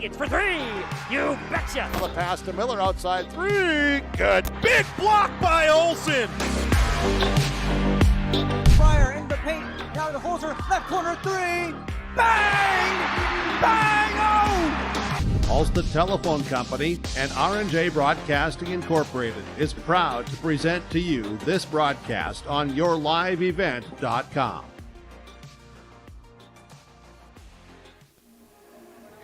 Aitkin for three. You betcha. The pass to Miller outside three. Good. Big block by Olsen. Fryer in the paint. Now to Holzer. Left corner three. Bang! Bang! Oh! Ulster Telephone Company and R&J Broadcasting Incorporated is proud to present to you this broadcast on yourliveevent.com.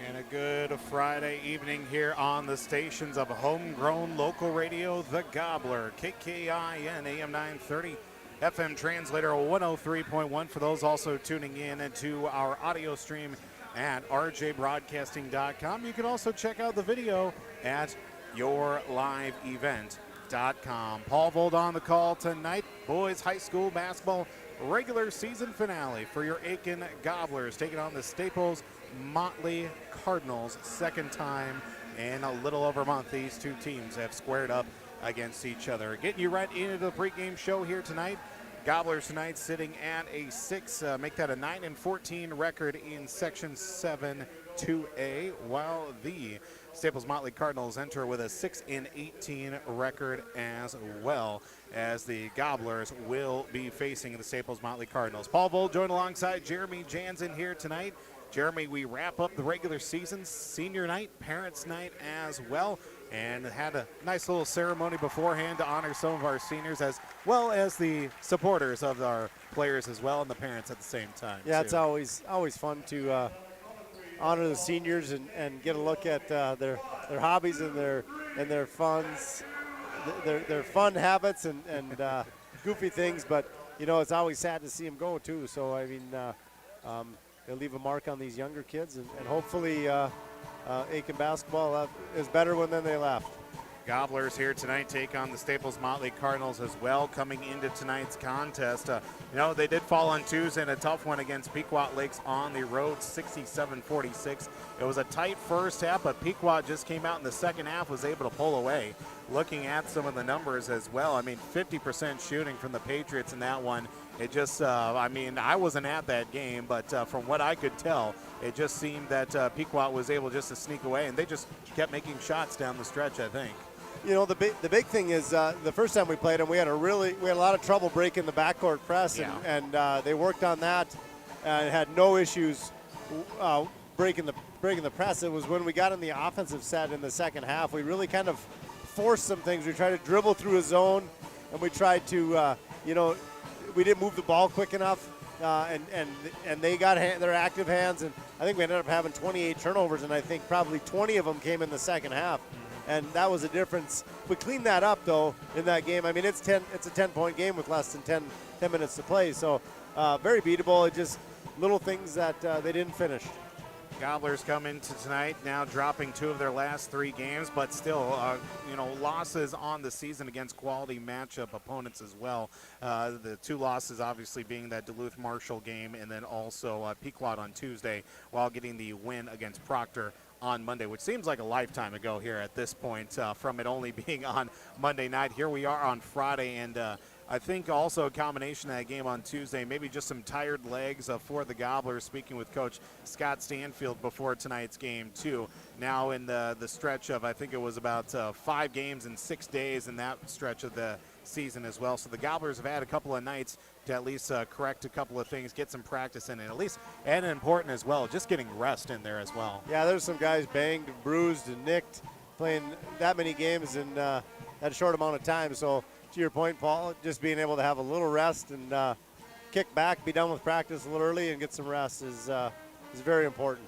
And a good Friday evening here on the stations of homegrown local radio, The Gobbler, KKIN AM 930, FM translator 103.1 for those also tuning in to our audio stream at rjbroadcasting.com. You can also check out the video at yourliveevent.com. Paul Vold on the call tonight. Boys high school basketball regular season finale for your Aitkin Gobblers, taking on the Staples-Motley Cardinals. Second time in a little over a month these two teams have squared up against each other. Getting you right into the pregame show here tonight. Gobblers tonight sitting at a 6, make that a 9-14 record in Section 7 2A, while the Staples-Motley Cardinals enter with a 6-18 record as well, as the Gobblers will be facing the Staples-Motley Cardinals. Paul Vold joined alongside Jeremy Jansen here tonight. Jeremy, we wrap up the regular season, senior night, parents' night as well, and had a nice little ceremony beforehand to honor some of our seniors as well as the supporters of our players as well, and the parents at the same time. Yeah, too. It's always fun to honor the seniors and get a look at their hobbies and their funds, their fun habits and goofy things. But you know, it's always sad to see them go too. So I mean, they'll leave a mark on these younger kids, and hopefully Aitkin basketball is better than they left. Gobblers here tonight take on the Staples-Motley Cardinals as well coming into tonight's contest. They did fall on Tuesday in a tough one against Pequot Lakes on the road, 67-46. It was a tight first half, but Pequot just came out in the second half, was able to pull away. Looking at some of the numbers as well, I mean, 50% shooting from the Patriots in that one. It just, I wasn't at that game, but from what I could tell, it just seemed that Pequot was able just to sneak away, and they just kept making shots down the stretch, I think. You know, the big thing is the first time we played them, we had a lot of trouble breaking the backcourt press, and they worked on that and had no issues breaking the press. It was when we got in the offensive set in the second half, we really kind of forced some things. We tried to dribble through a zone, and we tried to, we didn't move the ball quick enough, and they got their active hands, and I think we ended up having 28 turnovers, and I think probably 20 of them came in the second half. And that was a difference. We cleaned that up, though, in that game. I mean, it's a 10-point game with less than 10 minutes to play. So very beatable. It just little things that they didn't finish. Gobblers come into tonight now dropping 2 of their last 3 games, but still, losses on the season against quality matchup opponents as well. The 2 losses obviously being that Duluth-Marshall game and then also Pequot on Tuesday, while getting the win against Proctor on Monday, which seems like a lifetime ago here at this point from it only being on Monday night. Here we are on Friday, and I think also a combination of that game on Tuesday, maybe just some tired legs for the Gobblers, speaking with Coach Scott Stanfield before tonight's game too. Now in the stretch of, I think it was about 5 games in 6 days in that stretch of the season as well. So the Gobblers have had a couple of nights to at least correct a couple of things, get some practice in it, at least, and important as well, just getting rest in there as well. Yeah, there's some guys banged, bruised, and nicked playing that many games in that short amount of time. So to your point, Paul, just being able to have a little rest and kick back, be done with practice a little early and get some rest is very important.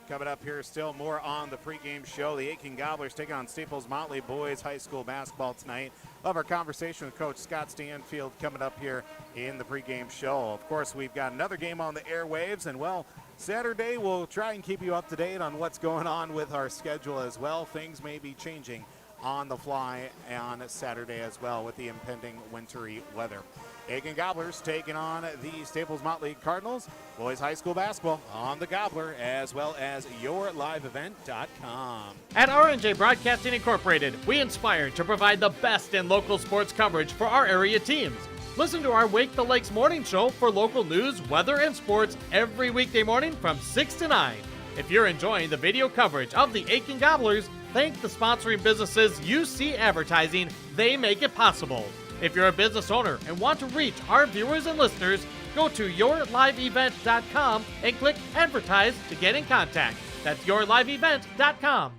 Coming up here, still more on the pregame show. The Aitkin Gobblers taking on Staples-Motley boys high school basketball tonight. Love our conversation with Coach Scott Stanfield coming up here in the pregame show. Of course, we've got another game on the airwaves, and well, Saturday we'll try and keep you up to date on what's going on with our schedule as well. Things may be changing on the fly on Saturday as well with the impending wintry weather. Aitkin Gobblers taking on the Staples-Motley Cardinals. Boys high school basketball on the Gobbler, as well as yourliveevent.com. At R&J Broadcasting Incorporated, we inspire to provide the best in local sports coverage for our area teams. Listen to our Wake the Lakes morning show for local news, weather, and sports every weekday morning from 6 to 9. If you're enjoying the video coverage of the Aitkin Gobblers, thank the sponsoring businesses you see advertising. They make it possible. If you're a business owner and want to reach our viewers and listeners, go to yourliveevent.com and click Advertise to get in contact. That's yourliveevent.com.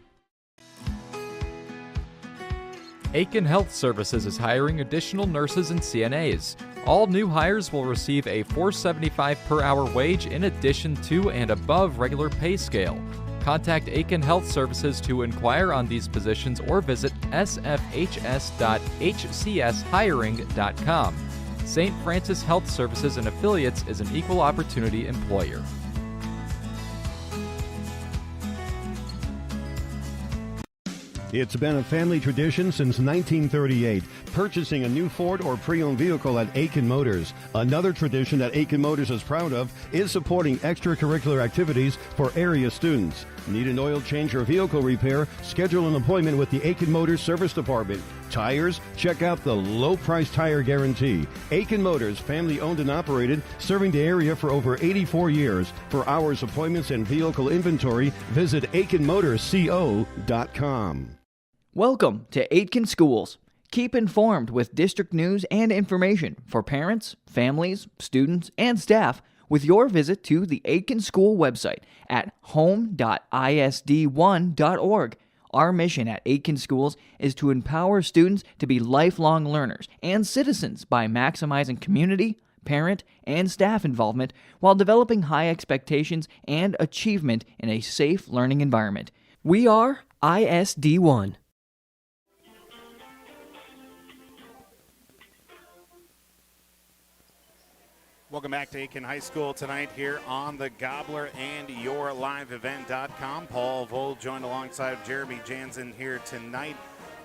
Aitkin Health Services is hiring additional nurses and CNAs. All new hires will receive a $4.75 per hour wage in addition to and above regular pay scale. Contact Aitkin Health Services to inquire on these positions or visit sfhs.hcshiring.com. St. Francis Health Services and Affiliates is an equal opportunity employer. It's been a family tradition since 1938, purchasing a new Ford or pre-owned vehicle at Aitkin Motors. Another tradition that Aitkin Motors is proud of is supporting extracurricular activities for area students. Need an oil change or vehicle repair? Schedule an appointment with the Aitkin Motors Service Department. Tires? Check out the low price tire guarantee. Aitkin Motors, family owned and operated, serving the area for over 84 years. For hours, appointments, and vehicle inventory, visit AitkinMotorsCO.com. Welcome to Aitkin Schools. Keep informed with district news and information for parents, families, students, and staff with your visit to the Aitkin School website at home.isd1.org. Our mission at Aitkin Schools is to empower students to be lifelong learners and citizens by maximizing community, parent, and staff involvement while developing high expectations and achievement in a safe learning environment. We are ISD1. Welcome back to Aitkin High School tonight here on the Gobbler and YourLiveEvent.com. Paul Vold joined alongside Jeremy Jansen here tonight.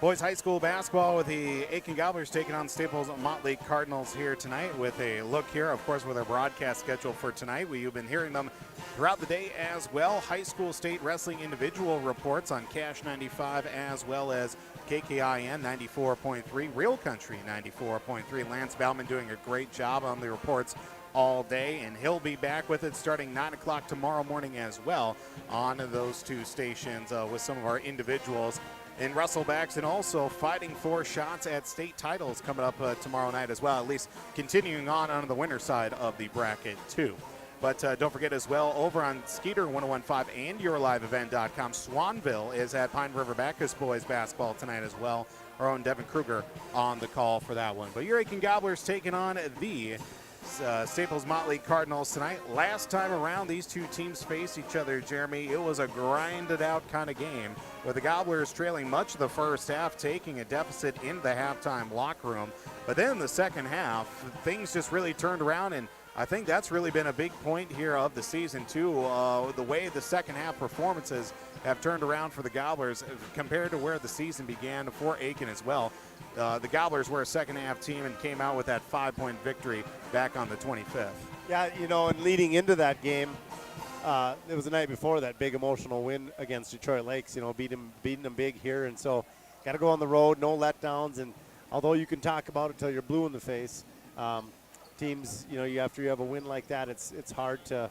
Boys high school basketball with the Aitkin Gobblers taking on Staples-Motley Cardinals here tonight with a look here, of course, with our broadcast schedule for tonight. You've been hearing them throughout the day as well. High school state wrestling individual reports on Cash 95 as well as KKIN 94.3, Real Country 94.3. Lance Bauman doing a great job on the reports all day, and he'll be back with it starting 9 o'clock tomorrow morning as well on those two stations with some of our individuals in wrestlebacks and also fighting for shots at state titles coming up tomorrow night as well, at least continuing on the winner side of the bracket too. But don't forget as well, over on Skeeter 1015 and YourLiveEvent.com, Swanville is at Pine River Bacchus boys basketball tonight as well. Our own Devin Kruger on the call for that one. But your Aitkin Gobblers taking on the Staples-Motley Cardinals tonight. Last time around, these two teams faced each other, Jeremy. It was a grinded-out kind of game with the Gobblers trailing much of the first half, taking a deficit in the halftime locker room. But then in the second half, things just really turned around, and I think that's really been a big point here of the season, too. The way the second half performances have turned around for the Gobblers compared to where the season began for Aitkin as well. The Gobblers were a second half team and came out with that 5-point victory back on the 25th. Yeah, you know, and leading into that game, it was the night before that big emotional win against Detroit Lakes, you know, beating them big here. And so got to go on the road, no letdowns. And although you can talk about it till you're blue in the face, teams, you know, after you have a win like that, it's hard to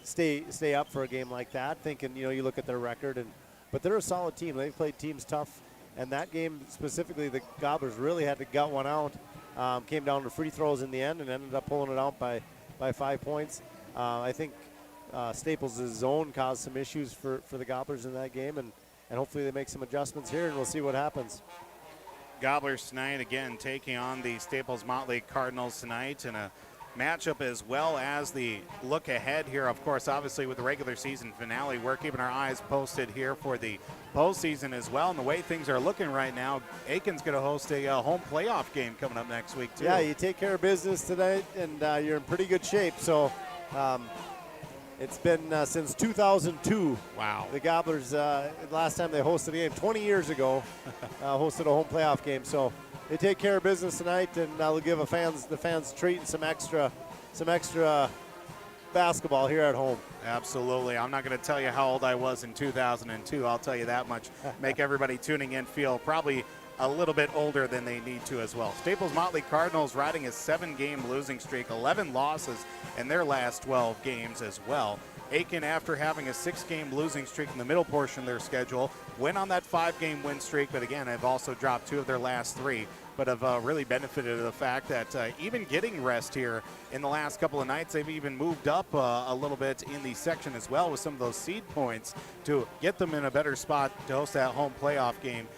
stay up for a game like that. Thinking, you know, you look at their record, but they're a solid team. They've played teams tough, and that game specifically, the Gobblers really had to gut one out. Came down to free throws in the end and ended up pulling it out by 5 points. I think Staples' zone caused some issues for the Gobblers in that game, and hopefully they make some adjustments here, and we'll see what happens. Gobblers tonight, again, taking on the Staples-Motley Cardinals tonight in a matchup as well as the look ahead here. Of course, obviously with the regular season finale, we're keeping our eyes posted here for the postseason as well. And the way things are looking right now, Aitkin's going to host a home playoff game coming up next week too. Yeah, you take care of business tonight, and you're in pretty good shape. So it's been since 2002. Wow. The Gobblers, last time they hosted a game 20 years ago, hosted a home playoff game. So they take care of business tonight, and they'll give the fans treat and some extra basketball here at home. Absolutely. I'm not going to tell you how old I was in 2002. I'll tell you that much. Make everybody tuning in feel probably a little bit older than they need to as well. Staples-Motley Cardinals riding a 7-game losing streak, 11 losses in their last 12 games as well. Aitkin, after having a 6-game losing streak in the middle portion of their schedule, went on that 5-game win streak, but again, have also dropped 2 of their last 3, but have really benefited of the fact that even getting rest here in the last couple of nights, they've even moved up a little bit in the section as well with some of those seed points to get them in a better spot to host that home playoff game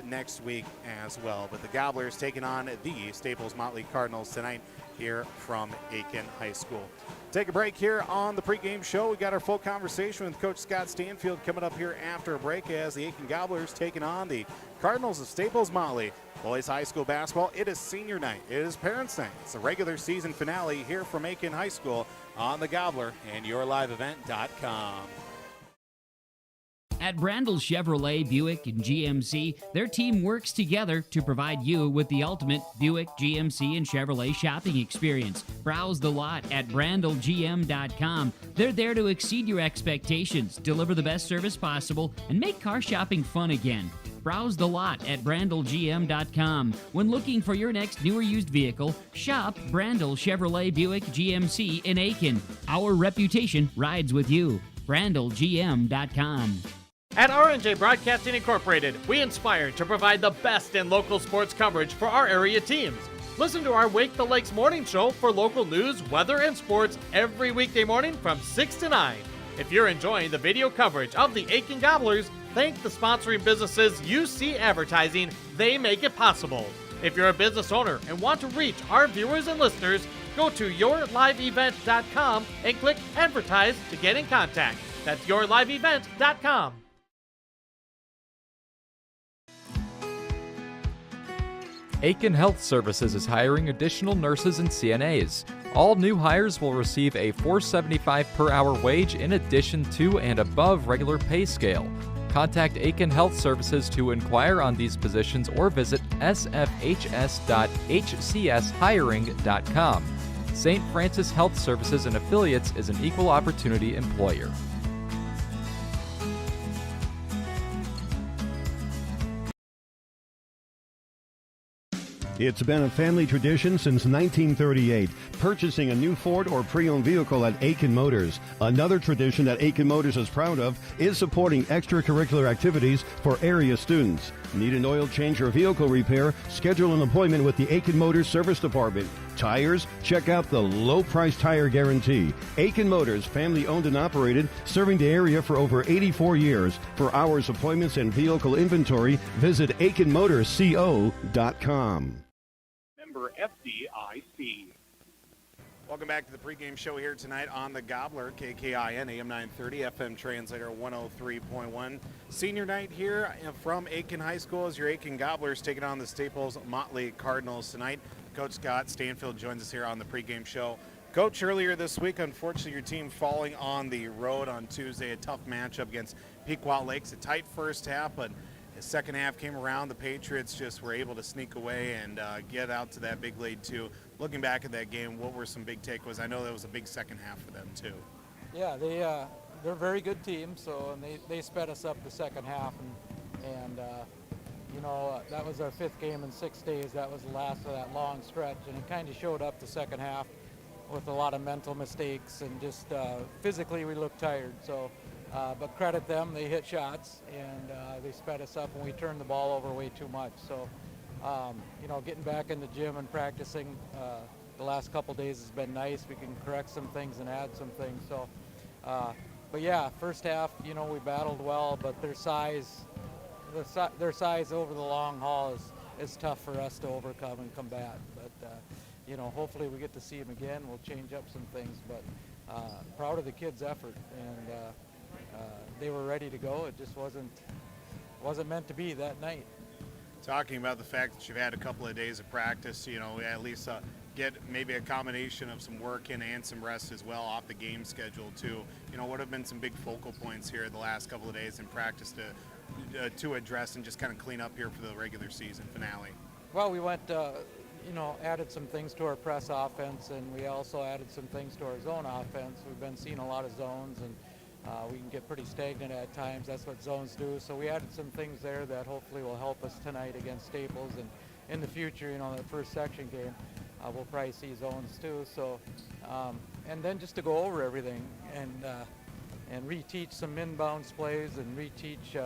next week as well. But the Gobblers taking on the Staples-Motley Cardinals tonight here from Aitkin High School. Take a break here on the pregame show. We got our full conversation with Coach Scott Stanfield coming up here after a break as the Aitkin Gobblers taking on the Cardinals of Staples-Motley. Boys high school basketball, it is senior night. It is parents' night. It's the regular season finale here from Aitkin High School on the Gobbler and yourliveevent.com. At Brandel Chevrolet, Buick, and GMC, their team works together to provide you with the ultimate Buick, GMC, and Chevrolet shopping experience. Browse the lot at brandelgm.com. They're there to exceed your expectations, deliver the best service possible, and make car shopping fun again. Browse the lot at brandelgm.com. When looking for your next new or used vehicle, shop Brandel Chevrolet Buick GMC in Aitkin. Our reputation rides with you. brandelgm.com. At R&J Broadcasting Incorporated, we inspire to provide the best in local sports coverage for our area teams. Listen to our Wake the Lakes morning show for local news, weather, and sports every weekday morning from 6 to 9. If you're enjoying the video coverage of the Aitkin Gobblers, thank the sponsoring businesses UC Advertising. They make it possible. If you're a business owner and want to reach our viewers and listeners, go to yourliveevent.com and click Advertise to get in contact. That's yourliveevent.com. Aitkin Health Services is hiring additional nurses and CNAs. All new hires will receive a $4.75 per hour wage in addition to and above regular pay scale. Contact Aitkin Health Services to inquire on these positions or visit sfhs.hcshiring.com. St. Francis Health Services and Affiliates is an equal opportunity employer. It's been a family tradition since 1938, purchasing a new Ford or pre-owned vehicle at Aitkin Motors. Another tradition that Aitkin Motors is proud of is supporting extracurricular activities for area students. Need an oil change or vehicle repair? Schedule an appointment with the Aitkin Motors Service Department. Tires? Check out the low price tire guarantee. Aitkin Motors, family owned and operated, serving the area for over 84 years. For hours, appointments, and vehicle inventory, visit AitkinMotorsCO.com. Member FDIC. Welcome back to the pregame show here tonight on the Gobbler, KKIN, AM 930, FM translator 103.1. Senior night here from Aitkin High School as your Aitkin Gobblers taking on the Staples-Motley Cardinals tonight. Coach Scott Stanfield joins us here on the pregame show. Coach, earlier this week, unfortunately, your team falling on the road on Tuesday, a tough matchup against Pequot Lakes. A tight first half, but the second half came around. The Patriots just were able to sneak away and get out to that big lead, too. Looking back at that game, what were some big takeaways? I know that was a big second half for them, too. Yeah, they're a very good team, so and they sped us up the second half, and you know, that was our 5th game in 6 days. That was the last of that long stretch, and it kind of showed up the second half with a lot of mental mistakes, and just physically we looked tired. So, but credit them, they hit shots, and they sped us up, and we turned the ball over way too much. So, you know, getting back in the gym and practicing the last couple days has been nice. We can correct some things and add some things. So, but yeah, first half, you know, we battled well, but their size over the long haul is tough for us to overcome and combat. But you know, hopefully we get to see them again. We'll change up some things, but proud of the kids' effort, and they were ready to go. It just wasn't meant to be that night. Talking about the fact that you've had a couple of days of practice, you know, at least get maybe a combination of some work in and some rest as well off the game schedule too. You know, what have been some big focal points here the last couple of days in practice to address and just kind of clean up here for the regular season finale? Well, we went, you know, added some things to our press offense, and we also added some things to our zone offense. We've been seeing a lot of zones, and we can get pretty stagnant at times. That's what zones do. So we added some things there that hopefully will help us tonight against Staples, and in the future, you know, that first section game, we'll probably see zones too. So, and then just to go over everything, and reteach some inbounds plays and reteach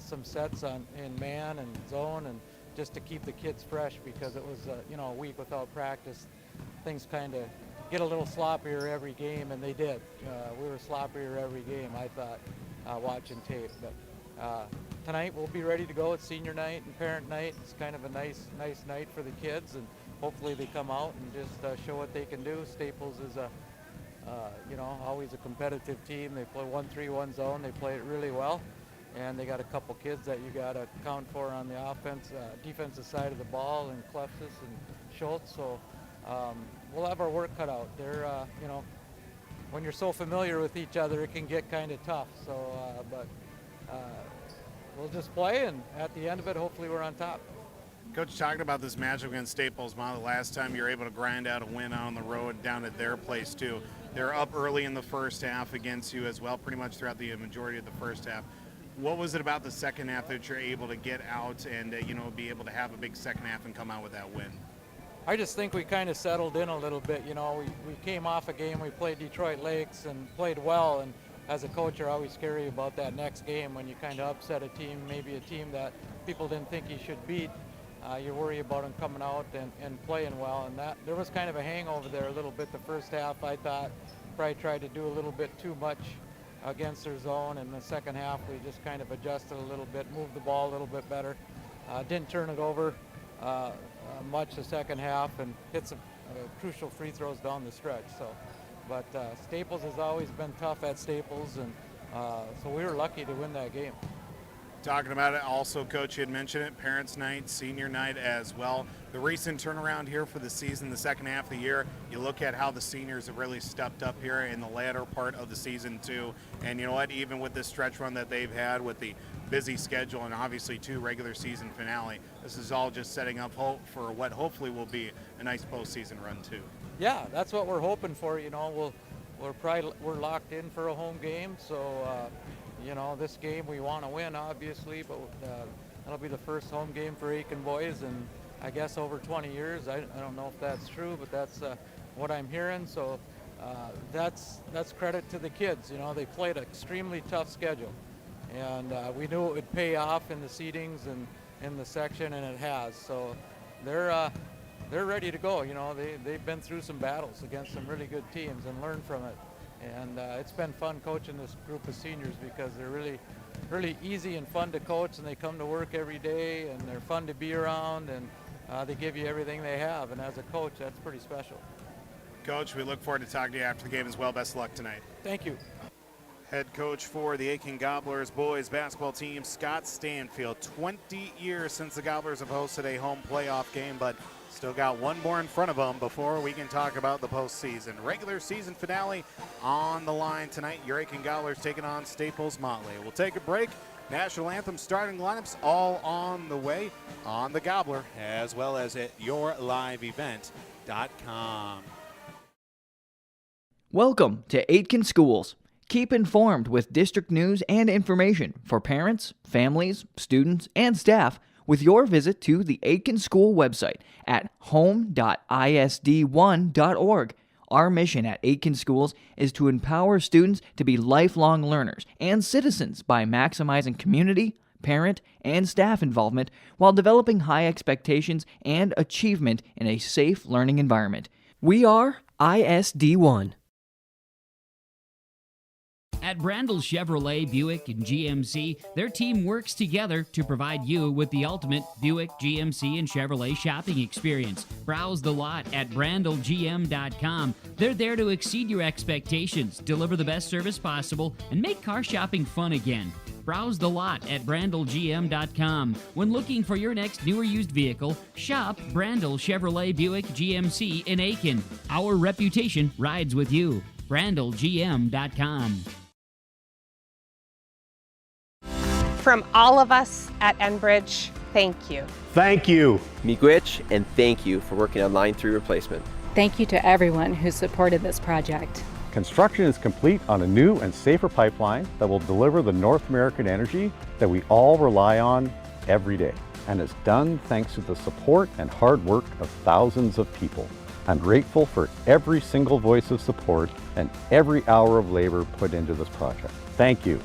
some sets in man and zone, and just to keep the kids fresh, because it was a week without practice. Things kind of get a little sloppier every game, and they did. We were sloppier every game, I thought, watching tape. But tonight we'll be ready to go. It's senior night and parent night. It's kind of a nice night for the kids, and hopefully they come out and just show what they can do. Staples is always a competitive team. They play 1-3-1 zone. They play it really well, and they got a couple kids that you got to account for on the defensive side of the ball, and Klefsis and Schultz. So we'll have our work cut out. They're when you're so familiar with each other, it can get kind of tough. So, but we'll just play, and at the end of it, hopefully we're on top. Coach, talking about this matchup against Staples-Motley, last time you were able to grind out a win on the road down at their place too. They're up early in the first half against you as well, pretty much throughout the majority of the first half. What was it about the second half that you're able to get out and be able to have a big second half and come out with that win? I just think we kind of settled in a little bit. We came off a game, we played Detroit Lakes and played well, and as a coach, you're always scary about that next game when you kind of upset a team, maybe a team that people didn't think you should beat. You worry about them coming out and playing well, and that there was kind of a hangover there a little bit the first half. I thought probably tried to do a little bit too much against their zone. In the second half, we just kind of adjusted a little bit, moved the ball a little bit better. Didn't turn it over much the second half, and hit some crucial free throws down the stretch. But Staples has always been tough at Staples, and so we were lucky to win that game. Talking about it also, Coach, you had mentioned it, Parents' Night, Senior Night as well. The recent turnaround here for the season, the second half of the year, you look at how the seniors have really stepped up here in the latter part of the season too. And you know what, even with this stretch run that they've had with the busy schedule and obviously 2 regular season finale, this is all just setting up hope for what hopefully will be a nice postseason run too. Yeah, that's what we're hoping for. We're locked in for a home game, so this game we want to win, obviously, but that'll be the first home game for Aitkin boys, and I guess over 20 years. I don't know if that's true, but that's what I'm hearing. So that's credit to the kids. They played an extremely tough schedule, and we knew it would pay off in the seedings and in the section, and it has. So they're ready to go. They've been through some battles against some really good teams and learned from it. And it's been fun coaching this group of seniors, because they're really, really easy and fun to coach, and they come to work every day, and they're fun to be around, and they give you everything they have. And as a coach, that's pretty special. Coach, we look forward to talking to you after the game as well. Best of luck tonight. Thank you. Head coach for the Aitkin Gobblers boys basketball team, Scott Stanfield. 20 years since the Gobblers have hosted a home playoff game, but still got one more in front of them before we can talk about the postseason. Regular season finale on the line tonight. Your Aitkin Gobblers taking on Staples-Motley. We'll take a break. National anthem starting lineups all on the way on the Gobbler, as well as at yourliveevent.com. Welcome to Aitkin Schools. Keep informed with district news and information for parents, families, students, and staff with your visit to the Aitkin School website at home.isd1.org. Our mission at Aitkin Schools is to empower students to be lifelong learners and citizens by maximizing community, parent, and staff involvement while developing high expectations and achievement in a safe learning environment. We are ISD1. At Brandel Chevrolet, Buick, and GMC, their team works together to provide you with the ultimate Buick, GMC, and Chevrolet shopping experience. Browse the lot at brandelgm.com. They're there to exceed your expectations, deliver the best service possible, and make car shopping fun again. Browse the lot at brandelgm.com. When looking for your next new or used vehicle, shop Brandel Chevrolet, Buick, GMC in Aitkin. Our reputation rides with you. brandelgm.com. From all of us at Enbridge, thank you. Thank you. Miigwech, and thank you for working on Line 3 replacement. Thank you to everyone who supported this project. Construction is complete on a new and safer pipeline that will deliver the North American energy that we all rely on every day. And it's done thanks to the support and hard work of thousands of people. I'm grateful for every single voice of support and every hour of labor put into this project. Thank you.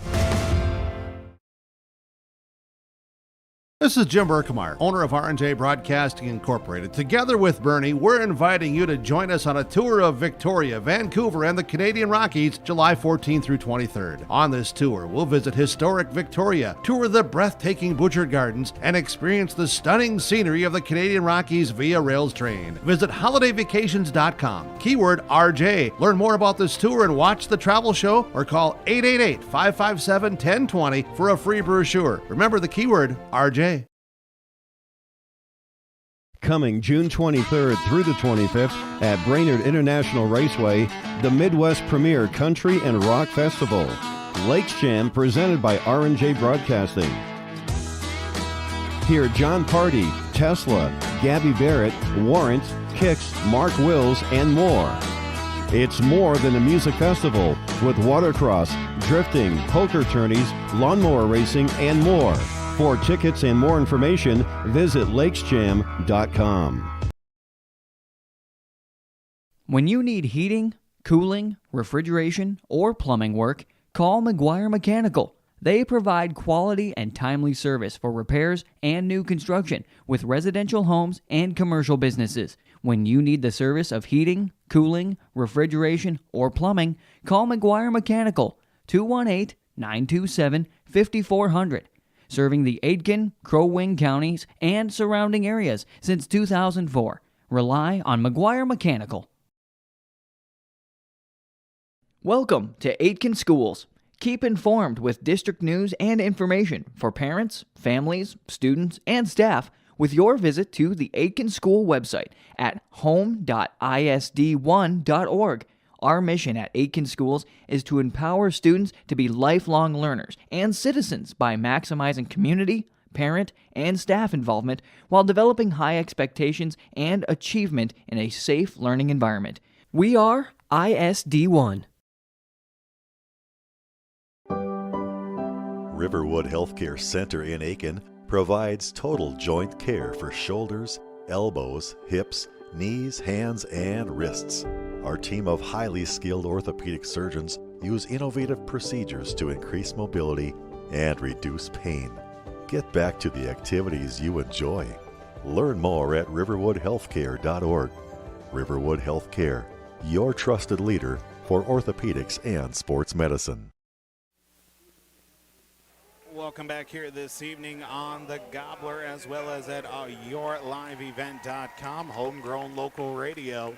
This is Jim Berkemeyer, owner of R&J Broadcasting Incorporated. Together with Bernie, we're inviting you to join us on a tour of Victoria, Vancouver, and the Canadian Rockies, July 14th through 23rd. On this tour, we'll visit historic Victoria, tour the breathtaking Butchert Gardens, and experience the stunning scenery of the Canadian Rockies via rails train. Visit holidayvacations.com, keyword RJ. Learn more about this tour and watch the travel show, or call 888-557-1020 for a free brochure. Remember the keyword RJ. Coming June 23rd through the 25th at Brainerd International Raceway, the Midwest Premier Country and Rock Festival. Lakes Jam presented by R&J Broadcasting. Hear John Party, Tesla, Gabby Barrett, Warrant, Kicks, Mark Wills, and more. It's more than a music festival with watercross, drifting, poker tourneys, lawnmower racing, and more. For tickets and more information, visit lakesjam.com. When you need heating, cooling, refrigeration, or plumbing work, call McGuire Mechanical. They provide quality and timely service for repairs and new construction with residential homes and commercial businesses. When you need the service of heating, cooling, refrigeration, or plumbing, call McGuire Mechanical, 218-927-5400. Serving the Aitkin, Crow Wing counties, and surrounding areas since 2004. Rely on McGuire Mechanical. Welcome to Aitkin Schools. Keep informed with district news and information for parents, families, students, and staff with your visit to the Aitkin School website at home.isd1.org. Our mission at Aitkin Schools is to empower students to be lifelong learners and citizens by maximizing community, parent, and staff involvement while developing high expectations and achievement in a safe learning environment. We are ISD1. Riverwood Healthcare Center in Aitkin provides total joint care for shoulders, elbows, hips, knees, hands, and wrists. Our team of highly skilled orthopedic surgeons use innovative procedures to increase mobility and reduce pain. Get back to the activities you enjoy. Learn more at riverwoodhealthcare.org. Riverwood Healthcare, your trusted leader for orthopedics and sports medicine. Welcome back here this evening on the Gobbler, as well as at yourliveevent.com, homegrown local radio.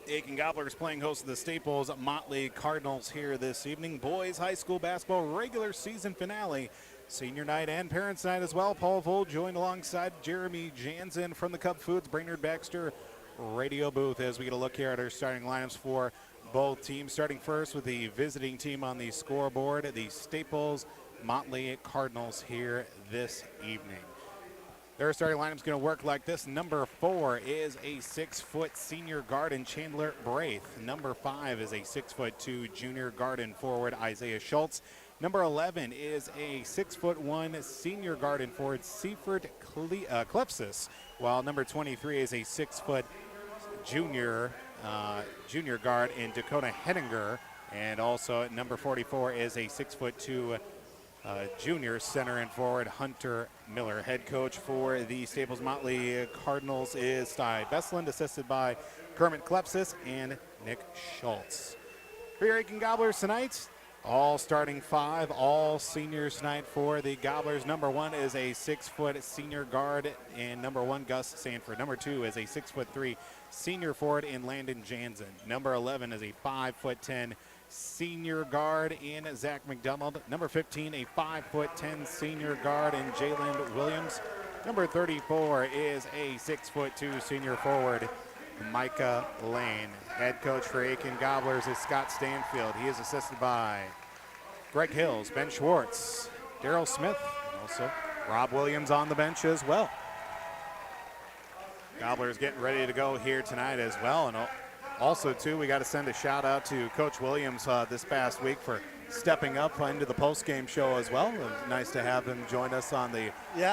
Aitkin Gobblers playing host to the Staples-Motley Cardinals here this evening. Boys high school basketball regular season finale. Senior night and parents night as well. Paul Vold joined alongside Jeremy Jansen from the Cub Foods Brainerd Baxter radio booth as we get a look here at our starting lineups for both teams. Starting first with the visiting team on the scoreboard, the Staples-Motley Cardinals here this evening. Their starting lineup is going to work like this. Number 4 is a 6-foot senior guard in Chandler Braith. Number 5 is a 6'2" junior guard and forward Isaiah Schultz. Number 11 is a 6'1" senior guard and forward Seifert Klepsis, while number 23 is a 6-foot junior guard in Dakota Henninger, and also at number 44 is a 6'2" junior center and forward Hunter Miller. Head coach for the Staples-Motley Cardinals is Sty Besland, assisted by Kermit Klepsis and Nick Schultz. For your Aitkin Gobblers tonight, all starting 5, all seniors tonight for the Gobblers. Number 1 is a 6-foot senior guard in number 1 Gus Sanford. Number 2 is a 6'3" senior forward in Landon Jansen. Number 11 is a 5'10" senior guard in Zach McDonald. Number 15, a 5'10" senior guard in Jalen Williams. Number 34 is a 6'2" senior forward Micah Lane. Head coach for Aitkin Gobblers is Scott Stanfield. He is assisted by Greg Hills, Ben Schwartz, Daryl Smith, and also Rob Williams on the bench as well. Gobblers getting ready to go here tonight as well. And also, too, we got to send a shout out to Coach Williams this past week for stepping up into the post-game show as well. It was nice to have him join us on the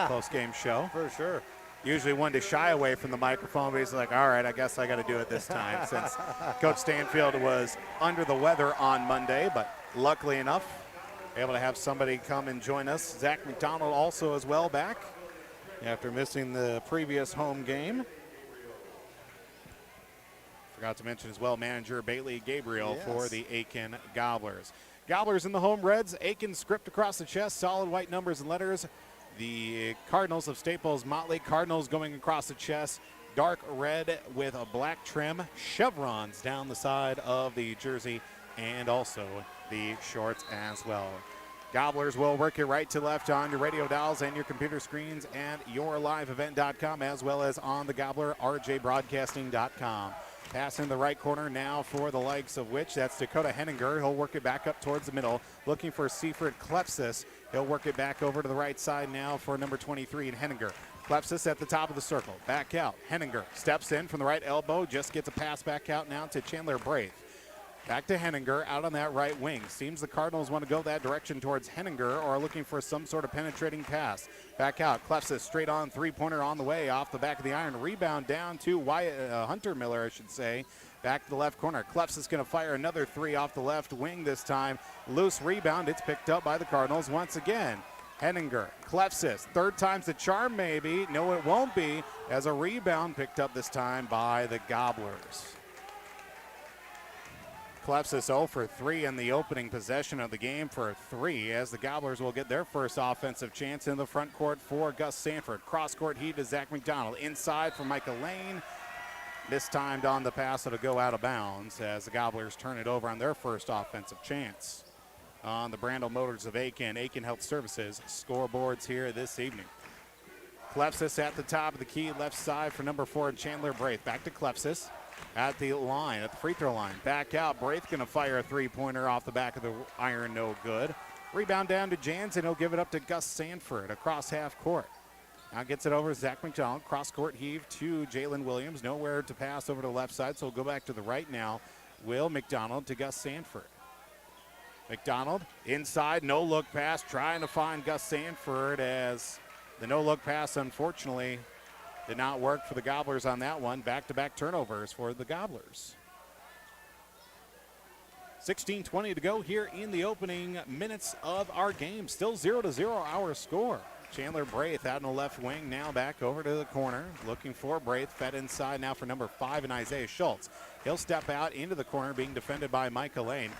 post-game show. For sure. usually one to shy away from the microphone, but he's like, all right, I guess I got to do it this time since Coach Stanfield was under the weather on Monday, but luckily enough, able to have somebody come and join us. Zach McDonald also as well back after missing the previous home game. Forgot to mention as well manager Bailey Gabriel for the Aitkin Gobblers. Gobblers in the home reds, Aitkin script across the chest, solid white numbers and letters. The Cardinals of Staples-Motley, Cardinals going across the chest, dark red with a black trim, chevrons down the side of the jersey, and also the shorts as well. Gobblers will work it right to left on your radio dials and your computer screens and yourliveevent.com, as well as on the Gobbler, rjbroadcasting.com. Pass in the right corner now for the likes of which, that's Dakota Henninger. He'll work it back up towards the middle, looking for Seaford Klepsis. He'll work it back over to the right side now for number 23 in Henninger. Klepsis at the top of the circle, back out. Henninger steps in from the right elbow, just gets a pass back out now to Chandler Braith. Back to Henninger out on that right wing. Seems the Cardinals want to go that direction towards Henninger or are looking for some sort of penetrating pass. Back out. Klepsis straight on three-pointer on the way off the back of the iron. Rebound down to Hunter Miller, I should say. Back to the left corner. Klepsis going to fire another three off the left wing this time. Loose rebound. It's picked up by the Cardinals once again. Henninger, Klepsis, third time's the charm maybe. No, it won't be, as a rebound picked up this time by the Gobblers. Klepsis 0 for 3 in the opening possession of the game for 3, as the Gobblers will get their first offensive chance in the front court for Gus Sanford. Cross-court heave to Zach McDonald. Inside for Michael Lane. Mistimed on the pass, it'll go out of bounds as the Gobblers turn it over on their first offensive chance. On the Brandel Motors of Aitkin, Aitkin Health Services scoreboards here this evening. Klepsis at the top of the key, left side for number 4, Chandler Braith. Back to Klepsis. At the line, at the free throw line. Back out. Braith going to fire a three-pointer off the back of the iron. No good. Rebound down to Jansen. He'll give it up to Gus Sanford across half court. Now gets it over to Zach McDonald. Cross-court heave to Jalen Williams. Nowhere to pass over to the left side, so we'll go back to the right now. Will McDonald to Gus Sanford. McDonald inside. No-look pass. Trying to find Gus Sanford as the no-look pass, unfortunately, did not work for the Gobblers on that one. Back-to-back turnovers for the Gobblers. 16:20 to go here in the opening minutes of our game. Still 0-0 our score. Chandler Braith out in the left wing, now back over to the corner. Looking for Braith, fed inside now for number 5 and Isaiah Schultz. He'll step out into the corner, being defended by Michael Lane.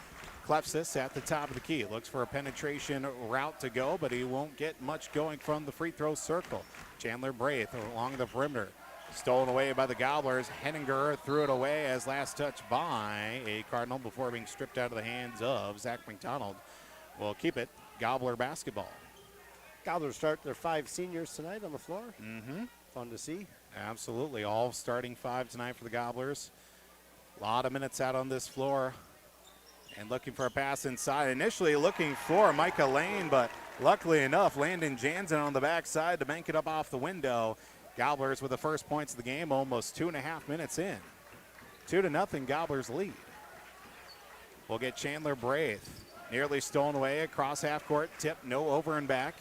Klepsis at the top of the key. Looks for a penetration route to go, but he won't get much going from the free throw circle. Chandler Braith along the perimeter. Stolen away by the Gobblers. Henninger threw it away as last touch by a Cardinal before being stripped out of the hands of Zach McDonald. Will keep it. Gobbler basketball. Gobblers start their 5 seniors tonight on the floor. Mm-hmm. Fun to see. Absolutely. All starting 5 tonight for the Gobblers. A lot of minutes out on this floor. And looking for a pass inside. Initially looking for Micah Lane, but luckily enough, Landon Jansen on the backside to bank it up off the window. Gobblers with the first points of the game, almost 2.5 minutes in. 2-0, Gobblers lead. We'll get Chandler Braith. Nearly stolen away across half court. Tip, no over and back.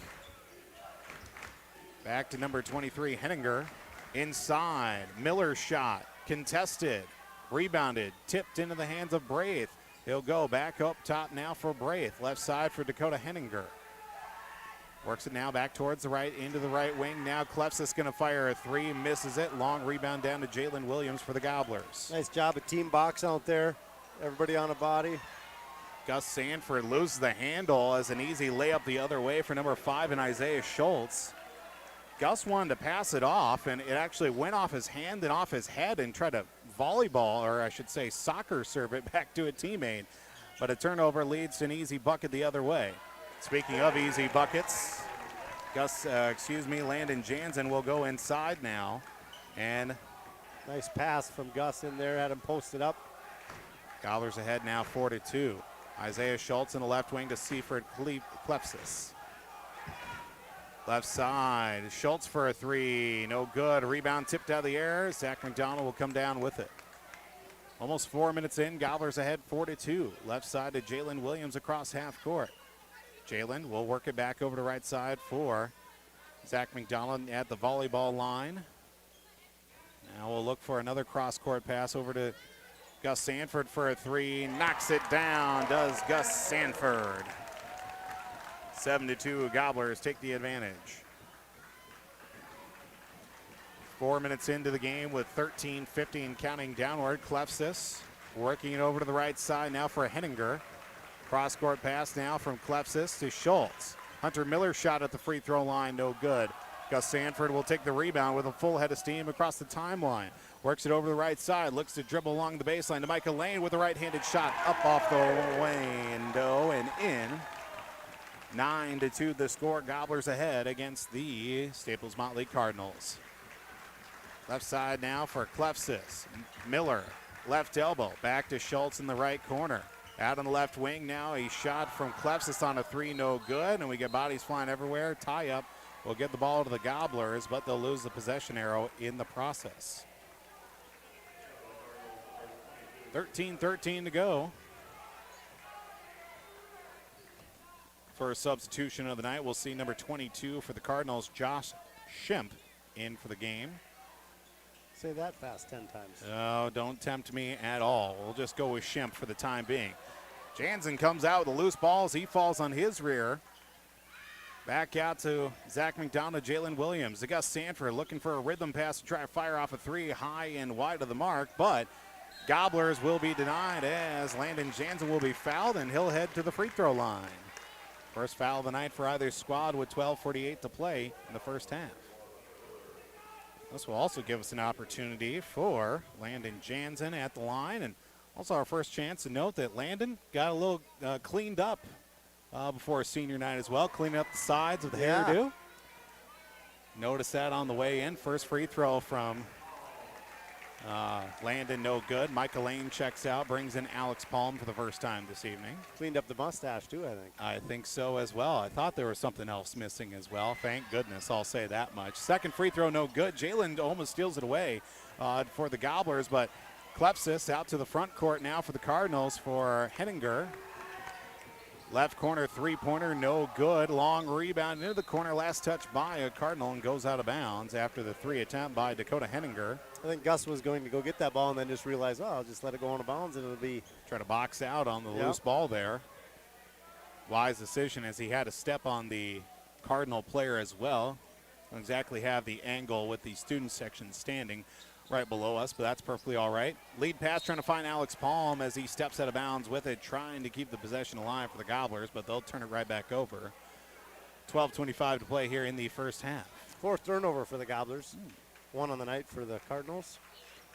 Back to number 23, Henninger. Inside, Miller's shot, contested, rebounded, tipped into the hands of Braith. He'll go back up top now for Braith. Left side for Dakota Henninger. Works it now back towards the right, into the right wing. Now Klepsis going to fire a 3, misses it. Long rebound down to Jalen Williams for the Gobblers. Nice job of team box out there. Everybody on a body. Gus Sanford loses the handle as an easy layup the other way for number 5 and Isaiah Schultz. Gus wanted to pass it off, and it actually went off his hand and off his head and tried to volleyball, or I should say soccer serve it back to a teammate. But a turnover leads to an easy bucket the other way. Speaking of easy buckets, Landon Jansen will go inside now. And nice pass from Gus in there, had him posted up. Gobblers ahead now 4-2. Isaiah Schultz in the left wing to Seaford Klepsis. Left side, Schultz for a 3, no good. Rebound tipped out of the air. Zach McDonald will come down with it. Almost 4 minutes in, Gobblers ahead 4-2. Left side to Jalen Williams across half court. Jalen will work it back over to right side for Zach McDonald at the volleyball line. Now we'll look for another cross-court pass over to Gus Sanford for a three. Knocks it down, does Gus Sanford. 7-2, Gobblers take the advantage. 4 minutes into the game with 13-15 counting downward. Klefsis working it over to the right side now for Henninger. Cross-court pass now from Klefsis to Schultz. Hunter Miller shot at the free throw line, no good. Gus Sanford will take the rebound with a full head of steam across the timeline. Works it over the right side, looks to dribble along the baseline to Micah Lane with a right-handed shot up off the window and in. 9-2 the score. Gobblers ahead against the Staples-Motley Cardinals. Left side now for Klefsis. Miller, left elbow, back to Schultz in the right corner. Out on the left wing now, a shot from Klefsis on a three, no good, and we get bodies flying everywhere. Tie up will get the ball to the Gobblers, but they'll lose the possession arrow in the process. 13-13 to go. First substitution of the night, we'll see number 22 for the Cardinals, Josh Schemp, in for the game. Say that fast 10 times. Oh, don't tempt me at all. We'll just go with Schemp for the time being. Jansen comes out with a loose ball as he falls on his rear. Back out to Zach McDonald, Jalen Williams. To Gus Sanford looking for a rhythm pass to try to fire off a three high and wide of the mark, but Gobblers will be denied as Landon Jansen will be fouled and he'll head to the free throw line. First foul of the night for either squad with 12:48 to play in the first half. This will also give us an opportunity for Landon Jansen at the line, and also our first chance to note that Landon got a little cleaned up before senior night as well, cleaning up the sides of the hairdo. Notice that on the way in. First free throw from Landon, no good. Micah Lane checks out, brings in Alex Palm for the first time this evening. Cleaned up the mustache too, I think. I think so as well. I thought there was something else missing as well. Thank goodness, I'll say that much. Second free throw, no good. Jalen almost steals it away for the Gobblers, but Klefsis out to the front court now for the Cardinals for Henninger. Left corner three-pointer, no good. Long rebound into the corner. Last touch by a Cardinal and goes out of bounds after the three attempt by Dakota Henninger. I think Gus was going to go get that ball and then just realize, oh, I'll just let it go out of bounds and it'll be. Try to box out on the loose ball there. Wise decision as he had to step on the Cardinal player as well. Don't exactly have the angle with the student section standing right below us, but that's perfectly all right. Lead pass trying to find Alex Palm as he steps out of bounds with it, trying to keep the possession alive for the Gobblers, but they'll turn it right back over. 12:25 to play here in the first half. Fourth turnover for the Gobblers. One on the night for the Cardinals.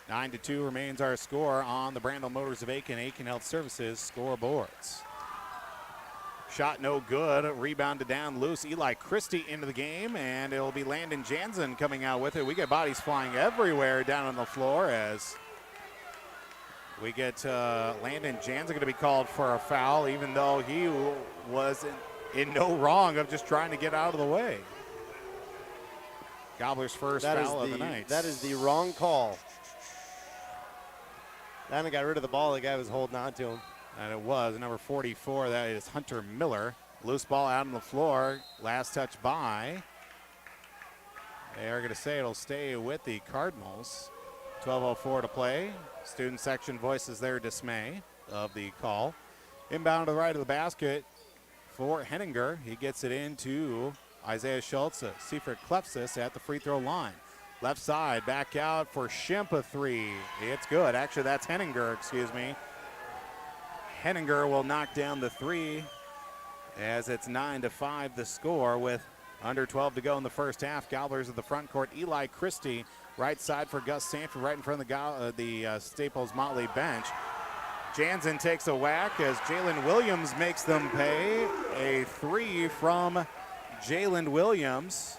9-2 remains our score on the Brandel Motors of Aitkin, Aitkin Health Services scoreboards. Shot no good, rebounded down loose. Eli Christie into the game, and it'll be Landon Jansen coming out with it. We get bodies flying everywhere down on the floor as we get Landon Jansen going to be called for a foul, even though he was in no wrong of just trying to get out of the way. Gobblers' first foul of the night. That is the wrong call. Landon got rid of the ball. The guy was holding on to him. And it was number 44. That is Hunter Miller. Loose ball out on the floor. Last touch by. They are going to say it'll stay with the Cardinals. 12:04 to play. Student section voices their dismay of the call. Inbound to the right of the basket for Henninger. He gets it into Isaiah Schultz. Seifert Klefsis at the free throw line. Left side, back out for Schemp, a three. It's good. Actually, that's Henninger, excuse me. Henninger will knock down the three as it's 9-5 the score with under 12 to go in the first half. Gobblers at the front court. Eli Christie right side for Gus Sanford right in front of the Staples-Motley bench. Jansen takes a whack as Jalen Williams makes them pay. A three from Jalen Williams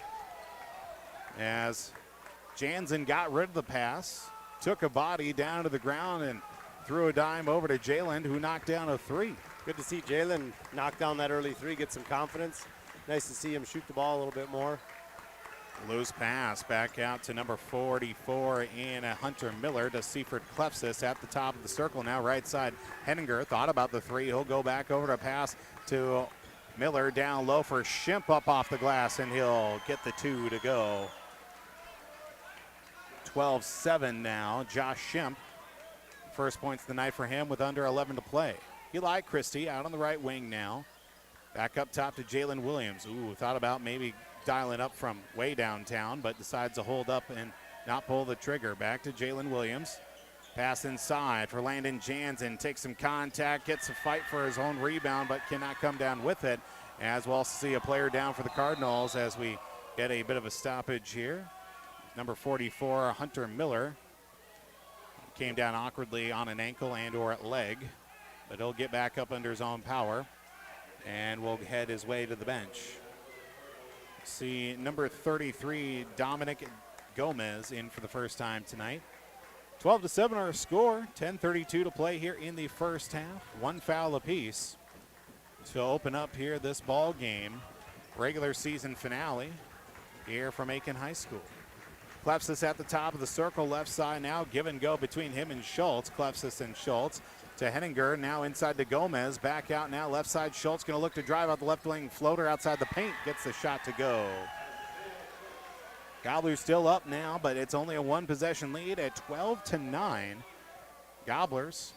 as Jansen got rid of the pass, took a body down to the ground and threw a dime over to Jalen, who knocked down a three. Good to see Jalen knock down that early three, get some confidence. Nice to see him shoot the ball a little bit more. Loose pass back out to number 44 in Hunter Miller to Seifert Klefsis at the top of the circle. Now right side, Henninger thought about the three. He'll go back over to pass to Miller down low for Schimpf up off the glass, and he'll get the 2 to go. 12-7 now. Josh Schimpf, first points of the night for him with under 11 to play. Eli Christie out on the right wing now. Back up top to Jalen Williams. Ooh, thought about maybe dialing up from way downtown, but decides to hold up and not pull the trigger. Back to Jalen Williams. Pass inside for Landon Jansen. Takes some contact, gets a fight for his own rebound, but cannot come down with it. As we'll also see a player down for the Cardinals as we get a bit of a stoppage here. Number 44, Hunter Miller, came down awkwardly on an ankle and or leg, but he'll get back up under his own power and will head his way to the bench. See number 33, Dominic Gomez, in for the first time tonight. 12-7 our score, 10:32 to play here in the first half. One foul apiece to open up here this ball game. Regular season finale here from Aitkin High School. Klepsis at the top of the circle, left side now. Give and go between him and Schultz. Klepsis and Schultz to Henninger, now inside to Gomez. Back out now, left side. Schultz going to look to drive out the left wing floater outside the paint. Gets the shot to go. Gobblers still up now, but it's only a one-possession lead at 12-9. Gobblers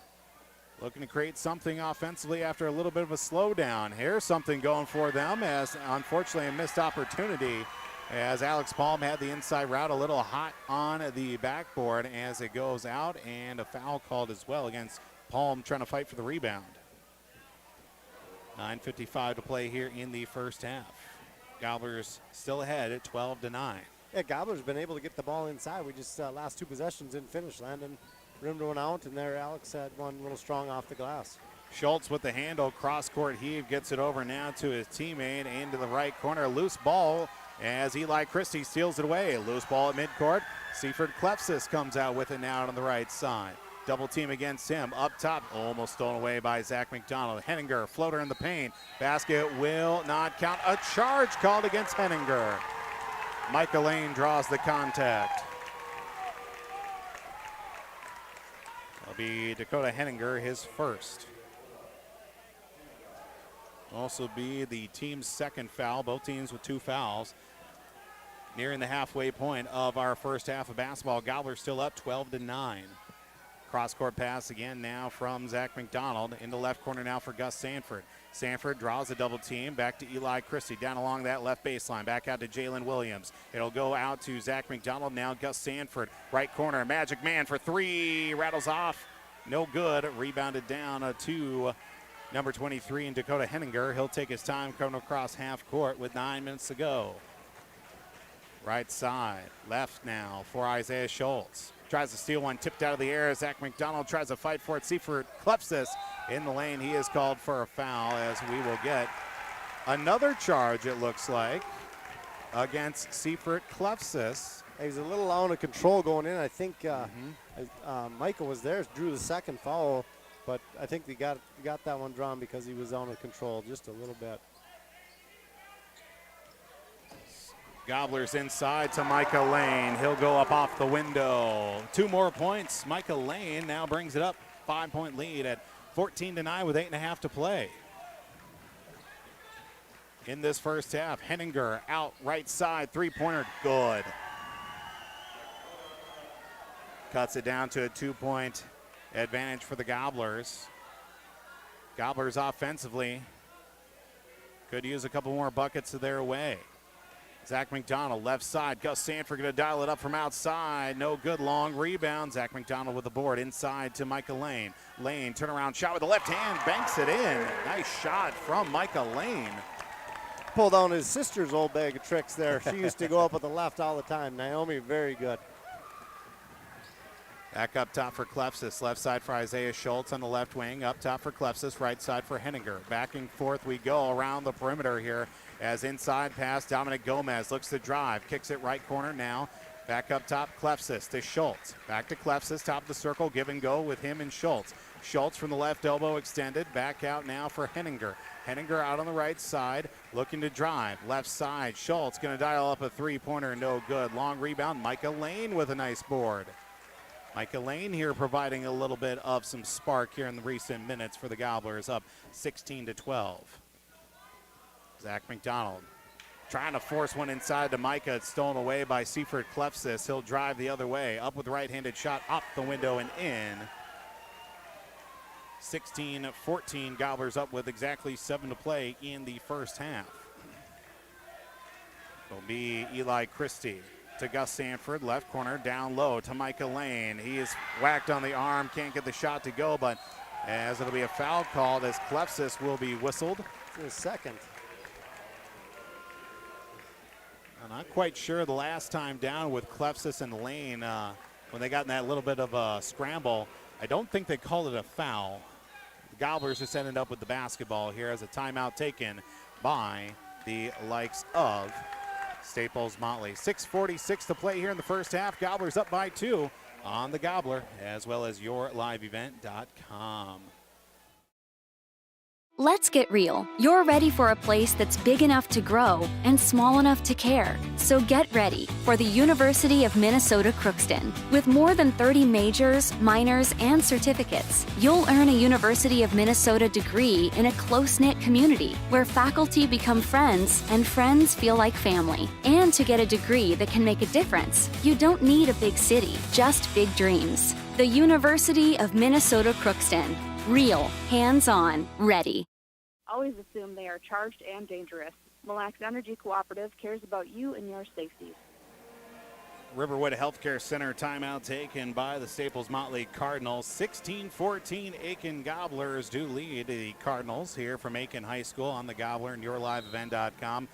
looking to create something offensively after a little bit of a slowdown. Here's something going for them, as unfortunately a missed opportunity as Alex Palm had the inside route a little hot on the backboard as it goes out, and a foul called as well against Palm trying to fight for the rebound. 9:55 to play here in the first half. Gobblers still ahead at 12-9. Yeah, Gobbler's been able to get the ball inside. We just last two possessions didn't finish. Landon rimmed one out, and there Alex had one a little strong off the glass. Schultz with the handle, cross-court heave, gets it over now to his teammate into the right corner. Loose ball as Eli Christie steals it away. Loose ball at midcourt. Seaford Klepsis comes out with it now on the right side. Double team against him. Up top, almost stolen away by Zach McDonald. Henninger, floater in the paint. Basket will not count. A charge called against Henninger. Micah Lane draws the contact. It'll be Dakota Henninger, his first. Also be the team's second foul, both teams with 2 fouls. Nearing the halfway point of our first half of basketball. Gobblers still up 12-9. Cross-court pass again now from Zach McDonald. In the left corner now for Gus Sanford. Sanford draws a double team. Back to Eli Christie. Down along that left baseline. Back out to Jalen Williams. It'll go out to Zach McDonald. Now Gus Sanford. Right corner. Magic Man for 3. Rattles off. No good. Rebounded down to number 23 in Dakota Henninger. He'll take his time coming across half court with 9 minutes to go. Right side. Left now for Isaiah Schultz. Tries to steal one, tipped out of the air. Zach McDonald tries to fight for it. Seaford Klepsis in the lane. He is called for a foul, as we will get another charge, it looks like, against Seaford Klepsis. He was a little out of control going in. I think Michael was there, drew the second foul, but I think he got that one drawn because he was out of control just a little bit. Gobblers inside to Micah Lane. He'll go up off the window. 2 more points. Micah Lane now brings it up. 5-point lead at 14-9 with 8.5 to play. In this first half, Henninger out right side. 3-pointer, good. Cuts it down to a 2-point advantage for the Gobblers. Gobblers offensively could use a couple more buckets to their way. Zach McDonald, left side. Gus Sanford going to dial it up from outside. No good, long rebound. Zach McDonald with the board inside to Micah Lane. Lane, turnaround shot with the left hand, banks it in. Nice shot from Micah Lane. Pulled down his sister's old bag of tricks there. She used to go up with the left all the time. Naomi, very good. Back up top for Klepsis. Left side for Isaiah Schultz on the left wing. Up top for Klepsis. Right side for Henninger. Back and forth we go around the perimeter here. As inside pass, Dominic Gomez looks to drive. Kicks it right corner now. Back up top, Klepsis to Schultz. Back to Klepsis, top of the circle. Give and go with him and Schultz. Schultz from the left elbow extended. Back out now for Henninger. Henninger out on the right side, looking to drive. Left side, Schultz going to dial up a 3-pointer. No good. Long rebound. Micah Lane with a nice board. Micah Lane here providing a little bit of some spark here in the recent minutes for the Gobblers, up 16-12. Zach McDonald trying to force one inside to Micah. It's stolen away by Seaford Klefsis. He'll drive the other way. Up with the right-handed shot, up the window and in. 16-14, Gobblers up with exactly 7 to play in the first half. It'll be Eli Christie to Gus Sanford, left corner, down low to Micah Lane. He is whacked on the arm, can't get the shot to go, but as it'll be a foul called as Klefsis will be whistled. For a second. I'm not quite sure the last time down with Klefsis and Lane when they got in that little bit of a scramble. I don't think they called it a foul. The Gobblers just ended up with the basketball here as a timeout taken by the likes of Staples-Motley. 6:46 to play here in the first half. Gobblers up by 2 on the Gobbler as well as yourliveevent.com. Let's get real. You're ready for a place that's big enough to grow and small enough to care. So get ready for the University of Minnesota Crookston. With more than 30 majors, minors, and certificates, you'll earn a University of Minnesota degree in a close-knit community where faculty become friends and friends feel like family. And to get a degree that can make a difference, you don't need a big city, just big dreams. The University of Minnesota Crookston. Real, hands-on, ready. Always assume they are charged and dangerous. Mille Lacs Energy Cooperative cares about you and your safety. Riverwood Healthcare Center timeout taken by the Staples-Motley Cardinals. 16-14, Aitkin Gobblers do lead the Cardinals here from Aitkin High School on the Gobbler and yourliveevent.com.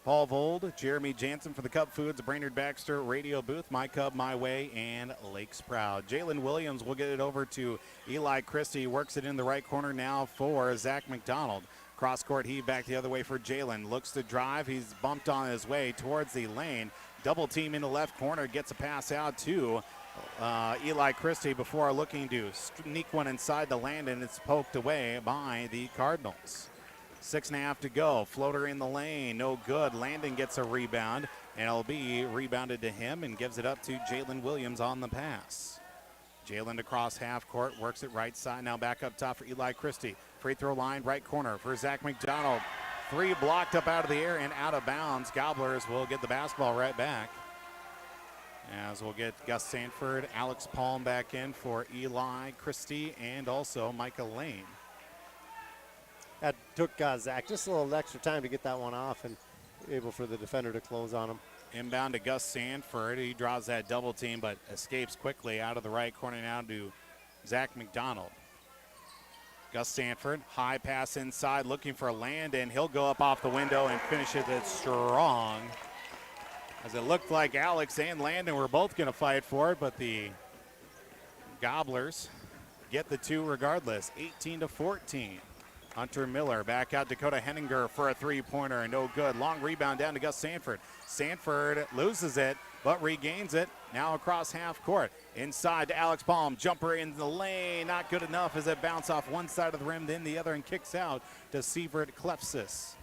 Paul Vold, Jeremy Jansen for the Cub Foods, Brainerd Baxter, Radio Booth, My Cub, My Way, and Lakes Proud. Jalen Williams will get it over to Eli Christie. Works it in the right corner now for Zach McDonald. Cross-court heave back the other way for Jalen. Looks to drive. He's bumped on his way towards the lane. Double team in the left corner. Gets a pass out to Eli Christie before looking to sneak one inside the land, and it's poked away by the Cardinals. 6.5 to go. Floater in the lane. No good. Landon gets a rebound, and it'll be rebounded to him and gives it up to Jalen Williams on the pass. Jalen across half court. Works it right side. Now back up top for Eli Christie. Free throw line, right corner for Zach McDonald. 3 blocked up out of the air and out of bounds. Gobblers will get the basketball right back. As we'll get Gus Sanford, Alex Palm back in for Eli Christie and also Micah Lane. That took Zach just a little extra time to get that one off and able for the defender to close on him. Inbound to Gus Sanford. He draws that double team but escapes quickly out of the right corner now to Zach McDonald. Gus Sanford, high pass inside, looking for Landon. He'll go up off the window and finishes it strong. As it looked like Alex and Landon were both going to fight for it, but the Gobblers get the 2 regardless. 18-14. Hunter Miller back out. Dakota Henninger for a 3-pointer and no good. Long rebound down to Gus Sanford. Sanford loses it but regains it. Now across half court. Inside to Alex Palm. Jumper in the lane. Not good enough as it bounced off one side of the rim, then the other, and kicks out to Seaford Klefsis.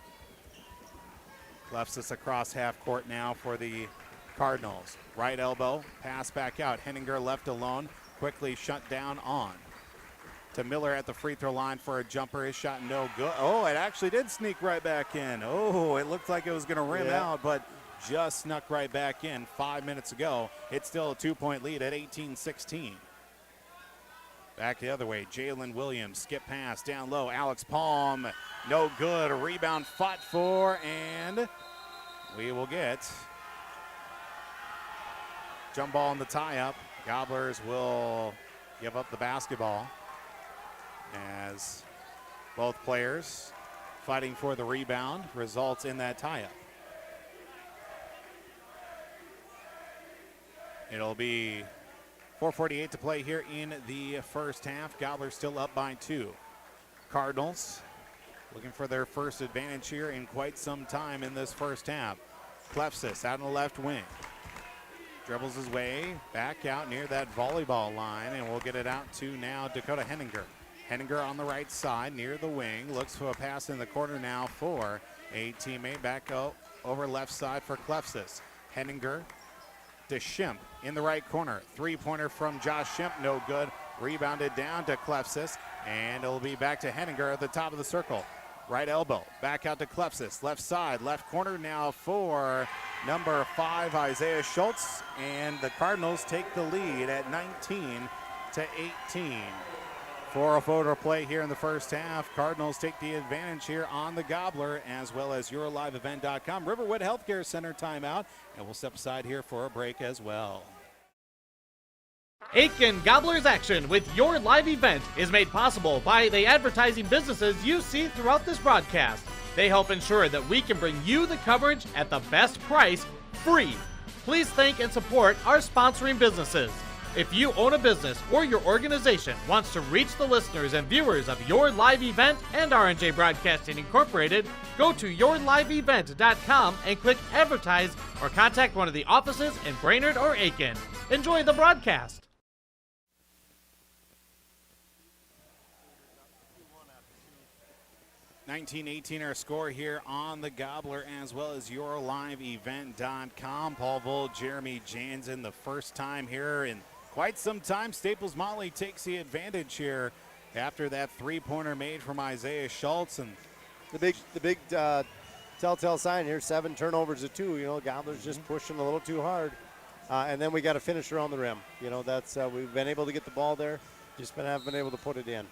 Klefsis across half court now for the Cardinals. Right elbow. Pass back out. Henninger left alone. Quickly shut down on to Miller at the free throw line for a jumper. His shot no good. Oh, it actually did sneak right back in. Oh, it looked like it was going to rim out, but just snuck right back in 5 minutes ago. It's still a 2-point lead at 18-16. Back the other way. Jalen Williams, skip pass down low. Alex Palm, no good. A rebound fought for, and we will get jump ball in the tie-up. Gobblers will give up the basketball as both players fighting for the rebound results in that tie-up. It'll be 4:48 to play here in the first half. Gobblers still up by 2. Cardinals looking for their first advantage here in quite some time in this first half. Klefsis out on the left wing. Dribbles his way back out near that volleyball line, and we'll get it out to now Dakota Henninger. Henninger on the right side near the wing. Looks for a pass in the corner now for a teammate. Back over left side for Klefsis. Henninger to Schimpf in the right corner. 3-pointer from Josh Schimpf, no good. Rebounded down to Klefsis, and it'll be back to Henninger at the top of the circle. Right elbow, back out to Klepsis, left side, left corner now for number 5, Isaiah Schultz, and the Cardinals take the lead at 19-18. 4:04 play here in the first half. Cardinals take the advantage here on the Gobbler, as well as YourLiveEvent.com. Riverwood Healthcare Center timeout, and we'll step aside here for a break as well. Aitkin Gobblers action with your live event is made possible by the advertising businesses you see throughout this broadcast. They help ensure that we can bring you the coverage at the best price, free. Please thank and support our sponsoring businesses. If you own a business or your organization wants to reach the listeners and viewers of your live event and R&J Broadcasting Incorporated, go to yourliveevent.com and click advertise or contact one of the offices in Brainerd or Aitkin. Enjoy the broadcast. 19-18 our score here on the Gobbler, as well as YourLiveEvent.com. Paul Vold, Jeremy Jansen, the first time here in quite some time. Staples-Motley takes the advantage here after that three-pointer made from Isaiah Schultz. And the big telltale sign here, 7 turnovers to 2. You know, Gobbler's just pushing a little too hard. And then we got a finisher on the rim. You know, that's we've been able to get the ball there, just haven't been able to put it in.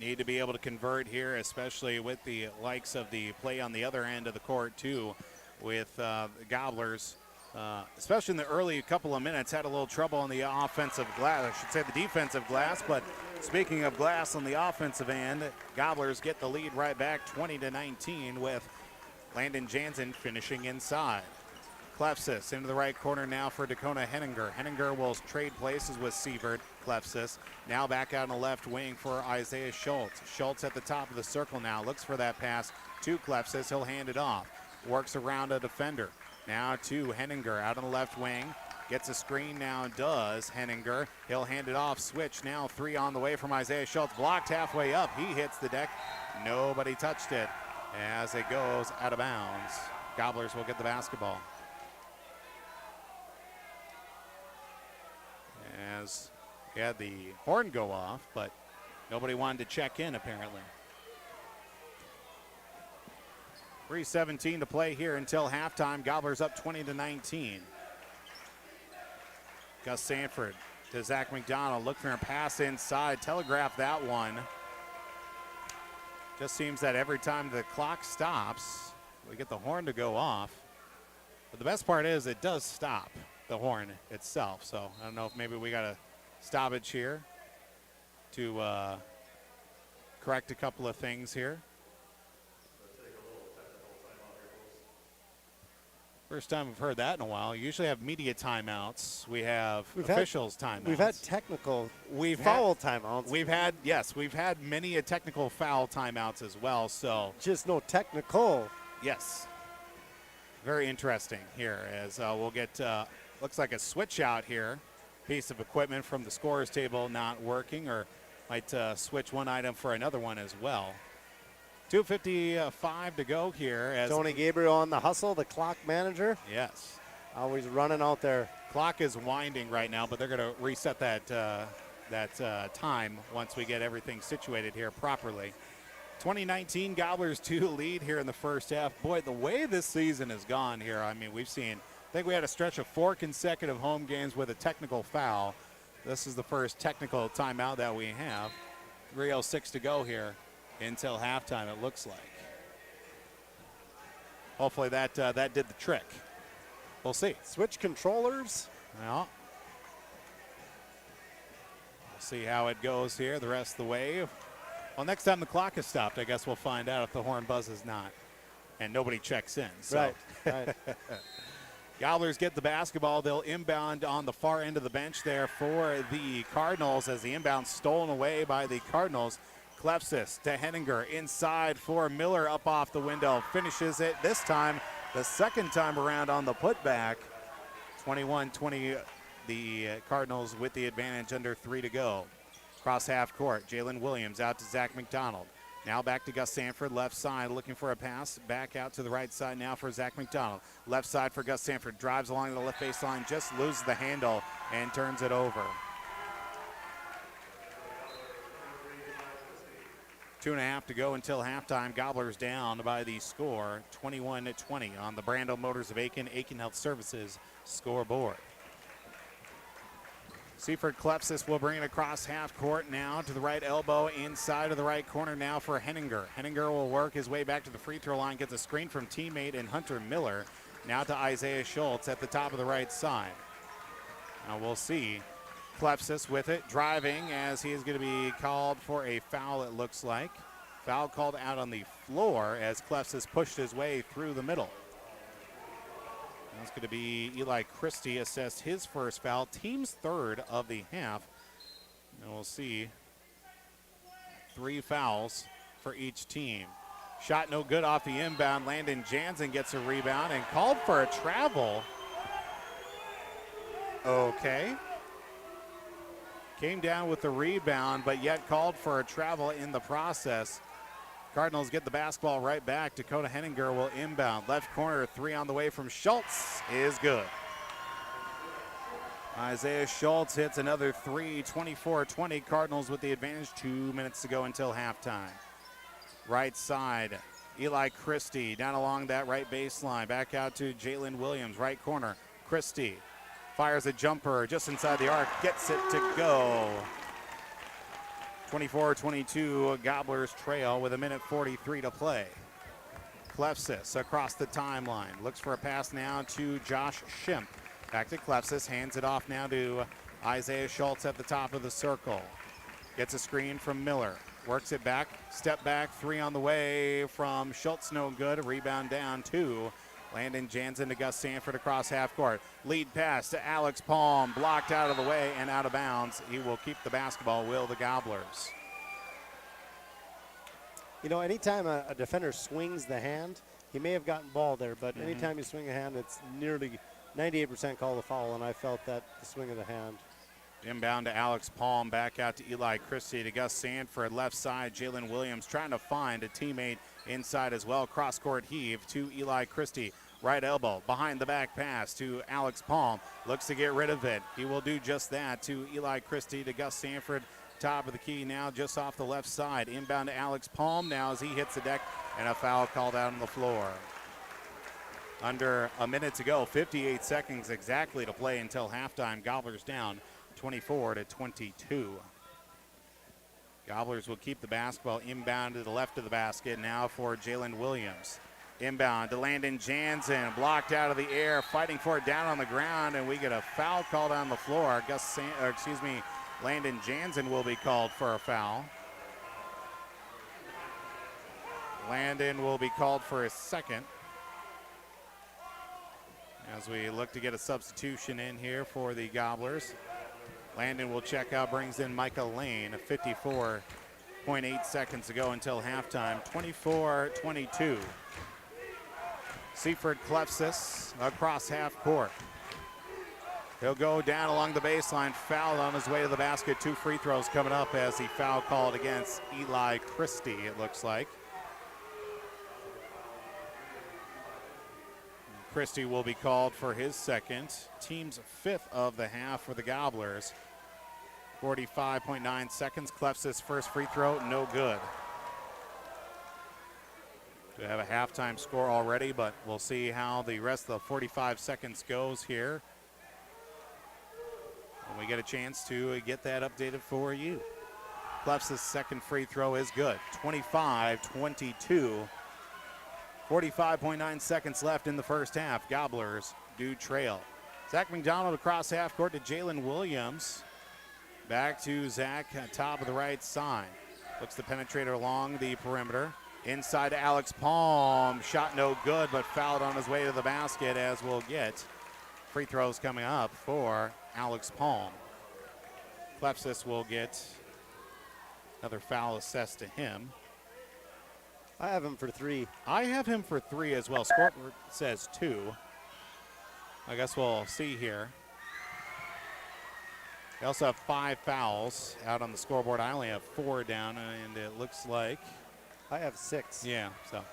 Need to be able to convert here, especially with the likes of the play on the other end of the court, too, with the Gobblers, especially in the early couple of minutes, had a little trouble on the offensive glass. I should say the defensive glass, but speaking of glass on the offensive end, Gobblers get the lead right back 20-19 with Landon Jansen finishing inside. Klepsis into the right corner now for Dakota Henninger. Henninger will trade places with Sievert. Klepsis now back out on the left wing for Isaiah Schultz. Schultz at the top of the circle now. Looks for that pass to Klepsis. He'll hand it off. Works around a defender. Now to Henninger out on the left wing. Gets a screen now, does Henninger. He'll hand it off. Switch now, 3 on the way from Isaiah Schultz. Blocked halfway up. He hits the deck. Nobody touched it as it goes out of bounds. Gobblers will get the basketball. As he had the horn go off, but nobody wanted to check in apparently. 3:17 to play here until halftime. Gobblers up 20-19. Gus Sanford to Zach McDonald. Look for a pass inside. Telegraph that one. Just seems that every time the clock stops, we get the horn to go off. But the best part is it does stop the horn itself. So I don't know if maybe we got a stoppage here to correct a couple of things here. First time we've heard that in a while. You usually have media timeouts. We've officials timeouts. We've had technical foul timeouts. We've had many a technical foul timeouts as well. So just no technical. Yes. Very interesting here as we'll get looks like a switch out here. Piece of equipment from the scorer's table not working, or might switch one item for another one as well. 2:55 to go here. As Tony Gabriel on the hustle, the clock manager. Yes. Always running out there. Clock is winding right now, but they're going to reset that time once we get everything situated here properly. 2019 Gobblers 2 lead here in the first half. Boy, the way this season has gone here, I mean, we've seen, I think we had a stretch of 4 consecutive home games with a technical foul. This is the first technical timeout that we have. 3:06 to go here until halftime, it looks like. Hopefully that did the trick. We'll see. Switch controllers. Well, we'll see how it goes here the rest of the way. Well, next time the clock is stopped, I guess we'll find out if the horn buzzes not. And nobody checks in. So. Right. Gobblers get the basketball. They'll inbound on the far end of the bench there for the Cardinals as the inbound stolen away by the Cardinals. Klepsis to Henninger inside for Miller up off the window. Finishes it this time, the second time around on the putback. 21-20, the Cardinals with the advantage, under 3 to go. Cross half court, Jalen Williams out to Zach McDonald. Now back to Gus Sanford, left side, looking for a pass. Back out to the right side now for Zach McDonald. Left side for Gus Sanford, drives along the left baseline, just loses the handle and turns it over. 2.5 to go until halftime. Gobblers down by the score 21-20 on the Brando Motors of Aitkin Health Services scoreboard. Seaford Klepsis will bring it across half court now to the right elbow inside of the right corner now for Henninger. Henninger will work his way back to the free throw line, gets a screen from teammate and Hunter Miller. Now to Isaiah Schultz at the top of the right side. Now we'll see Klepsis with it, driving as he is going to be called for a foul, it looks like. Foul called out on the floor as Klepsis pushed his way through the middle. That's going to be Eli Christie assessed his first foul, team's third of the half. And we'll see 3 fouls for each team. Shot no good off the inbound. Landon Jansen gets a rebound and called for a travel. Okay. Came down with the rebound, but yet called for a travel in the process. Cardinals get the basketball right back. Dakota Henninger will inbound. Left corner, 3 on the way from Schultz is good. Isaiah Schultz hits another 3, 24-20. Cardinals with the advantage, 2 minutes to go until halftime. Right side, Eli Christie down along that right baseline. Back out to Jalen Williams, right corner. Christie fires a jumper just inside the arc, gets it to go. 24-22, Gobblers trail with 1:43 to play. Klepsis across the timeline. Looks for a pass now to Josh Schimpf. Back to Klepsis, hands it off now to Isaiah Schultz at the top of the circle. Gets a screen from Miller. Works it back, step back, 3 on the way from Schultz, no good. A rebound down 2. Landon Jansen to Gus Sanford across half court. Lead pass to Alex Palm, blocked out of the way and out of bounds. He will keep the basketball, will the Gobblers. You know, anytime a defender swings the hand, he may have gotten ball there, but anytime you swing a hand, it's nearly 98% call the foul, and I felt that the swing of the hand. Inbound to Alex Palm, back out to Eli Christie to Gus Sanford. Left side, Jalen Williams trying to find a teammate inside as well. Cross-court heave to Eli Christie. Right elbow, behind the back pass to Alex Palm. Looks to get rid of it. He will do just that to Eli Christie to Gus Sanford. Top of the key now just off the left side. Inbound to Alex Palm now as he hits the deck, and a foul called out on the floor. Under a minute to go, 58 seconds exactly to play until halftime. Gobblers down 24-22. Gobblers will keep the basketball inbound to the left of the basket now for Jalen Williams. Inbound to Landon Jansen, blocked out of the air, fighting for it down on the ground, and we get a foul called on the floor. Landon Jansen will be called for a foul. Landon will be called for his second. As we look to get a substitution in here for the Gobblers. Landon will check out, brings in Micah Lane, 54.8 seconds to go until halftime, 24-22. Seaford Klepsis across half court. He'll go down along the baseline, fouled on his way to the basket. 2 free throws coming up as he foul called against Eli Christie, it looks like. Christie will be called for his second. Team's 5th of the half for the Gobblers. 45.9 seconds. Klepsis' first free throw, no good. We have a halftime score already, but we'll see how the rest of the 45 seconds goes here. And we get a chance to get that updated for you. Klepsis' second free throw is good. 25-22. 45.9 seconds left in the first half. Gobblers do trail. Zach McDonald across half court to Jalen Williams. Back to Zach, top of the right side. Looks to penetrate along the perimeter. Inside to Alex Palm. Shot no good, but fouled on his way to the basket, as we'll get free throws coming up for Alex Palm. Klepsis will get another foul assessed to him. I have him for 3. I have him for 3 as well. Scoreboard says 2. I guess we'll see here. We also have 5 fouls out on the scoreboard. I only have 4 down, and it looks like I have 6. Yeah, so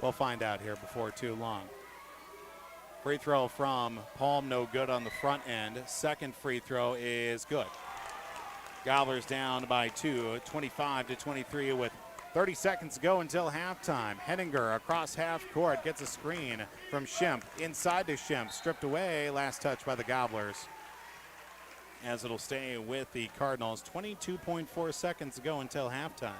we'll find out here before too long. Free throw from Palm, no good on the front end. Second free throw is good. Gobblers down by 2, 25-23 with 30 seconds to go until halftime. Henninger across half court gets a screen from Schimpf. Inside to Schimpf, stripped away. Last touch by the Gobblers, as it'll stay with the Cardinals. 22.4 seconds to go until halftime.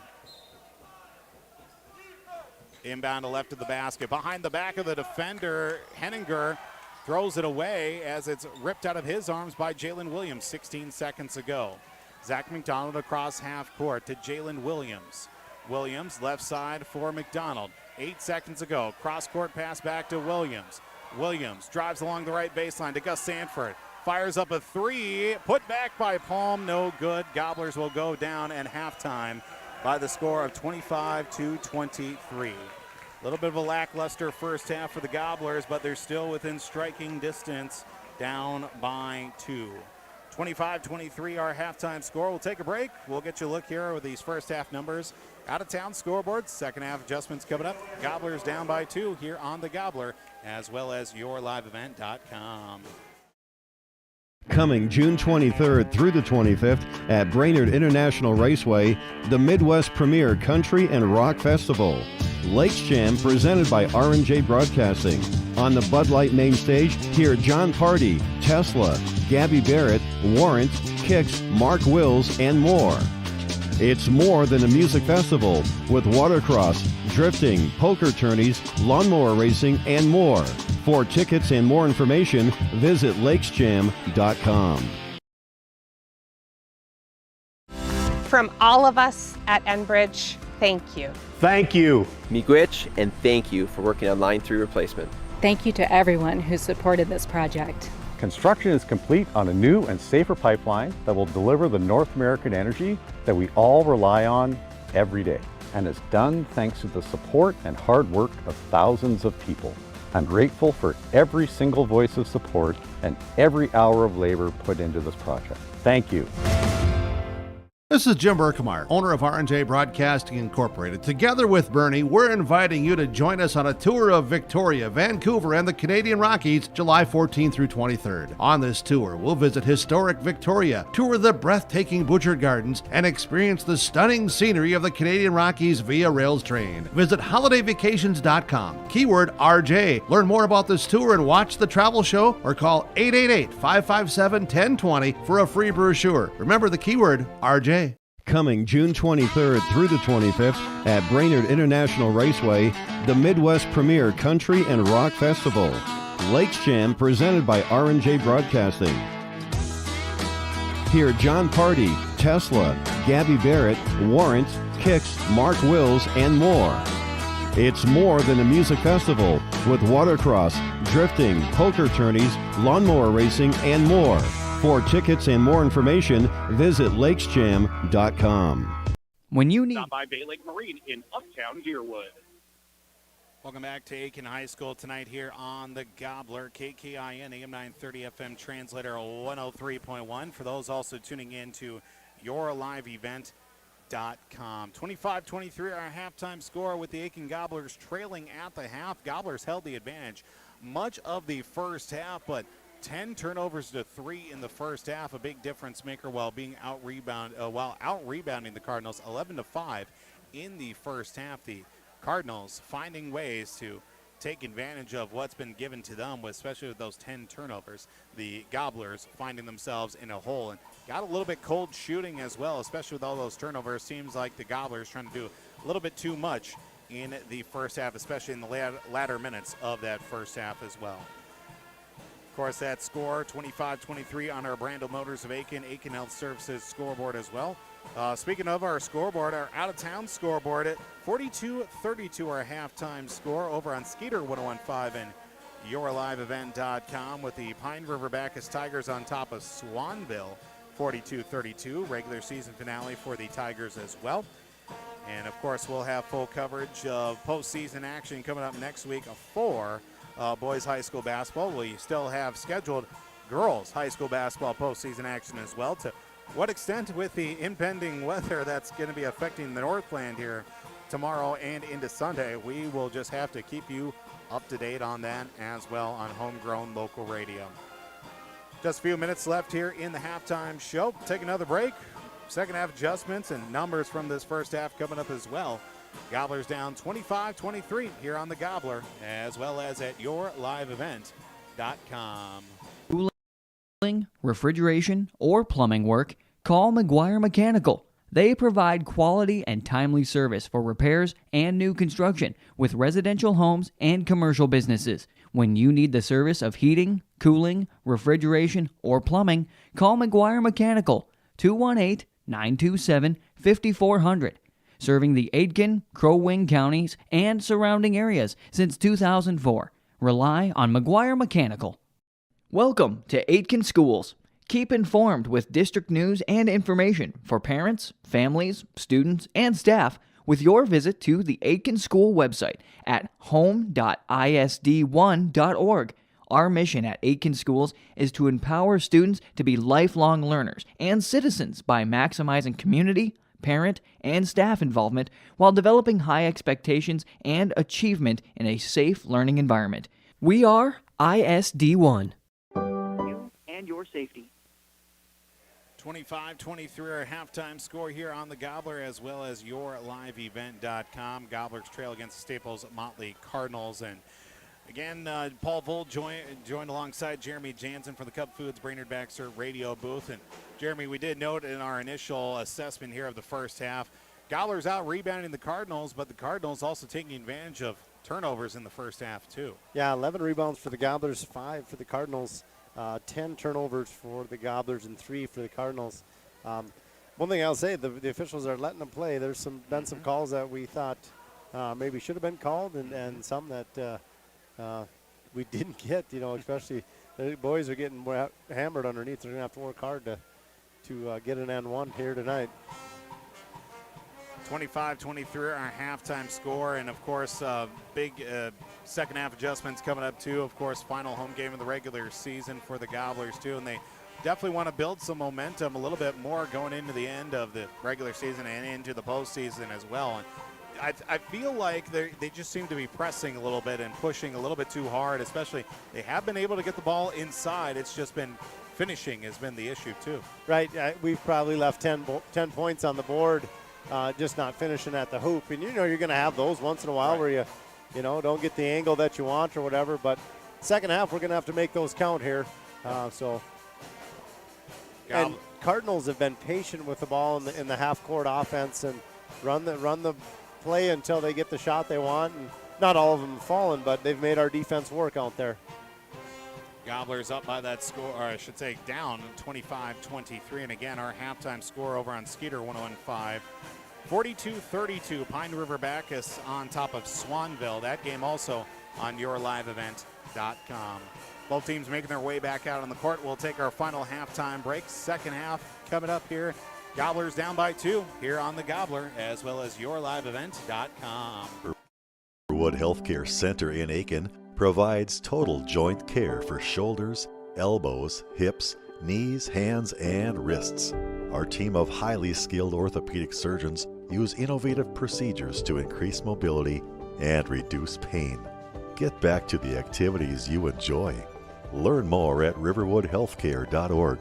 Inbound to left of the basket. Behind the back of the defender, Henninger throws it away as it's ripped out of his arms by Jalen Williams. 16 seconds to go. Zach McDonald across half court to Jalen Williams. Williams left side for McDonald. 8 seconds to go. Cross court pass back to Williams. Williams drives along the right baseline to Gus Sanford. Fires up a three. Put back by Palm. No good. Gobblers will go down at halftime by the score of 25-23. A little bit of a lackluster first half for the Gobblers, but they're still within striking distance, down by 2. 25-23 our halftime score. We'll take a break. We'll get you a look here with these first half numbers. Out of town scoreboards, second half adjustments coming up. Gobblers down by 2 here on the Gobbler, as well as yourliveevent.com. Coming June 23rd through the 25th at Brainerd International Raceway, the Midwest Premier Country and Rock Festival. Lakes Jam presented by R&J Broadcasting. On the Bud Light main stage, hear John Party, Tesla, Gabby Barrett, Warrant, Kix, Mark Wills, and more. It's more than a music festival with watercross, drifting, poker tourneys, lawnmower racing, and more. For tickets and more information, visit lakesjam.com. From all of us at Enbridge, thank you. Thank you. Miigwech, and thank you for working on Line 3 replacement. Thank you to everyone who supported this project. Construction is complete on a new and safer pipeline that will deliver the North American energy that we all rely on every day. And it's done thanks to the support and hard work of thousands of people. I'm grateful for every single voice of support and every hour of labor put into this project. Thank you. This is Jim Berkemeyer, owner of R&J Broadcasting Incorporated. Together with Bernie, we're inviting you to join us on a tour of Victoria, Vancouver, and the Canadian Rockies, July 14th through 23rd. On this tour, we'll visit historic Victoria, tour the breathtaking Butchert Gardens, and experience the stunning scenery of the Canadian Rockies via rails train. Visit holidayvacations.com, keyword RJ. Learn more about this tour and watch the travel show, or call 888-557-1020 for a free brochure. Remember the keyword RJ. Coming June 23rd through the 25th at Brainerd International Raceway, the Midwest Premier Country and Rock Festival. Lakes Jam presented by R&J Broadcasting. Hear John Party, Tesla, Gabby Barrett, Warrant, Kix, Mark Wills, and more. It's more than a music festival with watercross, drifting, poker tourneys, lawnmower racing, and more. For tickets and more information, visit lakesjam.com. When you need... Stop by Bay Lake Marine in Uptown Deerwood. Welcome back to Aitkin High School tonight here on the Gobbler, KKIN, AM 930 FM translator 103.1. For those also tuning in to yourliveevent.com. 25-23 our halftime score with the Aitkin Gobblers trailing at the half. Gobblers held the advantage much of the first half, but 10 turnovers to 3 in the first half, a big difference maker while being out-rebounding the Cardinals 11-5 in the first half. The Cardinals finding ways to take advantage of what's been given to them, especially with those 10 turnovers. The Gobblers finding themselves in a hole and got a little bit cold shooting as well, especially with all those turnovers. Seems like the Gobblers trying to do a little bit too much in the first half, especially in the latter minutes of that first half as well. Of course, that score, 25-23 on our Brandel Motors of Aitkin Health Services scoreboard as well. Speaking of our scoreboard, our out-of-town scoreboard at 42-32 our halftime score over on Skeeter 101.5 and yourliveevent.com with the Pine River Bacchus Tigers on top of Swanville 42-32. Regular season finale for the Tigers as well. And, of course, we'll have full coverage of postseason action coming up next week for boys high school basketball. We still have scheduled girls high school basketball postseason action as well. To what extent with the impending weather that's going to be affecting the Northland here tomorrow and into Sunday, we will just have to keep you up to date on that as well on homegrown local radio. Just a few minutes left here in the halftime show. Take another break. second half adjustments and numbers from this first half coming up as well. Gobblers down 25-23 here on the Gobbler, as well as at yourliveevent.com. Cooling, refrigeration, or plumbing work, call McGuire Mechanical. They provide quality and timely service for repairs and new construction with residential homes and commercial businesses. When you need the service of heating, cooling, refrigeration, or plumbing, call McGuire Mechanical, 218-927-5400. Serving the Aitkin, Crow Wing counties and surrounding areas since 2004. Rely on McGuire Mechanical. Welcome to Aitkin Schools. Keep informed with district news and information for parents, families, students, and staff with your visit to the Aitkin School website at home.isd1.org. Our mission at Aitkin Schools is to empower students to be lifelong learners and citizens by maximizing community, parent, and staff involvement while developing high expectations and achievement in a safe learning environment. We are ISD1. You and your safety. 25-23 our halftime score here on the Gobbler, as well as yourliveevent.com. Gobblers trail against the Staples-Motley Cardinals. And again, Paul Vold joined alongside Jeremy Jansen for the Cub Foods Brainerd Baxter radio booth. And Jeremy, we did note in our initial assessment here of the first half, Gobblers out rebounding the Cardinals, but the Cardinals also taking advantage of turnovers in the first half too. Yeah, 11 rebounds for the Gobblers, 5 for the Cardinals. 10 turnovers for the Gobblers and 3 for the Cardinals. One thing I'll say, the officials are letting them play. There's been some calls that we thought maybe should have been called, and some that we didn't get. Especially the boys are getting hammered underneath. They're going to have to work hard to get an N1 here tonight. 25-23 our halftime score, and of course big second half adjustments coming up too. Of course, final home game of the regular season for the Gobblers too, and they definitely want to build some momentum a little bit more going into the end of the regular season and into the postseason as well. And I feel like they just seem to be pressing a little bit and pushing a little bit too hard, especially they have been able to get the ball inside. It's just been finishing has been the issue too. Right, we've probably left 10 points on the board. Just not finishing at the hoop. And you're going to have those once in a while where you don't get the angle that you want or whatever. But second half, we're going to have to make those count here. And Cardinals have been patient with the ball in the half-court offense and run the play until they get the shot they want. And not all of them have fallen, but they've made our defense work out there. Gobblers up by that score, or I should say down 25-23. And again, our halftime score over on Skeeter 101.5. 42-32, Pine River Bacchus on top of Swanville. That game also on yourliveevent.com. Both teams making their way back out on the court. We'll take our final halftime break. Second half coming up here. Gobblers down by 2 here on the Gobbler, as well as yourliveevent.com. Riverwood Healthcare Center in Aitkin provides total joint care for shoulders, elbows, hips, knees, hands, and wrists. Our team of highly skilled orthopedic surgeons use innovative procedures to increase mobility and reduce pain. Get back to the activities you enjoy. Learn more at riverwoodhealthcare.org.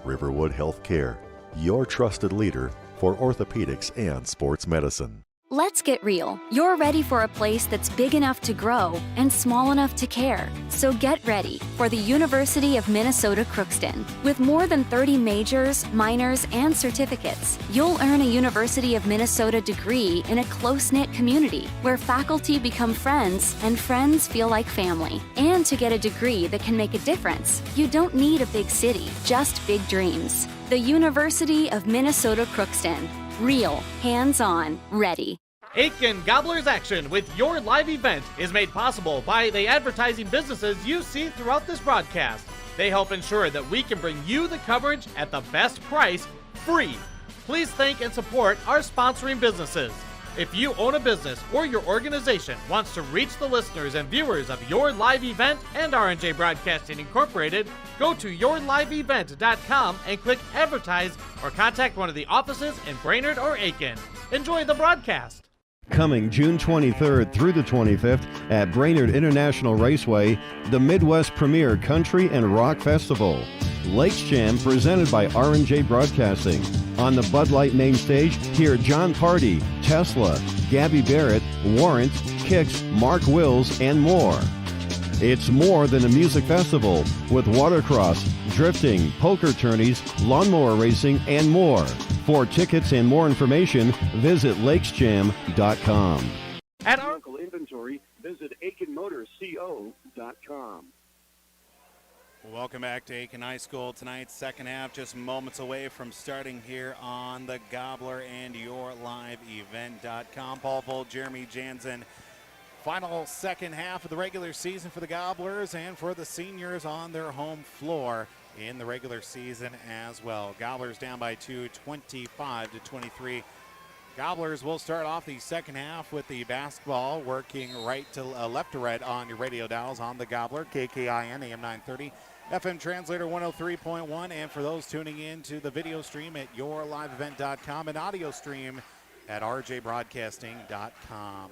Riverwood Healthcare, your trusted leader for orthopedics and sports medicine. Let's get real. You're ready for a place that's big enough to grow and small enough to care. So get ready for the University of Minnesota Crookston. With more than 30 majors, minors, and certificates, you'll earn a University of Minnesota degree in a close-knit community where faculty become friends and friends feel like family. And to get a degree that can make a difference, you don't need a big city, just big dreams. The University of Minnesota Crookston. Real, hands-on, ready. Aitkin Gobblers Action with your live event is made possible by the advertising businesses you see throughout this broadcast. They help ensure that we can bring you the coverage at the best price, free. Please thank and support our sponsoring businesses. If you own a business or your organization wants to reach the listeners and viewers of your live event and R&J Broadcasting Incorporated, go to yourliveevent.com and click Advertise or contact one of the offices in Brainerd or Aitkin. Enjoy the broadcast. Coming June 23rd through the 25th at Brainerd International Raceway, the Midwest Premier Country and Rock Festival. Lakes Jam presented by R&J Broadcasting. On the Bud Light main stage, hear John Party, Tesla, Gabby Barrett, Warrant, Kix, Mark Wills, and more. It's more than a music festival with watercross, drifting, poker tourneys, lawnmower racing, and more. For tickets and more information, visit lakesjam.com. At Vehicle inventory, visit AitkinMotorsCO.com. Welcome back to Aitkin High School. Tonight's second half just moments away from starting here on the Gobbler and YourLiveEvent.com. Paul Volt, Jeremy Jansen. Final second half of the regular season for the Gobblers and for the seniors on their home floor in the regular season as well. Gobblers down by 2, 25-23. Gobblers will start off the second half with the basketball working left to right on your radio dials on the Gobbler, KKIN, AM 930, FM translator 103.1, and for those tuning in to the video stream at YourLiveEvent.com and audio stream at rjbroadcasting.com.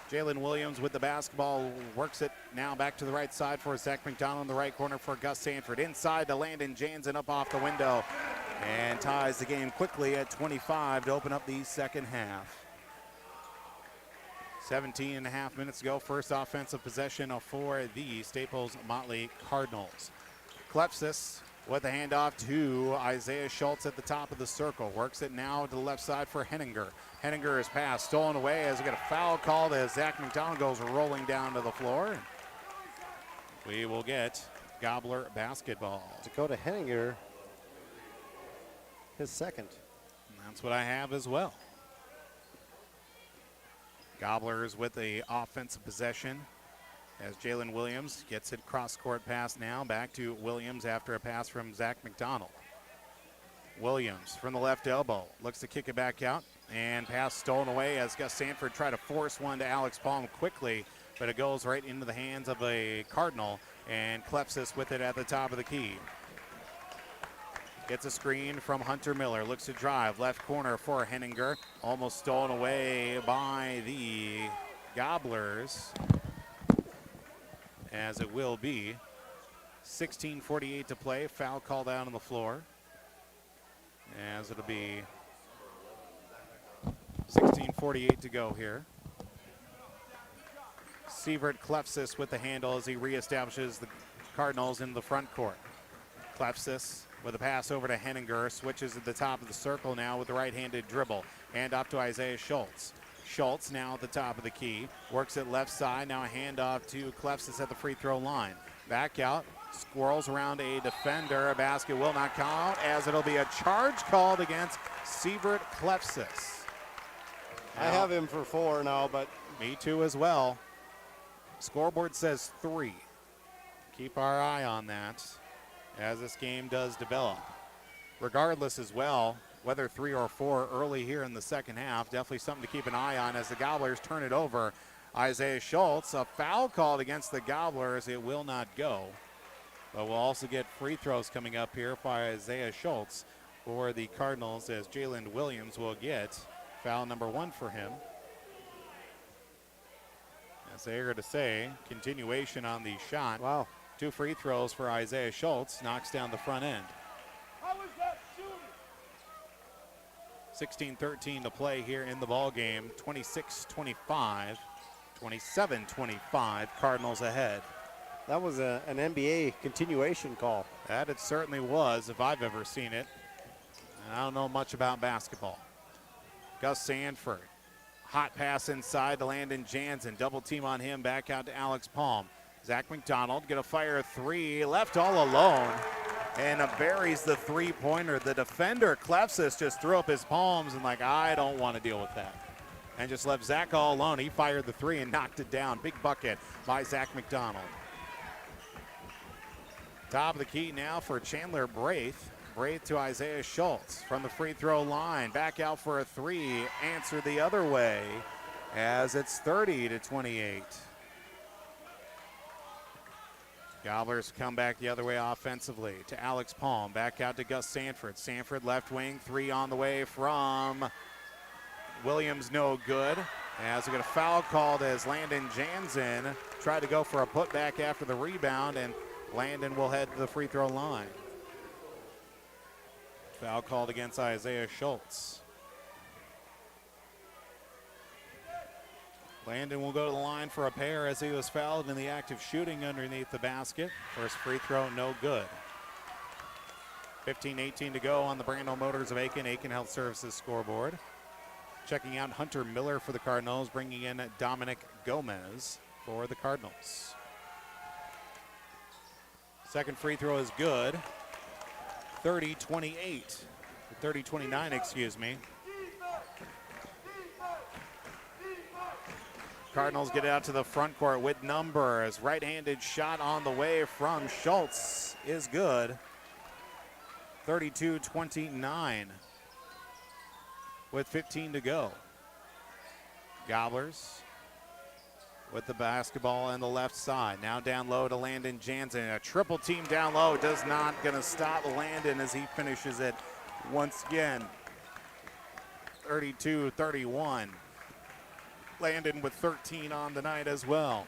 Jalen Williams with the basketball, works it now back to the right side for Zach McDonald in the right corner for Gus Sanford. Inside to Landon Jansen up off the window and ties the game quickly at 25 to open up the second half. 17 and a half minutes to go. First offensive possession for the Staples-Motley Cardinals. Klepsis with a handoff to Isaiah Schultz at the top of the circle. Works it now to the left side for Henninger. Henninger is passed, stolen away as we get a foul called as Zach McDonald goes rolling down to the floor. We will get Gobbler basketball. Dakota Henninger, his second. And that's what I have as well. Gobblers with the offensive possession as Jalen Williams gets it cross-court pass now. Back to Williams after a pass from Zach McDonald. Williams from the left elbow looks to kick it back out. And pass stolen away as Gus Sanford tried to force one to Alex Palm quickly, but it goes right into the hands of a Cardinal, and Klepsis with it at the top of the key. Gets a screen from Hunter Miller, looks to drive, left corner for Henninger, almost stolen away by the Gobblers, as it will be. 16:48 to play, foul called out on the floor, as it'll be 16:48 to go here. Sievert Klepsis with the handle as he reestablishes the Cardinals in the front court. Klepsis with a pass over to Henninger, switches at the top of the circle now with the right-handed dribble. And up to Isaiah Schultz. Schultz now at the top of the key, works it left side, now a handoff to Klepsis at the free throw line. Back out, squirrels around a defender, a basket will not count as it'll be a charge called against Sievert Klepsis. I have him for 4 now, but... Me too as well. Scoreboard says 3. Keep our eye on that as this game does develop. Regardless as well, whether 3 or 4 early here in the second half, definitely something to keep an eye on as the Gobblers turn it over. Isaiah Schultz, a foul called against the Gobblers. It will not go. But we'll also get free throws coming up here by Isaiah Schultz for the Cardinals as Jalen Williams will get foul number 1 for him. As they are to say, continuation on the shot. Wow. 2 free throws for Isaiah Schultz, knocks down the front end. 16:13 to play here in the ball game. 26-25, 27-25, Cardinals ahead. That was an NBA continuation call. That it certainly was, if I've ever seen it. And I don't know much about basketball. Gus Sanford, hot pass inside to Landon Jansen. Double team on him, back out to Alex Palm. Zach McDonald gonna fire a 3, left all alone, and buries the three-pointer. The defender, Klepsis, just threw up his palms and like, I don't want to deal with that. And just left Zach all alone. He fired the 3 and knocked it down. Big bucket by Zach McDonald. Top of the key now for Chandler Braith. Braith to Isaiah Schultz from the free throw line. Back out for a 3. Answer the other way as it's 30-28. Gobblers come back the other way offensively to Alex Palm. Back out to Gus Sanford. Sanford left wing, 3 on the way from Williams, no good. As we get a foul called as Landon Jansen tried to go for a putback after the rebound, and Landon will head to the free throw line. Foul called against Isaiah Schultz. Landon will go to the line for a pair as he was fouled in the act of shooting underneath the basket. First free throw, no good. 15-18 to go on the Brandel Motors of Aitkin. Aitkin Health Services scoreboard. Checking out Hunter Miller for the Cardinals, bringing in Dominic Gomez for the Cardinals. Second free throw is good. 30-29, excuse me. Cardinals get out to the front court with numbers. Right-handed shot on the way from Schultz is good. 32-29 with 15 to go. Gobblers with the basketball on the left side. Now down low to Landon Jansen. A triple team down low does not going to stop Landon as he finishes it once again. 32-31. Landon with 13 on the night as well.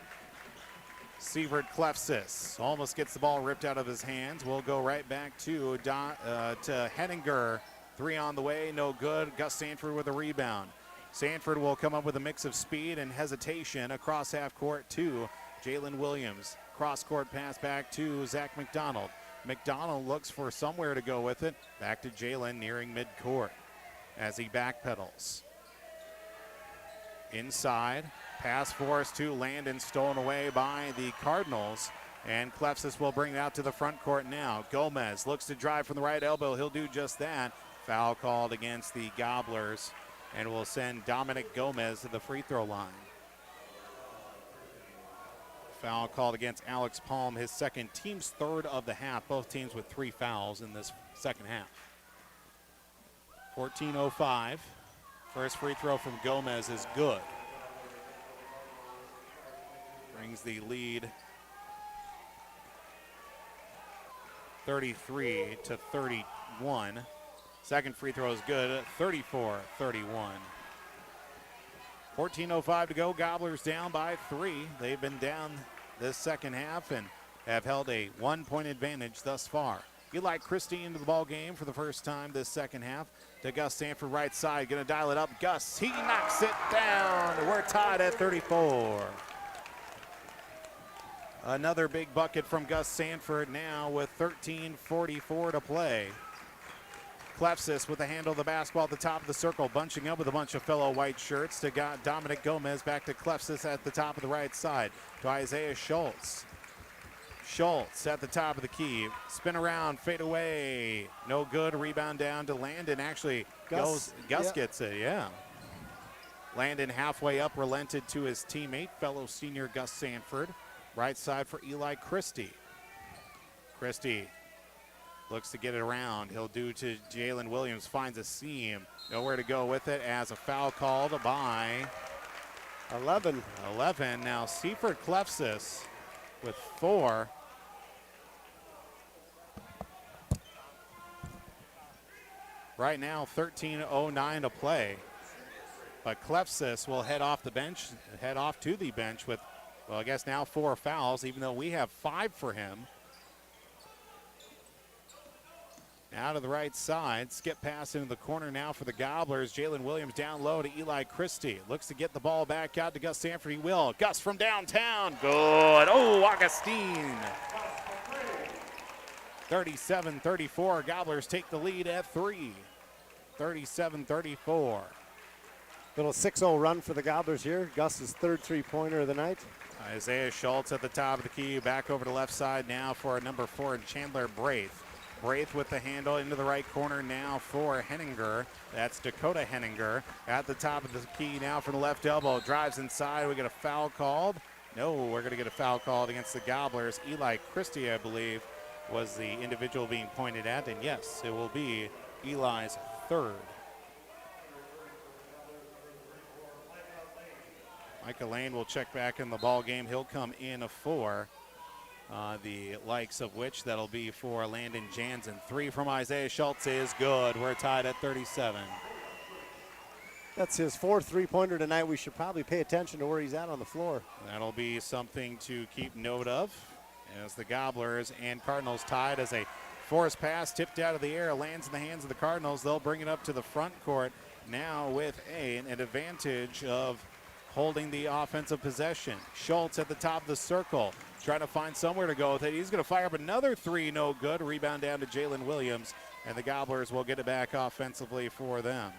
Sievert Klefsis almost gets the ball ripped out of his hands. We'll go right back to Henninger. 3 on the way, no good. Gus Sanford with a rebound. Sanford will come up with a mix of speed and hesitation across half court to Jalen Williams. Cross court pass back to Zach McDonald. McDonald looks for somewhere to go with it. Back to Jalen nearing midcourt as he backpedals. Inside, pass forced to Landon, stolen away by the Cardinals. And Klefsis will bring it out to the front court now. Gomez looks to drive from the right elbow. He'll do just that. Foul called against the Gobblers, and will send Dominic Gomez to the free throw line. Foul called against Alex Palm, his second, team's third of the half. Both teams with 3 fouls in this second half. 14:05. First free throw from Gomez is good. Brings the lead 33-31. Second free throw is good, 34-31. 14:05 to go. Gobblers down by 3. They've been down this second half and have held a 1-point advantage thus far. Eli Christie into the ball game for the first time this second half. To Gus Sanford right side, gonna dial it up. Gus, he knocks it down. We're tied at 34. Another big bucket from Gus Sanford now with 13:44 to play. Klefsis with the handle of the basketball at the top of the circle, bunching up with a bunch of fellow white shirts. To Dominic Gomez, back to Klefsis at the top of the right side. To Isaiah Schultz. Schultz at the top of the key. Spin around, fade away. No good. Rebound down to Landon. Actually, Gus gets it, yeah. Landon halfway up, relented to his teammate, fellow senior Gus Sanford. Right side for Eli Christie. Christie looks to get it around. He'll do to Jalen Williams, finds a seam. Nowhere to go with it as a foul called by 11. Now Seifert Klefsis with 4. Right now 13:09 to play. But Klefsis will head off to the bench with, well, I guess now 4 fouls, even though we have 5 for him. Now to the right side, skip pass into the corner now for the Gobblers. Jalen Williams down low to Eli Christie. Looks to get the ball back out to Gus Sanford. He will. Gus from downtown. Good. Oh, Augustine. 37-34. Gobblers take the lead at 3. 37-34. Little 6-0 run for the Gobblers here. Gus's third three-pointer of the night. Isaiah Schultz at the top of the key. Back over to left side now for number 4, Chandler Braith. Braith with the handle into the right corner now for Henninger. That's Dakota Henninger at the top of the key now from the left elbow. Drives inside. We get a foul called. No, we're going to get a foul called against the Gobblers. Eli Christie, I believe, was the individual being pointed at. And yes, it will be Eli's third. Micah Lane will check back in the ball game. He'll come in for the likes of which that'll be for Landon Jansen. 3 from Isaiah Schultz is good. We're tied at 37. That's his 4th three-pointer tonight. We should probably pay attention to where he's at on the floor. That'll be something to keep note of as the Gobblers and Cardinals tied as a Forced pass tipped out of the air, lands in the hands of the Cardinals. They'll bring it up to the front court now with an advantage of holding the offensive possession. Schultz at the top of the circle, trying to find somewhere to go with it. He's going to fire up another three, no good. Rebound down to Jalen Williams, and the Gobblers will get it back offensively for them.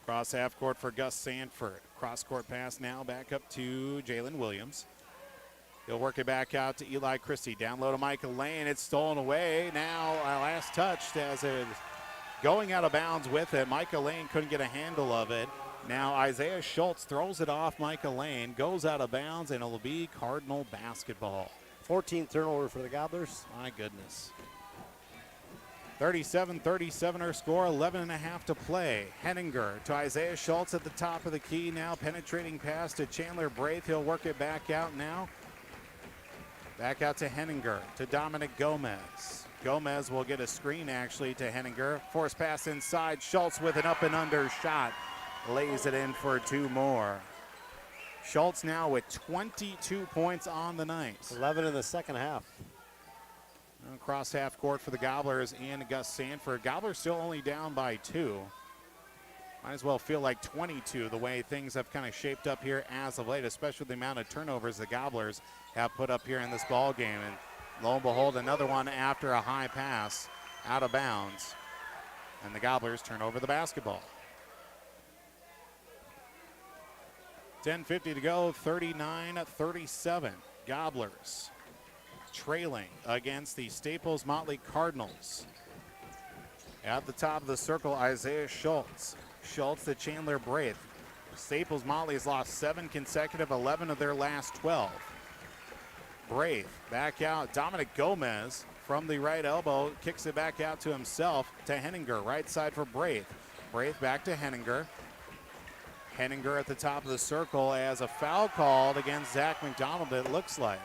Cross half court for Gus Sanford. Cross court pass now back up to Jalen Williams. He'll work it back out to Eli Christie. Down low to Micah Lane. It's stolen away. Now last touched as it is going out of bounds with it. Micah Lane couldn't get a handle of it. Now Isaiah Schultz throws it off Micah Lane. Goes out of bounds, and it'll be Cardinal basketball. 14th turnover for the Gobblers. My goodness. 37-37 our score, 11.5 to play. Henninger to Isaiah Schultz at the top of the key now. Penetrating pass to Chandler Braith. He'll work it back out now. Back out to Henninger, to Dominic Gomez. Gomez will get a screen actually to Henninger. Force pass inside. Schultz with an up and under shot. Lays it in for two more. Schultz now with 22 points on the night. 11 in the second half. Across half court for the Gobblers and Gus Sanford. Gobblers still only down by 2. Might as well feel like 22 the way things have kind of shaped up here as of late, especially the amount of turnovers the Gobblers have put up here in this ball game. And lo and behold, another one after a high pass out of bounds. And the Gobblers turn over the basketball. 10:50 to go, 39-37. Gobblers trailing against the Staples-Motley Cardinals. At the top of the circle, Isaiah Schultz. Schultz to Chandler Braith. Staples-Motley has lost 7 consecutive, 11 of their last 12. Braith back out. Dominic Gomez from the right elbow kicks it back out to himself to Henninger. Right side for Braith. Braith back to Henninger. Henninger at the top of the circle as a foul called against Zach McDonald, it looks like,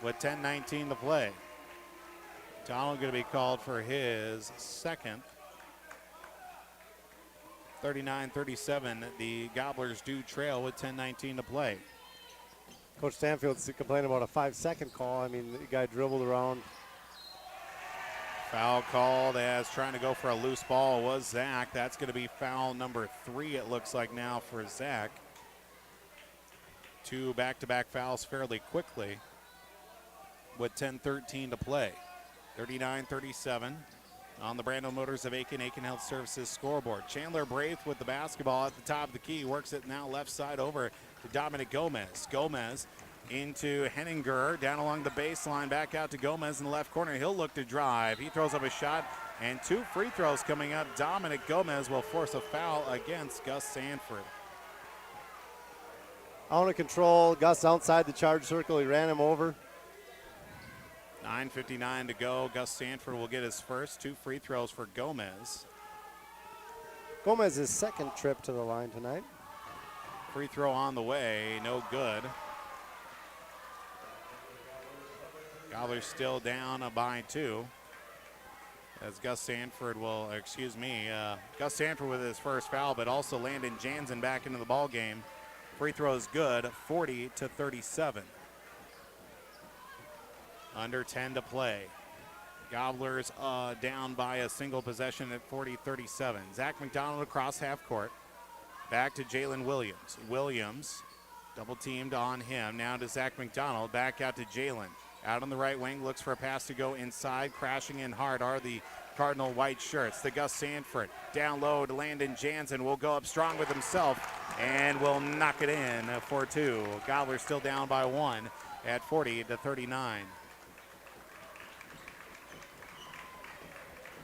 with 10:19 to play. McDonald going to be called for his second. 39-37, the Gobblers do trail with 10:19 to play. Coach Stanfield's complaining about a 5-second call. I mean, the guy dribbled around. Foul called as trying to go for a loose ball was Zach. That's going to be foul number 3, it looks like now for Zach. 2 back-to-back fouls fairly quickly with 10:13 to play. 39-37 on the Brando Motors of Aitkin Health Services scoreboard. Chandler Braith with the basketball at the top of the key. Works it now left side over to Dominic Gomez. Gomez into Henninger, down along the baseline, back out to Gomez in the left corner. He'll look to drive. He throws up a shot, and 2 free throws coming up. Dominic Gomez will force a foul against Gus Sanford. Out of control. Gus outside the charge circle. He ran him over. 9:59 to go. Gus Sanford will get his first. 2 free throws for Gomez. Gomez's second trip to the line tonight. Free throw on the way, no good. Gobblers still down by 2. As Gus Sanford Gus Sanford with his first foul, but also Landon Jansen back into the ball game. Free throw is good, 40-37. Under 10 to play. Gobblers down by a single possession at 40-37. Zach McDonald across half court. Back to Jalen Williams. Williams double teamed on him. Now to Zach McDonald. Back out to Jalen. Out on the right wing, looks for a pass to go inside. Crashing in hard are the Cardinal white shirts. The Gus Sanford down low to Landon Jansen. Will go up strong with himself and will knock it in for 2. Gobblers still down by 1 at 40-39.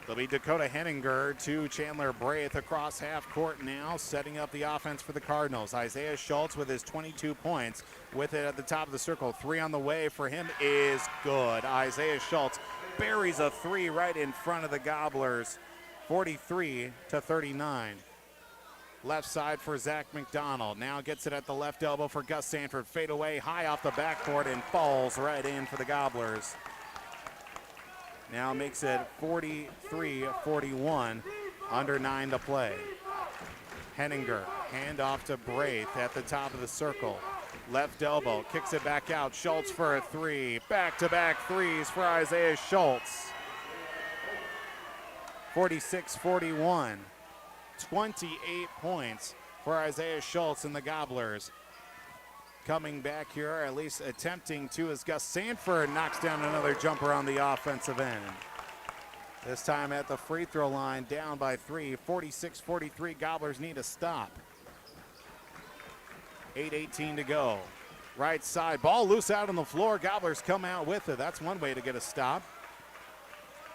It'll be Dakota Henninger to Chandler Braith across half court now, setting up the offense for the Cardinals. Isaiah Schultz with his 22 points with it at the top of the circle. 3 on the way for him is good. Isaiah Schultz buries a 3 right in front of the Gobblers, 43-39. Left side for Zach McDonald. Now gets it at the left elbow for Gus Sanford. Fade away high off the backboard and falls right in for the Gobblers. Now makes it 43-41, under 9 to play. Henninger, hand off to Braith at the top of the circle. Left elbow, kicks it back out. Schultz for a three. Back-to-back threes for Isaiah Schultz. 46-41. 28 points for Isaiah Schultz and the Gobblers. Coming back here, or at least attempting to, as Gus Sanford knocks down another jumper on the offensive end. This time at the free throw line, down by 3. 46-43, Gobblers need a stop. 8:18 to go. Right side, ball loose out on the floor. Gobblers come out with it. That's one way to get a stop.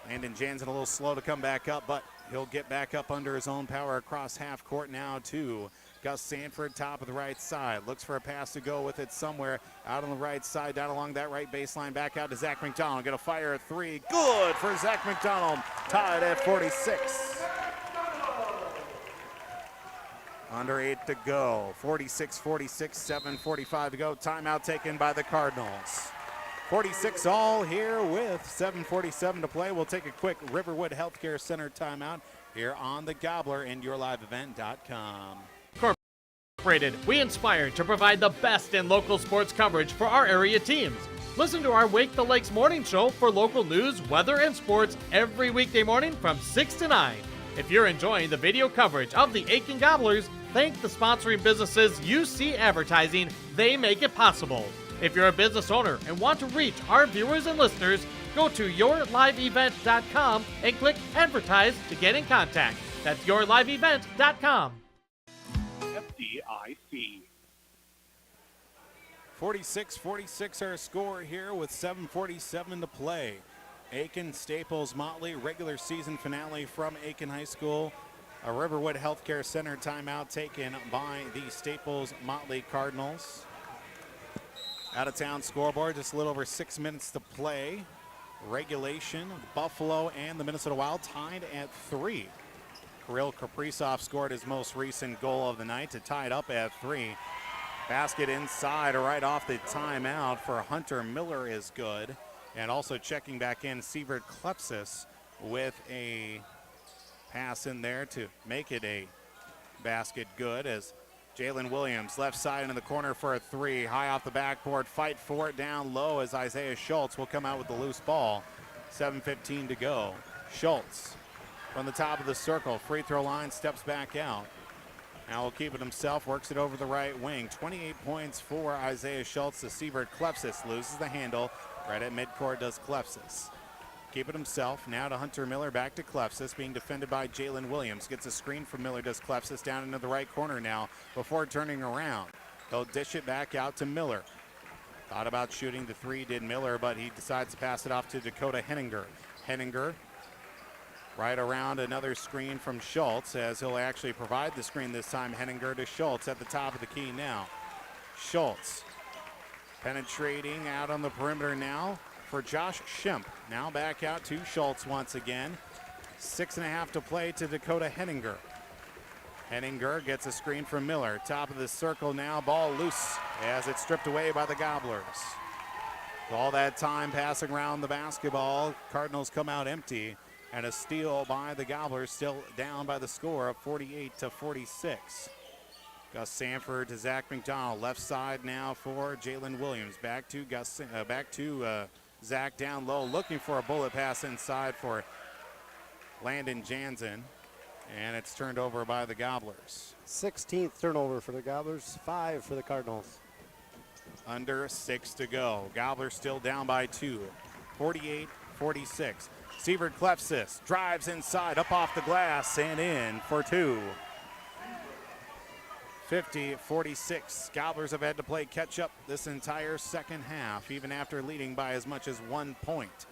Landon Jansen a little slow to come back up, but he'll get back up under his own power across half court now to Gus Sanford, top of the right side. Looks for a pass to go with it somewhere out on the right side, down along that right baseline, back out to Zach McDonald. Gonna fire a three. Good for Zach McDonald. Tied at 46. Under 8 to go. 46-46, 7:45 to go. Timeout taken by the Cardinals. 46 all here with 7:47 to play. We'll take a quick Riverwood Healthcare Center timeout here on the Gobbler and YourLiveEvent.com. Incorporated, we inspire to provide the best in local sports coverage for our area teams. Listen to our Wake the Lakes morning show for local news, weather, and sports every weekday morning from 6 to 9. If you're enjoying the video coverage of the Aitkin Gobblers, thank the sponsoring businesses UC Advertising. They make it possible. If you're a business owner and want to reach our viewers and listeners, go to YourLiveEvent.com and click Advertise to get in contact. That's YourLiveEvent.com. FDIC. 46-46 our score here with 7:47 to play. Aitkin Staples-Motley regular season finale from Aitkin High School. A Riverwood Healthcare Center timeout taken by the Staples-Motley Cardinals. Out of town scoreboard, just a little over 6 minutes to play. Regulation, Buffalo and the Minnesota Wild tied at 3. Kirill Kaprizov scored his most recent goal of the night to tie it up at 3. Basket inside right off the timeout for Hunter Miller is good. And also checking back in, Sievert Klepsis with a pass in there to make it a basket good as Jalen Williams left side into the corner for a 3. High off the backboard, fight for it down low as Isaiah Schultz will come out with the loose ball. 7:15 to go. Schultz from the top of the circle, free throw line, steps back out. Now will keep it himself, works it over the right wing. 28 points for Isaiah Schultz. The Sievert Klepsis loses the handle. Right at midcourt does Klepsis. Keep it himself, now to Hunter Miller, back to Klepsis, being defended by Jalen Williams. Gets a screen from Miller, does Klepsis down into the right corner now before turning around. He'll dish it back out to Miller. Thought about shooting the 3, did Miller, but he decides to pass it off to Dakota Henninger. Henninger right around another screen from Schultz as he'll actually provide the screen this time. Henninger to Schultz at the top of the key now. Schultz penetrating out on the perimeter now for Josh Schemp. Now back out to Schultz once again. 6.5 to play to Dakota Henninger. Henninger gets a screen from Miller. Top of the circle now, ball loose as it's stripped away by the Gobblers. All that time passing around the basketball, Cardinals come out empty, and a steal by the Gobblers, still down by the score of 48-46. Gus Sanford to Zach McDonald, left side now for Jalen Williams. Back to Zach down low, looking for a bullet pass inside for Landon Jansen, and it's turned over by the Gobblers. 16th turnover for the Gobblers, 5 for the Cardinals. Under 6 to go. Gobblers still down by 2, 48-46. Sievert Klepsis drives inside, up off the glass, and in for 2. 50-46. Gobblers have had to play catch up this entire second half, even after leading by as much as 1 point.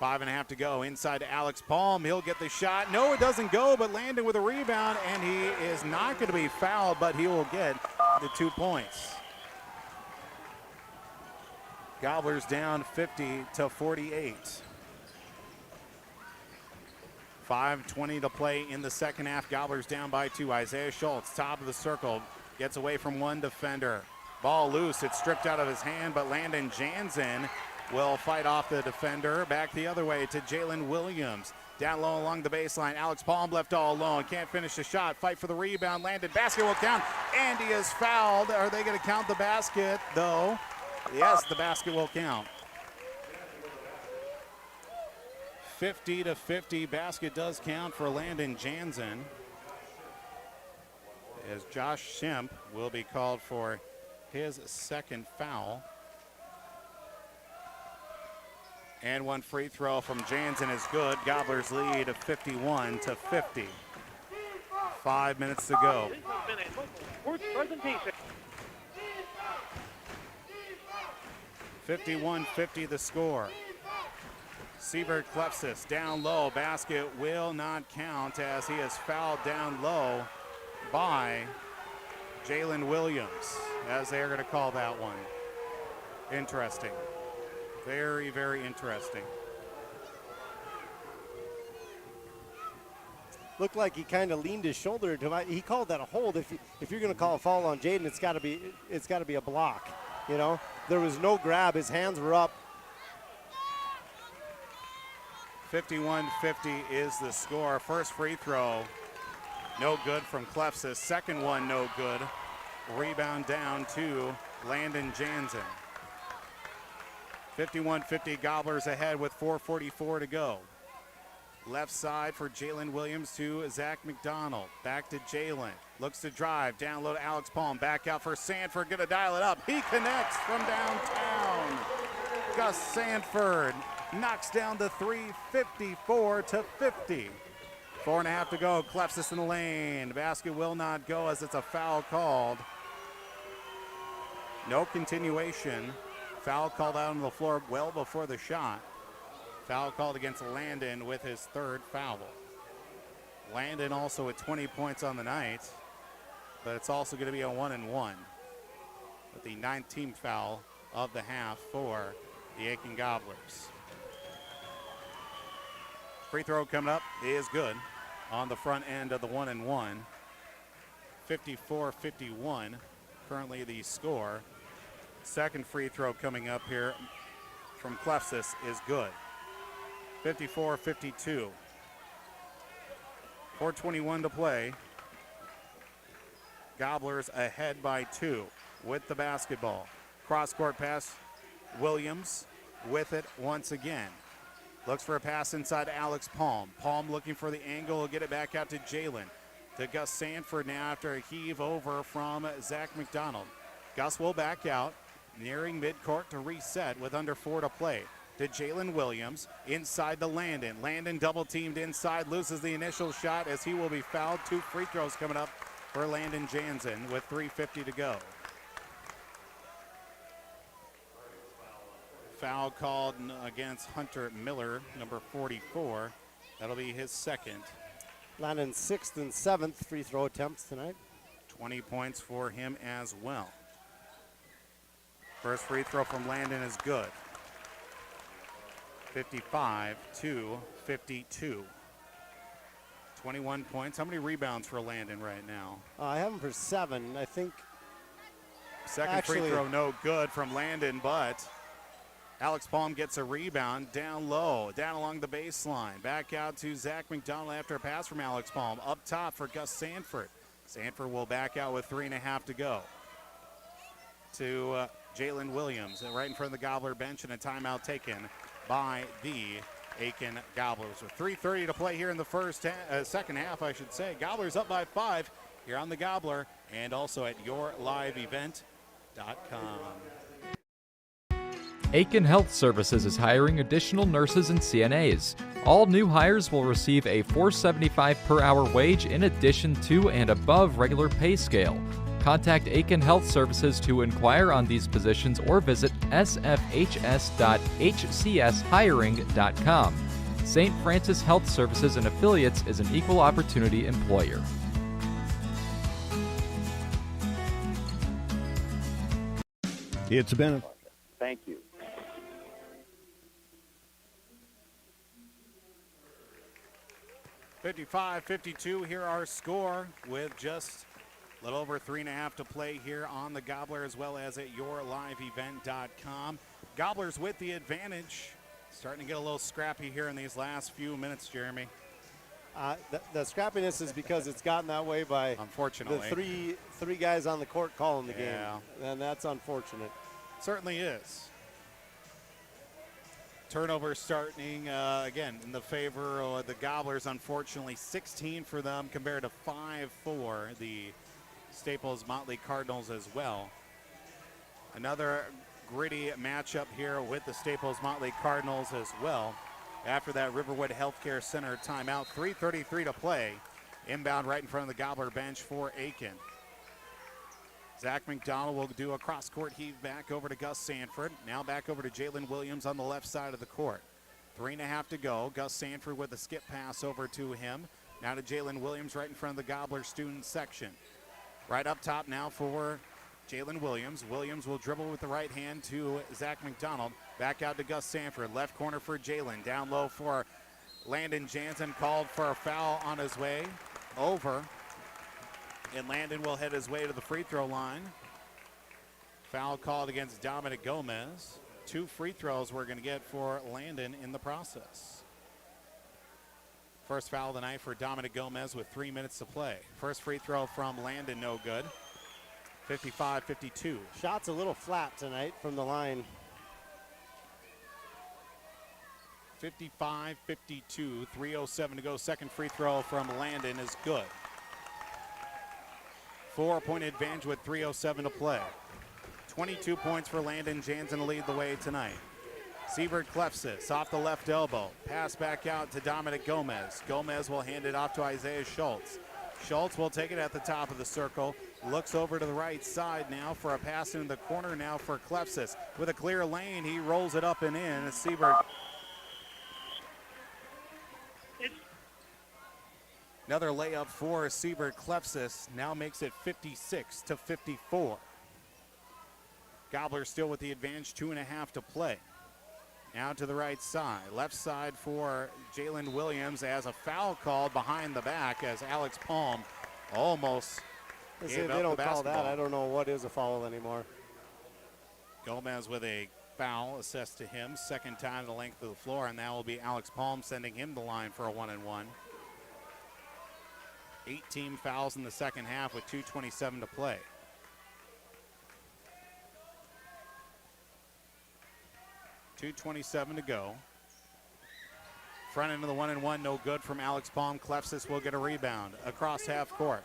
5.5 to go. Inside to Alex Palm. He'll get the shot. No, it doesn't go, but Landon with a rebound, and he is not going to be fouled, but he will get the 2 points. Gobblers down 50-48. 5:20 to play in the second half. Gobblers down by 2. Isaiah Schultz, top of the circle, gets away from one defender. Ball loose. It's stripped out of his hand, but Landon Jansen will fight off the defender. Back the other way to Jalen Williams. Down low along the baseline. Alex Palm left all alone. Can't finish the shot. Fight for the rebound. Landed. Basket will count. Andy is fouled. Are they going to count the basket, though? Yes, the basket will count. 50-50. Basket does count for Landon Jansen, as Josh Shemp will be called for his second foul. And one free throw from Jansen is good. Gobblers lead 51-50. 5 minutes to go. Sports presentation. 51-50 the score. Siebert Klepsis down low. Basket will not count as he is fouled down low by Jalen Williams, as they're going to call that one. Interesting. Very, very interesting. Looked like he kind of leaned his shoulder to my, he called that a hold. If you're going to call a foul on Jaden, it's got to be a block. You know, there was no grab. His hands were up. 51-50 is the score. First free throw, no good from Klepsis. Second one, no good. Rebound down to Landon Jansen. 51-50, Gobblers ahead with 4:44 to go. Left side for Jalen Williams to Zach McDonald. Back to Jalen. Looks to drive. Down low to Alex Palm. Back out for Sanford. Going to dial it up. He connects from downtown. Gus Sanford knocks down the three, 54-50. 4.5 to go. Klepsis in the lane. Basket will not go as it's a foul called. No continuation. Foul called out on the floor well before the shot. Foul called against Landon with his third foul. Landon also with 20 points on the night, but it's also going to be a 1-and-1 with the 9th team foul of the half for the Aitkin Gobblers. Free throw coming up is good on the front end of the 1-and-1. 54-51, currently the score. Second free throw coming up here from Klepsis is good. 54-52. 4:21 to play. Gobblers ahead by 2 with the basketball. Cross-court pass. Williams with it once again. Looks for a pass inside to Alex Palm. Palm looking for the angle. Will get it back out to Jalen. To Gus Sanford now after a heave over from Zach McDonald. Gus will back out, nearing midcourt to reset with under 4 to play. To Jalen Williams, inside to Landon. Landon double teamed inside, loses the initial shot as he will be fouled. 2 free throws coming up for Landon Jansen with 3:50 to go. Foul called against Hunter Miller, number 44. That'll be his second. Landon's 6th and 7th free throw attempts tonight. 20 points for him as well. First free throw from Landon is good. 55-52. 21 points. How many rebounds for Landon right now? I have him for 7. I think. Second free throw no good from Landon, but Alex Palm gets a rebound down low, down along the baseline. Back out to Zach McDonald after a pass from Alex Palm. Up top for Gus Sanford. Sanford will back out with 3.5 to go. To Jalen Williams right in front of the Gobbler bench, and a timeout taken by the Aitkin Gobblers. With 3:30 to play here in the second half, I should say. Gobblers up by 5 here on the Gobbler and also at yourliveevent.com. Aitkin Health Services is hiring additional nurses and CNAs. All new hires will receive a $4.75 per hour wage in addition to and above regular pay scale. Contact Aitkin Health Services to inquire on these positions or visit sfhs.hcshiring.com. St. Francis Health Services and Affiliates is an equal opportunity employer. It's been a... Thank you. $55-52, here our score with just a little over 3.5 to play here on the Gobbler as well as at yourliveevent.com. Gobblers with the advantage. Starting to get a little scrappy here in these last few minutes, Jeremy. The scrappiness is because it's gotten that way by unfortunately the three guys on the court calling the game, Yeah. and that's unfortunate. Certainly is. Turnover starting again in the favor of the Gobblers. Unfortunately, 16 for them compared to 5 for the Staples-Motley Cardinals as well. Another gritty matchup here with the Staples-Motley Cardinals as well. After that Riverwood Healthcare Center timeout, 3:33 to play. Inbound right in front of the Gobbler bench for Aitkin. Zach McDonald will do a cross-court heave back over to Gus Sanford. Now back over to Jalen Williams on the left side of the court. 3.5 to go. Gus Sanford with a skip pass over to him. Now to Jalen Williams right in front of the Gobbler student section. Right up top now for Jalen Williams. Williams will dribble with the right hand to Zach McDonald. Back out to Gus Sanford. Left corner for Jalen. Down low for Landon Jansen. Called for a foul on his way over. And Landon will head his way to the free throw line. Foul called against Dominic Gomez. 2 free throws we're going to get for Landon in the process. First foul of the night for Dominic Gomez with 3 minutes to play. First free throw from Landon, no good. 55-52. Shot's a little flat tonight from the line. 55-52, 3:07 to go. Second free throw from Landon is good. 4-point advantage with 3:07 to play. 22 points for Landon Jansen to lead the way tonight. Siebert Klefsis off the left elbow. Pass back out to Dominic Gomez. Gomez will hand it off to Isaiah Schultz. Schultz will take it at the top of the circle. Looks over to the right side now for a pass in the corner now for Klefsis. With a clear lane, he rolls it up and in. Siebert. Another layup for Siebert Klefsis now makes it 56-54. Gobblers still with the advantage, 2.5 to play. Now to the right side. Left side for Jalen Williams as a foul called behind the back as Alex Palm almost gave up the basketball. They don't call that. I don't know what is a foul anymore. Gomez with a foul assessed to him. Second time the length of the floor, and that will be Alex Palm sending him the line for a 1-and-1. 18 fouls in the second half with 2:27 to play. .227 to go. Front end of the 1-and-1, no good from Alex Palm. Klefsis will get a rebound across half court.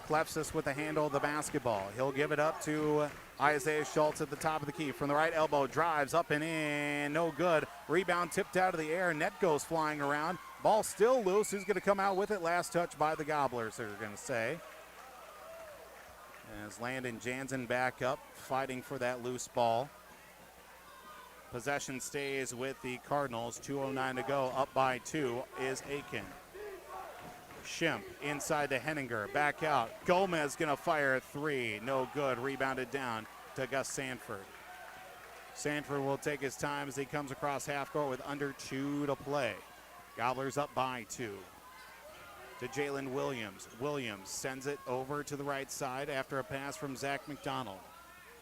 Klefsis with the handle of the basketball. He'll give it up to Isaiah Schultz at the top of the key. From the right elbow, drives up and in, no good. Rebound tipped out of the air, net goes flying around. Ball still loose. Who's going to come out with it? Last touch by the Gobblers, they're going to say. As Landon Jansen back up, fighting for that loose ball. Possession stays with the Cardinals. 2:09 to go. Up by 2 is Aitkin. Schimpf inside to Henninger. Back out. Gomez going to fire a 3. No good. Rebounded down to Gus Sanford. Sanford will take his time as he comes across half court with under 2 to play. Gobblers up by 2. To Jalen Williams. Williams sends it over to the right side after a pass from Zach McDonald.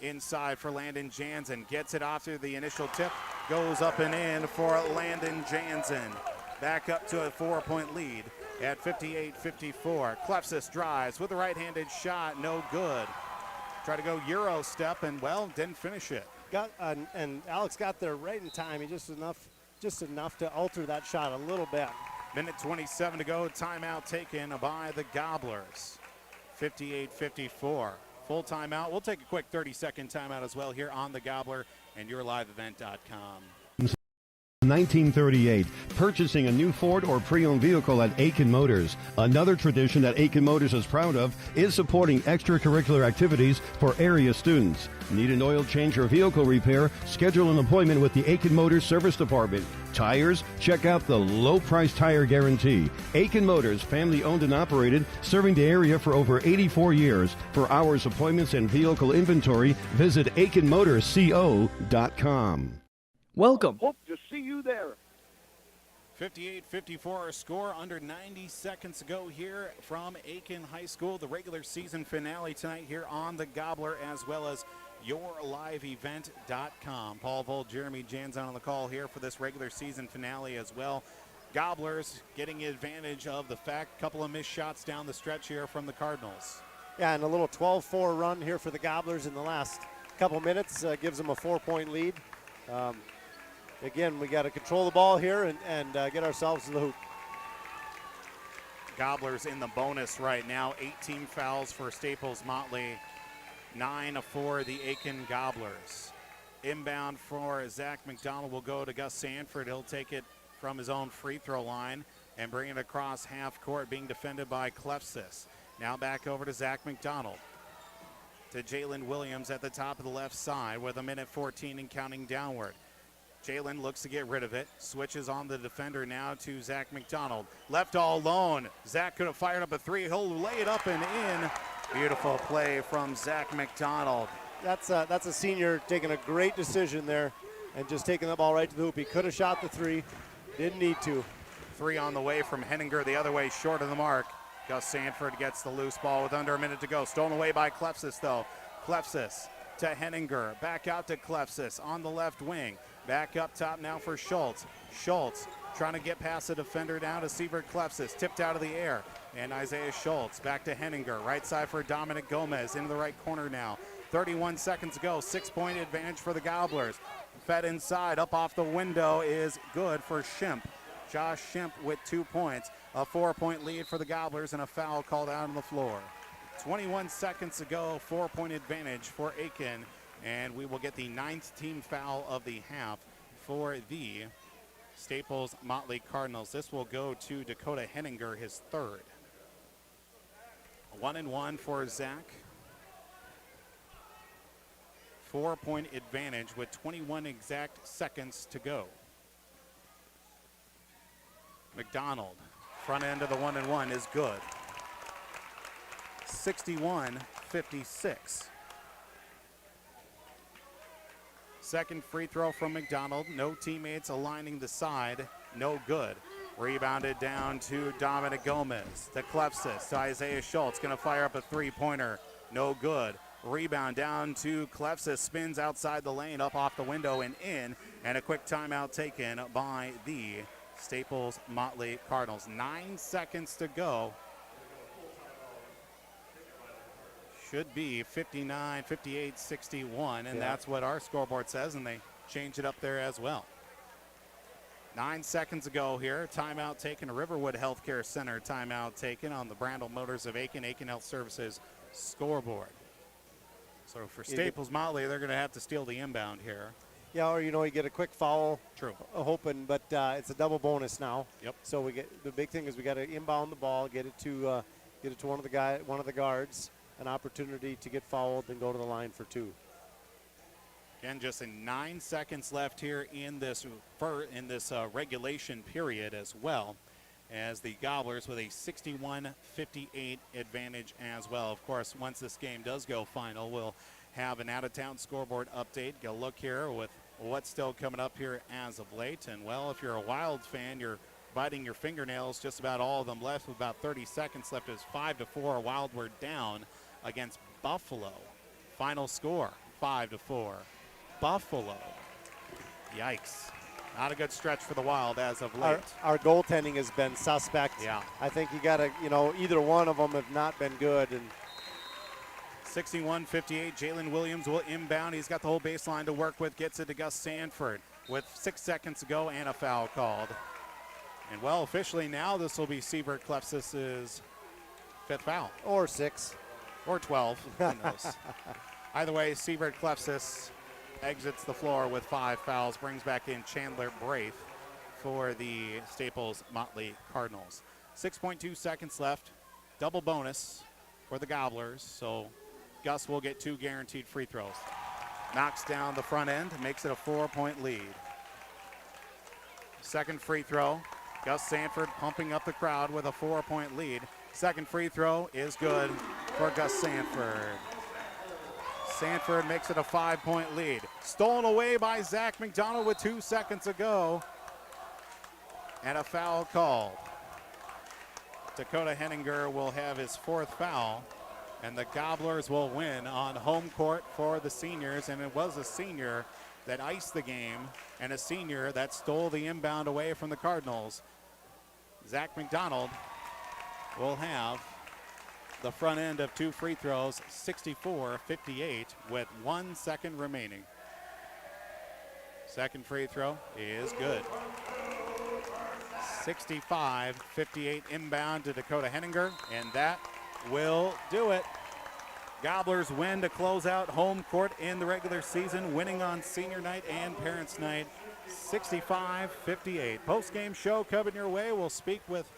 Inside for Landon Jansen. Gets it off to the initial tip. Goes up and in for Landon Jansen. Back up to a 4-point lead at 58-54. Klefsis drives with a right-handed shot. No good. Try to go Euro step and, well, didn't finish it. And Alex got there right in time. He just enough to alter that shot a little bit. Minute 27 to go. Timeout taken by the Gobblers. 58-54. Full timeout. We'll take a quick 30-second timeout as well here on the Gobbler and YourLiveEvent.com. 1938, purchasing a new Ford or pre-owned vehicle at Aitkin Motors. Another tradition that Aitkin Motors is proud of is supporting extracurricular activities for area students. Need an oil change or vehicle repair? Schedule an appointment with the Aitkin Motors Service Department. Tires? Check out the low price tire guarantee. Aitkin Motors, family owned and operated, serving the area for over 84 years. For hours, appointments, and vehicle inventory, visit AitkinMotorsCO.com. Welcome. Hope to see you there. 58-54 score, under 90 seconds to go here from Aitkin High School. The regular season finale tonight here on the Gobbler, as well as yourliveevent.com. Paul Volt, Jeremy Janzon on the call here for this regular season finale as well. Gobblers getting advantage of the fact, couple of missed shots down the stretch here from the Cardinals. Yeah, and a little 12-4 run here for the Gobblers in the last couple minutes gives them a 4-point lead. Again, we got to control the ball here and get ourselves to the hoop. Gobblers in the bonus right now. 18 fouls for Staples-Motley, 9 for the Aitkin Gobblers. Inbound for Zach McDonald will go to Gus Sanford. He'll take it from his own free throw line and bring it across half court, being defended by Klefsis. Now back over to Zach McDonald. To Jalen Williams at the top of the left side with 1:14 and counting downward. Jalen looks to get rid of it, switches on the defender now to Zach McDonald. Left all alone. Zach could have fired up a three. He'll lay it up and in. Beautiful play from Zach McDonald. That's a senior taking a great decision there and just taking the ball right to the hoop. He could have shot the three, didn't need to. Three on the way from Henninger, the other way, short of the mark. Gus Sanford gets the loose ball with under a minute to go. Stolen away by Klefsis, though. Klefsis to Henninger. Back out to Klefsis on the left wing. Back up top now for Schultz. Schultz trying to get past the defender down to Sievert Klefsis. Tipped out of the air. And Isaiah Schultz back to Henninger. Right side for Dominic Gomez into the right corner now. 31 seconds to go. 6-point advantage for the Gobblers. Fed inside. Up off the window is good for Schimpf. Josh Schimpf with 2 points. A 4-point lead for the Gobblers and a foul called out on the floor. 21 seconds to go. 4-point advantage for Aitkin. And we will get the 9th team foul of the half for the Staples-Motley Cardinals. This will go to Dakota Henninger, his third. 1-1 for Zach. 4-point advantage with 21 exact seconds to go. McDonald, front end of the 1-1 is good. 61-56. Second free throw from McDonald. No teammates aligning the side. No good. Rebounded down to Dominic Gomez. To Klefsis. To Isaiah Schultz. Going to fire up a three-pointer. No good. Rebound down to Klefsis. Spins outside the lane. Up off the window and in. And a quick timeout taken by the Staples-Motley Cardinals. 9 seconds to go. Should be 59, 58, 61, and that's what our scoreboard says, and they change it up there as well. 9 seconds ago here. Timeout taken. Riverwood Healthcare Center timeout taken on the Brandel Motors of Aitkin Health Services scoreboard. So for Staples-Motley, they're going to have to steal the inbound here. Yeah, or you get a quick foul. True. Hoping, but it's a double bonus now. Yep. So we get the big thing is we got to inbound the ball, get it to one of the guards. An opportunity to get fouled and go to the line for two. Again, just 9 seconds left here in this regulation period as well, as the Gobblers with a 61-58 advantage as well. Of course, once this game does go final, we'll have an out-of-town scoreboard update. Get a look here with what's still coming up here as of late. And, well, if you're a Wild fan, you're biting your fingernails. Just about all of them left with about 30 seconds left. It's 5-4. Wild were down against Buffalo. Final score, 5-4. Buffalo. Yikes. Not a good stretch for the Wild as of late. Our goaltending has been suspect. Yeah. I think you got to, either one of them have not been good. And 61-58, Jalen Williams will inbound. He's got the whole baseline to work with. Gets it to Gus Sanford with 6 seconds to go and a foul called. And, well, officially now this will be Sievert Klefsis' 5th foul. Or 6. Or 12, who knows. Either way, Sievert Klefsis exits the floor with 5 fouls, brings back in Chandler Braith for the Staples-Motley Cardinals. 6.2 seconds left, double bonus for the Gobblers, so Gus will get 2 guaranteed free throws. Knocks down the front end, makes it a 4-point lead. Second free throw, Gus Sanford pumping up the crowd with a 4-point lead. Second free throw is good for Gus Sanford. Sanford makes it a 5-point lead. Stolen away by Zach McDonald with 2 seconds to go. And a foul called. Dakota Henninger will have his 4th foul. And the Gobblers will win on home court for the seniors. And it was a senior that iced the game and a senior that stole the inbound away from the Cardinals. Zach McDonald will have the front end of 2 free throws, 64-58 with 1 second remaining. Second free throw is good. 65-58 inbound to Dakota Henninger, and that will do it. Gobblers win to close out home court in the regular season, winning on senior night and parents night, 65-58. Post-game show coming your way. We'll speak with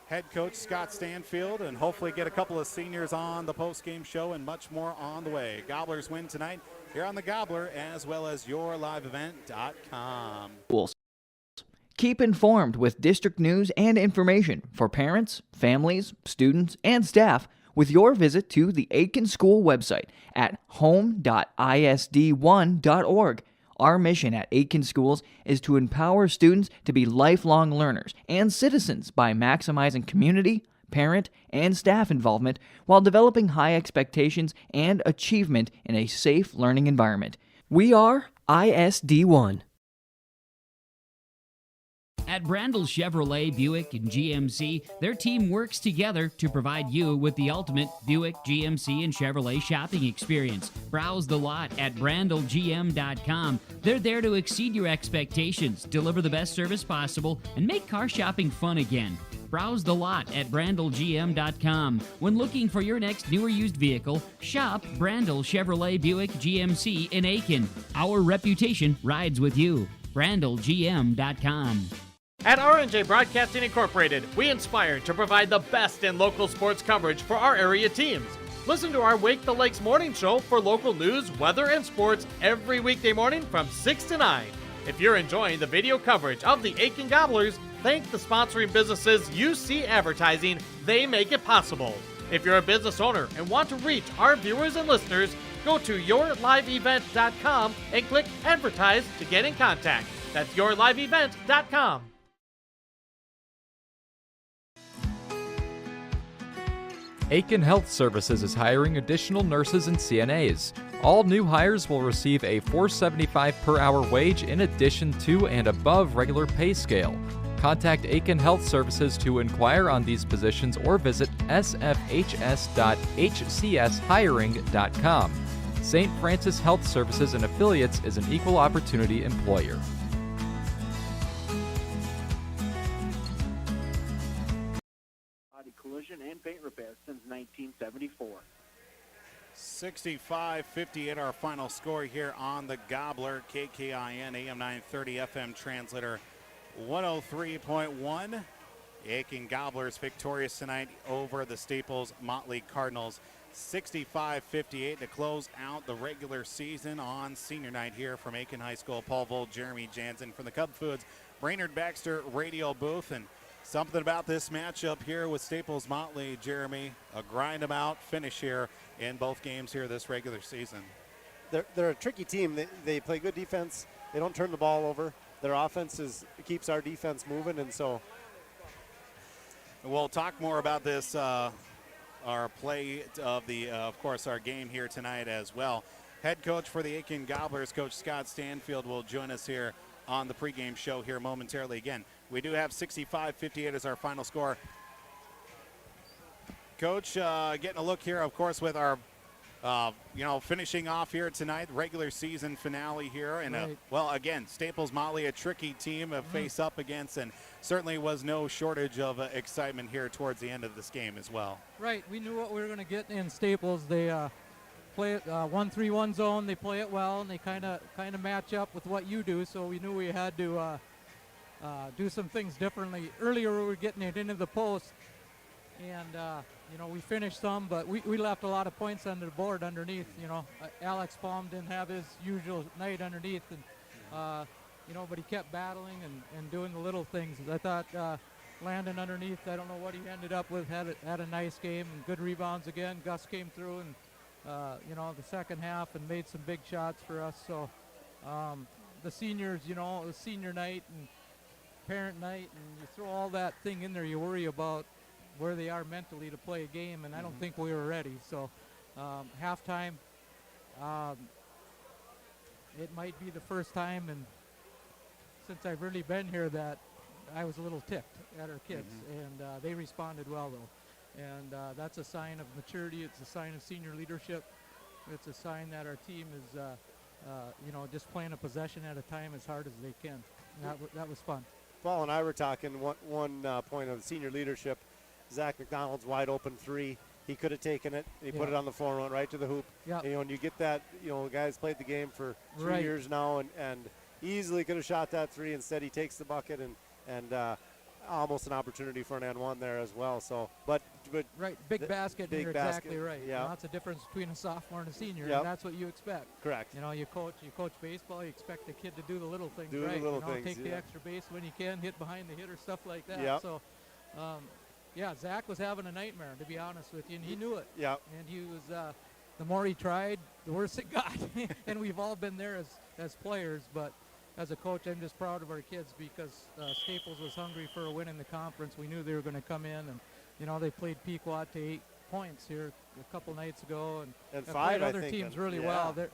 head coach Scott Stanfield and hopefully get a couple of seniors on the post-game show and much more on the way. Gobblers win tonight here on the Gobbler as well as yourliveevent.com. Keep informed with district news and information for parents, families, students, and staff with your visit to the Aitkin School website at home.isd1.org. Our mission at Aitkin Schools is to empower students to be lifelong learners and citizens by maximizing community, parent, and staff involvement while developing high expectations and achievement in a safe learning environment. We are ISD1. At Brandel Chevrolet, Buick, and GMC, their team works together to provide you with the ultimate Buick, GMC, and Chevrolet shopping experience. Browse the lot at brandelgm.com. They're there to exceed your expectations, deliver the best service possible, and make car shopping fun again. Browse the lot at brandelgm.com. When looking for your next new or used vehicle, shop Brandel Chevrolet, Buick, GMC in Aitkin. Our reputation rides with you. brandelgm.com. At R&J Broadcasting Incorporated, we inspire to provide the best in local sports coverage for our area teams. Listen to our Wake the Lakes morning show for local news, weather, and sports every weekday morning from 6 to 9. If you're enjoying the video coverage of the Aitkin Gobblers, thank the sponsoring businesses UC Advertising. They make it possible. If you're a business owner and want to reach our viewers and listeners, go to yourliveevent.com and click Advertise to get in contact. That's yourliveevent.com. Aitkin Health Services is hiring additional nurses and CNAs. All new hires will receive a $4.75 per hour wage in addition to and above regular pay scale. Contact Aitkin Health Services to inquire on these positions or visit sfhs.hcshiring.com. St. Francis Health Services and Affiliates is an equal opportunity employer. Collision and paint repair since 1974. 65-58 our final score here on the Gobbler. KKIN AM 930 FM translator 103.1. Aitkin Gobblers victorious tonight over the Staples-Motley Cardinals. 65-58 to close out the regular season on senior night here from Aitkin High School. Paul Volt, Jeremy Jansen from the Cub Foods Brainerd Baxter radio booth. And something about this matchup here with Staples-Motley, Jeremy, a grind-em-out finish here in both games here this regular season. They're a tricky team. They play good defense. They don't turn the ball over. Their offense keeps our defense moving, and so. We'll talk more about this, our play of of course, our game here tonight as well. Head coach for the Aitkin Gobblers, Coach Scott Stanfield, will join us here on the pregame show here momentarily. Again, we do have 65-58 as our final score. Coach, getting a look here, of course, with our, finishing off here tonight, regular season finale here. And, right. Well, again, Staples-Motley, a tricky team to face up against, and certainly was no shortage of excitement here towards the end of this game as well. Right. We knew what we were going to get in Staples. They play it 1-3-1 zone. They play it well, and they kind of match up with what you do. So we knew we had to do some things differently. Earlier we were getting it into the post, and we finished some, but we left a lot of points on the board underneath. Alex Palm didn't have his usual night underneath, and but he kept battling and doing the little things. I thought Landon underneath, I don't know what he ended up with, had a nice game and good rebounds again. Gus came through and the second half and made some big shots for us. So the seniors, the senior night and parent night, and you throw all that thing in there, you worry about where they are mentally to play a game, and I don't think we were ready. So halftime, it might be the first time and since I've really been here that I was a little ticked at our kids, and they responded well, though. And that's a sign of maturity. It's a sign of senior leadership. It's a sign that our team is, just playing a possession at a time as hard as they can. And that was fun. Paul and I were talking one point of senior leadership. Zach McDonald's wide open three. He could have taken it. He put it on the floor and went right to the hoop. Yeah. And you get that, the guy's played the game for 3 Right. years now and easily could have shot that three. Instead, he takes the bucket and almost an opportunity for an and one there as well. So, but right, big basket. Big you're basket, exactly right. yeah. That's the difference between a sophomore and a senior, Yep. and that's what you expect. Correct. You coach baseball. You expect the kid to do the little things Do the right. little things, take the yeah. extra base when you can, hit behind the hitter, stuff like that. Yep. So, Zach was having a nightmare, to be honest with you, and he knew it. Yeah. And he was. The more he tried, the worse it got. And we've all been there as players, but as a coach, I'm just proud of our kids because Staples was hungry for a win in the conference. We knew they were going to come in, and they played Pequot to 8 points here a couple nights ago, and five, played I other think, teams and- really yeah. well.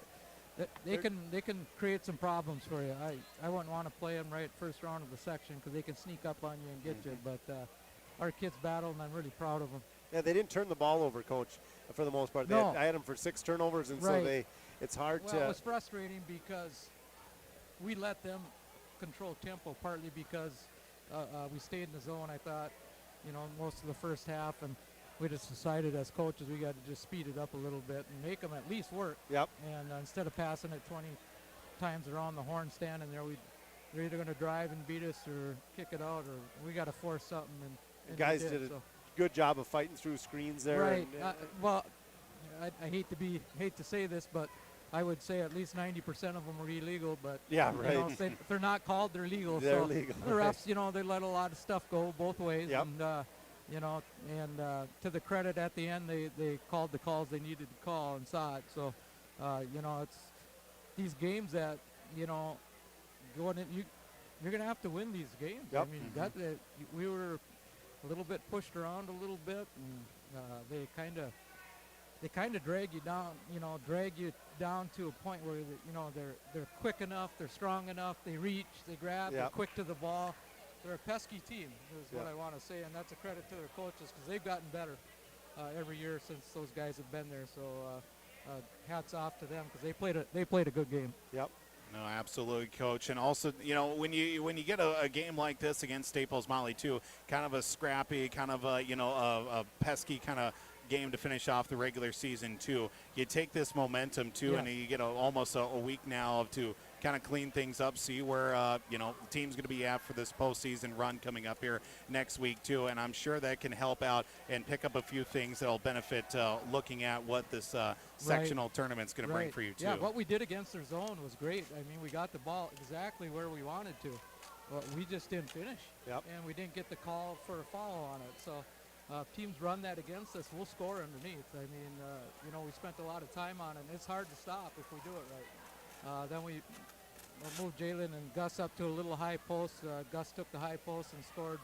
They can create some problems for you. I wouldn't want to play them right first round of the section because they can sneak up on you and get you. But our kids battled, and I'm really proud of them. Yeah, they didn't turn the ball over, Coach, for the most part. No. I had them for 6 turnovers, and Right. so it's hard Well, to. it was frustrating because we let them control tempo, partly because we stayed in the zone, I thought, most of the first half, and we just decided as coaches we got to just speed it up a little bit and make them at least work. Yep. And instead of passing it 20 times around the horn standing there, they're either going to drive and beat us or kick it out, or we got to force something. And The guys we did a so. good job of fighting through screens there. Right. And, Well, I hate to say this, but I would say at least 90% of them were illegal. But Yeah, right. If they're not called, they're legal. They're so legal, the refs, they let a lot of stuff go both ways. Yep. And to the credit at the end, they called the calls they needed to call and saw it. So it's these games that going in, you're going to have to win these games. Yep. I mean, we were a little bit pushed around a little bit, and they kind of drag you down to a point where they're quick enough, they're strong enough, they reach, they grab, they're Yep. quick to the ball. They're a pesky team, is what Yep. I want to say, and that's a credit to their coaches because they've gotten better every year since those guys have been there. So hats off to them because they played a good game. Yep. No, absolutely, Coach. And also, when you get a game like this against Staples-Motley too, kind of a scrappy, kind of a pesky kind of game to finish off the regular season too. You take this momentum too, Yeah. and you get almost a week now to kind of clean things up, see where the team's going to be at for this postseason run coming up here next week too. And I'm sure that can help out and pick up a few things that'll benefit looking at what this sectional tournament's going to bring for you too. Yeah, what we did against their zone was great. I mean, we got the ball exactly where we wanted to. But we just didn't finish. Yep. And we didn't get the call for a foul on it. So teams run that against us, we'll score underneath. I mean, we spent a lot of time on it, and it's hard to stop if we do it right. Then we moved Jalen and Gus up to a little high post. Gus took the high post and scored,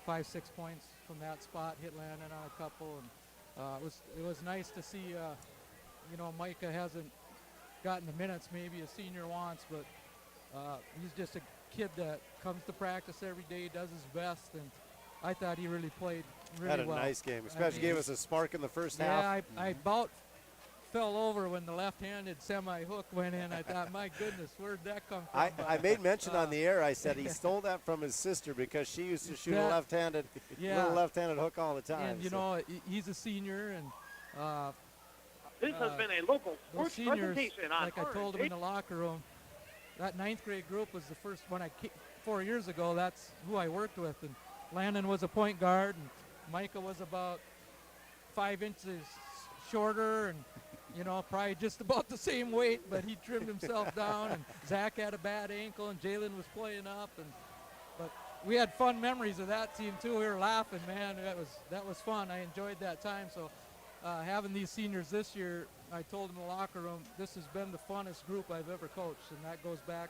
5-6 points from that spot, hit Landon on a couple. And it was nice to see, Micah hasn't gotten the minutes maybe a senior wants, but he's just a kid that comes to practice every day, does his best, and I thought he really played really Had a well. nice game, especially gave us a spark in the first yeah, half. I about fell over when the left-handed semi-hook went in. I thought, my goodness, where'd that come from? I made mention on the air. I said he stole that from his sister because she used to shoot a left-handed, little left-handed hook all the time. And he's a senior, and This has been a local those sports seniors, presentation on like I told him in the locker room, that 9th grade group was the first when I came 4 years ago. That's who I worked with, and Landon was a point guard, and Micah was about 5 inches shorter, and probably just about the same weight, but he trimmed himself down. And Zach had a bad ankle, and Jalen was playing up, but we had fun memories of that team too. We were laughing, man. That was fun. I enjoyed that time. So having these seniors this year, I told them in the locker room, this has been the funnest group I've ever coached, and that goes back,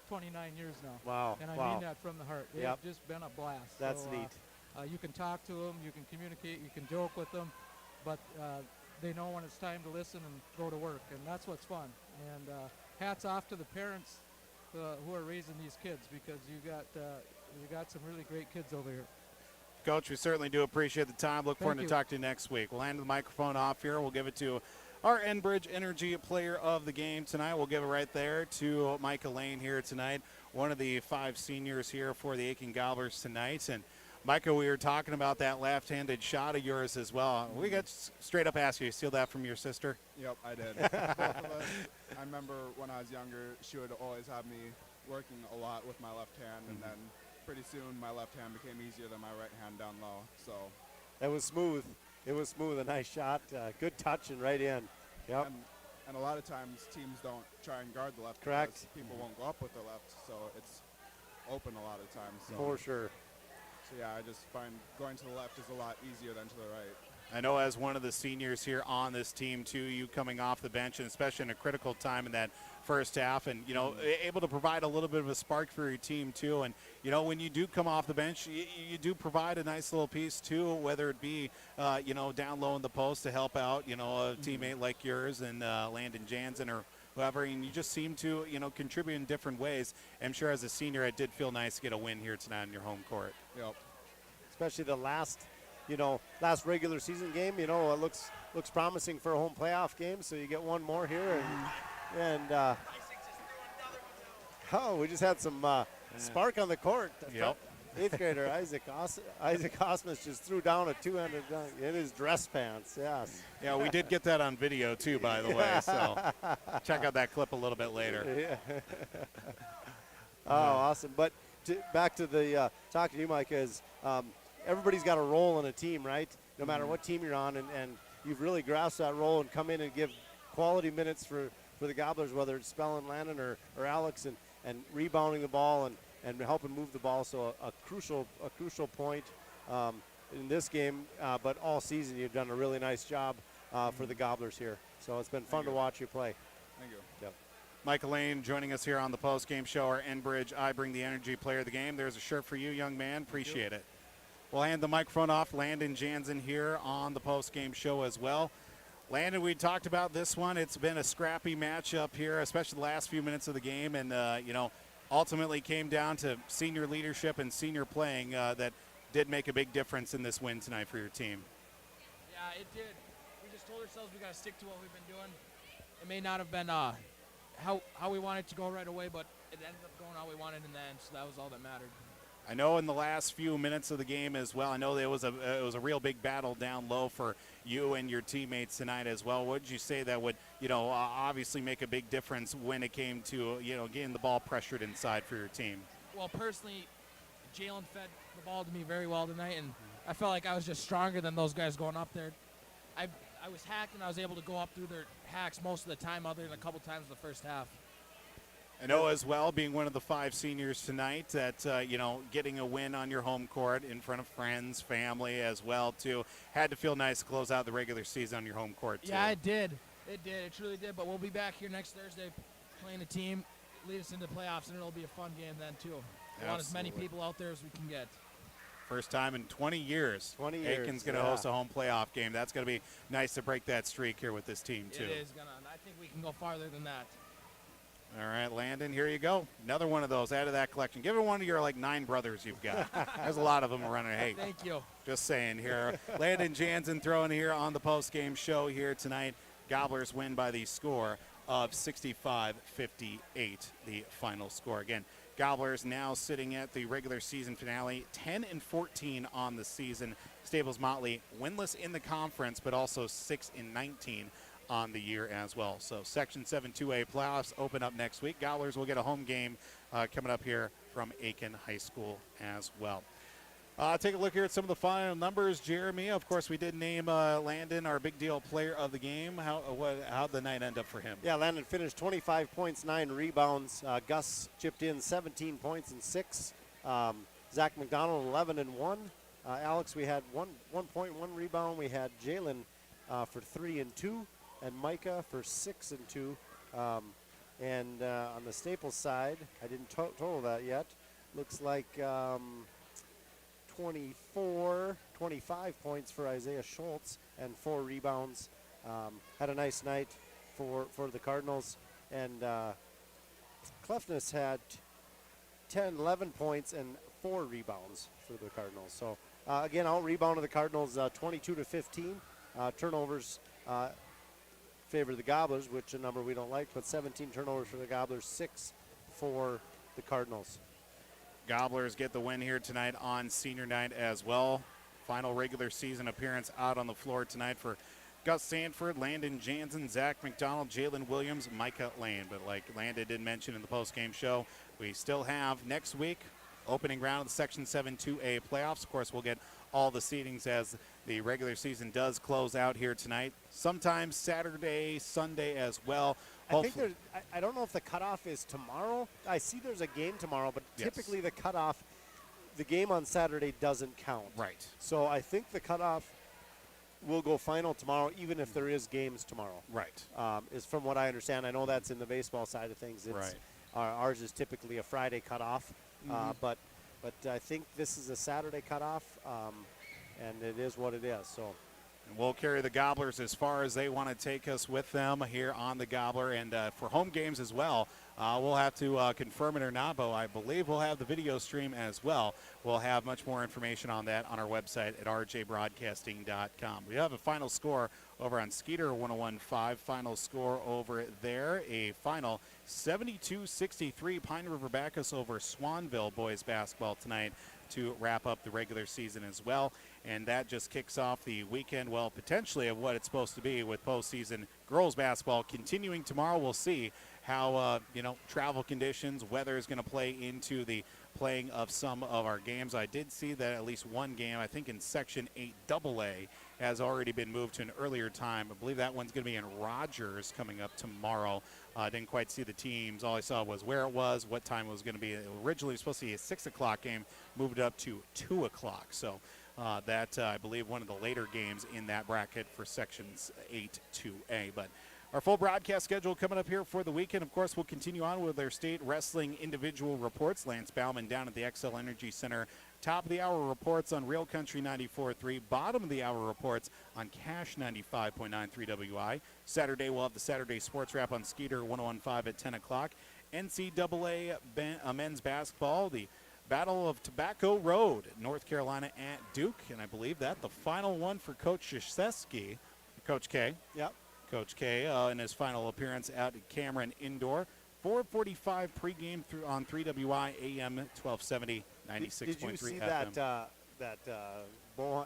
29 years now. Wow. And I wow. mean that from the heart. It's just been a blast. That's so, neat. You can talk to them, you can communicate, you can joke with them, but they know when it's time to listen and go to work, and that's what's fun. And hats off to the parents who are raising these kids, because you got some really great kids over here. Coach, we certainly do appreciate the time. Look forward to talk to you next week. We'll hand the microphone off here. We'll give it to our Enbridge Energy Player of the Game tonight. We'll give it right there to Micah Lane here tonight, one of the 5 seniors here for the Aitkin Gobblers tonight. And Micah, we were talking about that left-handed shot of yours as well. We got straight up asked you steal that from your sister? Yep, I did. Both of us. I remember when I was younger, she would always have me working a lot with my left hand, and then pretty soon my left hand became easier than my right hand down low. So it was smooth. It was smooth. A nice shot. Good touch and right in. Yep. And a lot of times teams don't try and guard the left. Correct. People won't go up with the left, so it's open a lot of times. So. For sure. So yeah, I just find going to the left is a lot easier than to the right. I know as one of the seniors here on this team too, you coming off the bench, and especially in a critical time in that first half, and able to provide a little bit of a spark for your team too. And when you do come off the bench, you do provide a nice little piece too, whether it be down low in the post to help out a teammate like yours and Landon Jansen or whoever, and you just seem to contribute in different ways. I'm sure as a senior it did feel nice to get a win here tonight in your home court. Yep. Especially the last regular season game, it looks promising for a home playoff game. So you get one more here, and we just had some spark on the court. Yep. 8th grader Isaac Osmus just threw down a 200 dunk in his dress pants. Yes. Yeah, we did get that on video too, by the way. So check out that clip a little bit later. Yeah. Awesome. But back to the talking to you, Mike, is everybody's got a role in a team, right? No matter what team you're on, and you've really grasped that role and come in and give quality minutes for the Gobblers, whether it's spelling Landon or Alex, and rebounding the ball and helping move the ball. So a crucial point in this game, but all season you've done a really nice job for the Gobblers here. So it's been fun to watch you play. Thank you. Yep. Michael Lane joining us here on the post-game show, our Enbridge I Bring the Energy Player of the Game. There's a shirt for you, young man. Appreciate it. We'll hand the microphone off. Landon Jansen here on the post-game show as well. Landon, we talked about this one. It's been a scrappy matchup here, especially the last few minutes of the game, and ultimately came down to senior leadership and senior playing that did make a big difference in this win tonight for your team. Yeah, it did. We just told ourselves we got to stick to what we've been doing. It may not have been how we wanted to go right away, but it ended up going how we wanted in the end, so that was all that mattered. I know in the last few minutes of the game as well, I know it was a real big battle down low for you and your teammates tonight as well. What did you say that would, obviously make a big difference when it came to, getting the ball pressured inside for your team? Well, personally, Jalen fed the ball to me very well tonight, and I felt like I was just stronger than those guys going up there. I was hacked, and I was able to go up through their hacks most of the time, other than a couple times in the first half. I know as well, being one of the 5 seniors tonight, that, getting a win on your home court in front of friends, family as well, too, had to feel nice to close out the regular season on your home court, too. Yeah, it did. It did. It truly did. But we'll be back here next Thursday playing a team, lead us into the playoffs, and it'll be a fun game then, too. We want as many people out there as we can get. First time in 20 years. 20 years. Aitkin's going to host a home playoff game. That's going to be nice to break that streak here with this team, too. It is going to. I think we can go farther than that. All right, Landon, here you go. Another one of those out of that collection. Give it one of your 9 brothers you've got. There's a lot of them around here. Hey, thank you. Just saying here. Landon Jansen throwing here on the post-game show here tonight. Gobblers win by the score of 65-58, the final score. Again, Gobblers now sitting at the regular season finale, 10-14 on the season. Staples-Motley winless in the conference, but also 6-19 on the year as well. So Section 7 2A playoffs open up next week. Gobblers will get a home game coming up here from Aitkin High School as well. Take a look here at some of the final numbers. Jeremy, of course, we did name Landon our big deal player of the game. How'd the night end up for him? Yeah, Landon finished 25 points, 9 rebounds. Gus chipped in 17 points and 6. Zach McDonald 11 and 1. Alex, we had 1 point, 1 rebound. We had Jalen for 3 and 2. And Micah for 6 and 2. And on the Staples side, I didn't total that yet. Looks like 25 points for Isaiah Schultz and 4 rebounds. Had a nice night for the Cardinals. And Clefness had 11 points and 4 rebounds for the Cardinals. So again, out-rebounded the Cardinals 22-15. Turnovers favor the Gobblers, which a number we don't like, but 17 turnovers for the Gobblers, 6 for the Cardinals. Gobblers get the win here tonight on senior night as well. Final regular season appearance out on the floor tonight for Gus Sanford, Landon Jansen, Zach McDonald, Jalen Williams, Micah Lane. But like Landon did mention in the post-game show, we still have next week opening round of the Section 7 2A playoffs. Of course, we'll get all the seedings as the regular season does close out here tonight. Sometimes Saturday, Sunday as well. I think I don't know if the cutoff is tomorrow. I see there's a game tomorrow, but typically the cutoff, the game on Saturday doesn't count. Right. So I think the cutoff will go final tomorrow, even if there is games tomorrow. Right. Is from what I understand. I know that's in the baseball side of things. It's, right. Ours is typically a Friday cutoff, but I think this is a Saturday cutoff, and it is what it is. So. And we'll carry the Gobblers as far as they want to take us with them here on the Gobbler. And for home games as well, we'll have to confirm it or not, but I believe we'll have the video stream as well. We'll have much more information on that on our website at rjbroadcasting.com. We have a final score over on Skeeter 101.5. Final score over there, a final 72-63 Pine River Bacchus over Swanville boys basketball tonight to wrap up the regular season as well. And that just kicks off the weekend, well, potentially of what it's supposed to be with postseason girls basketball continuing tomorrow. We'll see how, travel conditions, weather is going to play into the playing of some of our games. I did see that at least one game, I think in Section 8 AA, has already been moved to an earlier time. I believe that one's going to be in Rogers coming up tomorrow. I didn't quite see the teams. All I saw was where it was, what time it was going to be. It originally was supposed to be a 6 o'clock game, moved up to 2 o'clock. So that, I believe, one of the later games in that bracket for Sections 8 2A. But our full broadcast schedule coming up here for the weekend. Of course, we'll continue on with our state wrestling individual reports. Lance Bauman down at the XL Energy Center. Top of the hour reports on Real Country 94.3. Bottom of the hour reports on Cash 95.93 WI. Saturday, we'll have the Saturday Sports Wrap on Skeeter 101.5 at 10 o'clock. NCAA men's basketball, the Battle of Tobacco Road, North Carolina at Duke. And I believe that the final one for Coach Krzyzewski, Coach K. Yep. Coach K in his final appearance at Cameron Indoor. 4:45 pregame on 3WI AM 1270, 96.3 Did you see FM.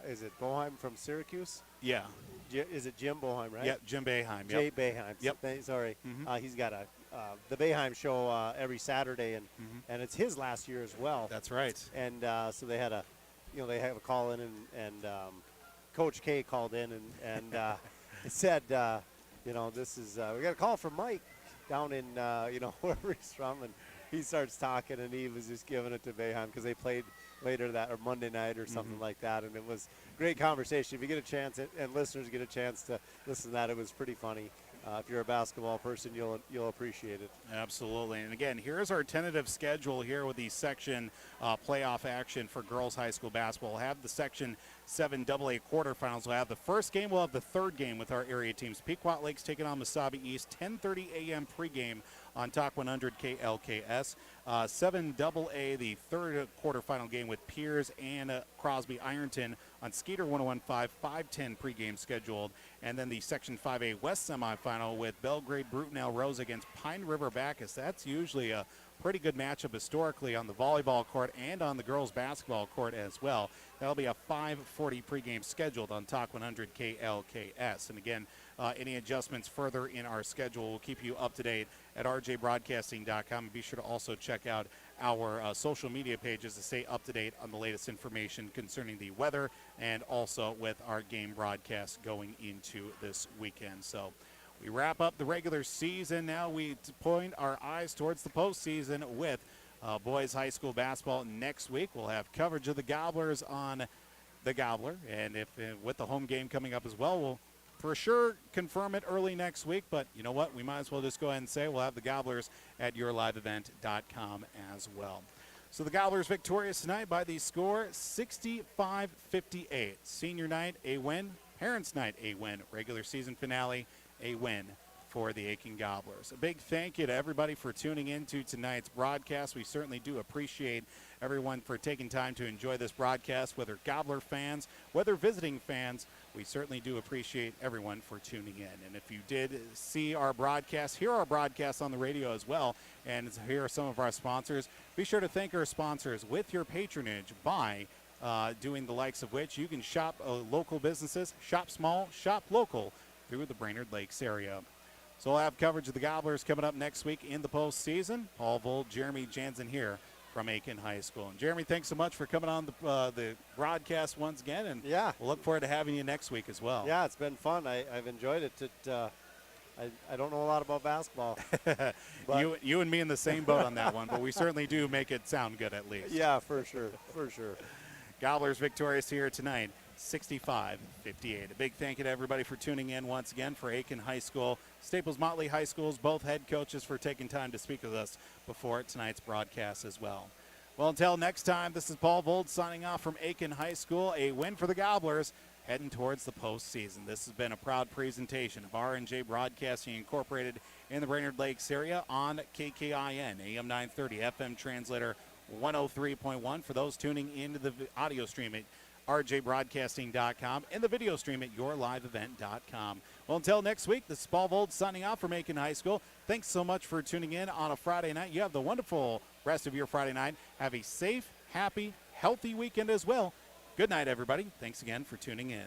is it Boheim from Syracuse? Yeah. Is it Jim Boheim, right? Yeah, Jim Boeheim. Jay Boeheim. Yep. Sorry. He's got the Boeheim show every Saturday, and it's his last year as well. That's right. And so they had they have a call in, and Coach K called in and he said, this is we got a call from Mike down in wherever he's from, and he starts talking, and he was just giving it to Boeheim because they played later that or Monday night or something like that, and it was great conversation. If you get a chance, and listeners get a chance to listen to that, it was pretty funny. If you're a basketball person, you'll appreciate it. Absolutely. And again, here's our tentative schedule here with the section playoff action for girls high school basketball. We'll have the Section 7 AA quarterfinals. We'll have the first game. We'll have the third game with our area teams. Pequot Lakes taking on Mesabi East. 10:30 a.m. pregame on Talk 100 KLKS. 7 AA, the third quarterfinal game with Piers and Crosby Ironton on Skeeter 101.5, 5:10 pregame scheduled. And then the Section 5A West semifinal with Belgrade Brutenell Rose against Pine River Bacchus. That's usually a pretty good matchup historically on the volleyball court and on the girls basketball court as well. That'll be a 5:40 pregame scheduled on Talk 100 KLKS. And again, any adjustments further in our schedule will keep you up to date at rjbroadcasting.com. And be sure to also check out our social media pages to stay up to date on the latest information concerning the weather and also with our game broadcast going into this weekend. So we wrap up the regular season. Now we point our eyes towards the postseason with boys high school basketball next week. We'll have coverage of the Gobblers on the Gobbler, and if with the home game coming up as well, we'll for sure confirm it early next week. But you know what? We might as well just go ahead and say we'll have the Gobblers at yourliveevent.com as well. So the Gobblers victorious tonight by the score 65-58. Senior night, a win. Parents night, a win. Regular season finale, a win for the Aitkin Gobblers. A big thank you to everybody for tuning in to tonight's broadcast. We certainly do appreciate everyone for taking time to enjoy this broadcast, whether Gobbler fans, whether visiting fans. We certainly do appreciate everyone for tuning in. And if you did see our broadcast, hear our broadcast on the radio as well, and here are some of our sponsors, be sure to thank our sponsors with your patronage by doing the likes of which you can shop local businesses, shop small, shop local through the Brainerd Lakes area. So we'll have coverage of the Gobblers coming up next week in the postseason. Paul Vold, Jeremy Jansen here from Aitkin High School. And Jeremy, thanks so much for coming on the broadcast once again, and yeah, we'll look forward to having you next week as well. Yeah, it's been fun. I've enjoyed it. I don't know a lot about basketball. You and me in the same boat on that one, but we certainly do make it sound good at least. Yeah, for sure, for sure. Gobblers victorious here tonight, 65-58. A big thank you to everybody for tuning in once again for Aitkin High School, Staples-Motley High Schools, both head coaches for taking time to speak with us before tonight's broadcast as well. Well, until next time, this is Paul Vold signing off from Aitkin High School. A win for the Gobblers heading towards the postseason. This has been a proud presentation of R&J Broadcasting Incorporated in the Brainerd Lakes area on KKIN, AM 930, FM translator 103.1 for those tuning into the audio stream at rjbroadcasting.com and the video stream at yourliveevent.com. Well, until next week, this is Paul Vold signing off from Aitkin High School. Thanks so much for tuning in on a Friday night. You have the wonderful rest of your Friday night. Have a safe, happy, healthy weekend as well. Good night, everybody. Thanks again for tuning in.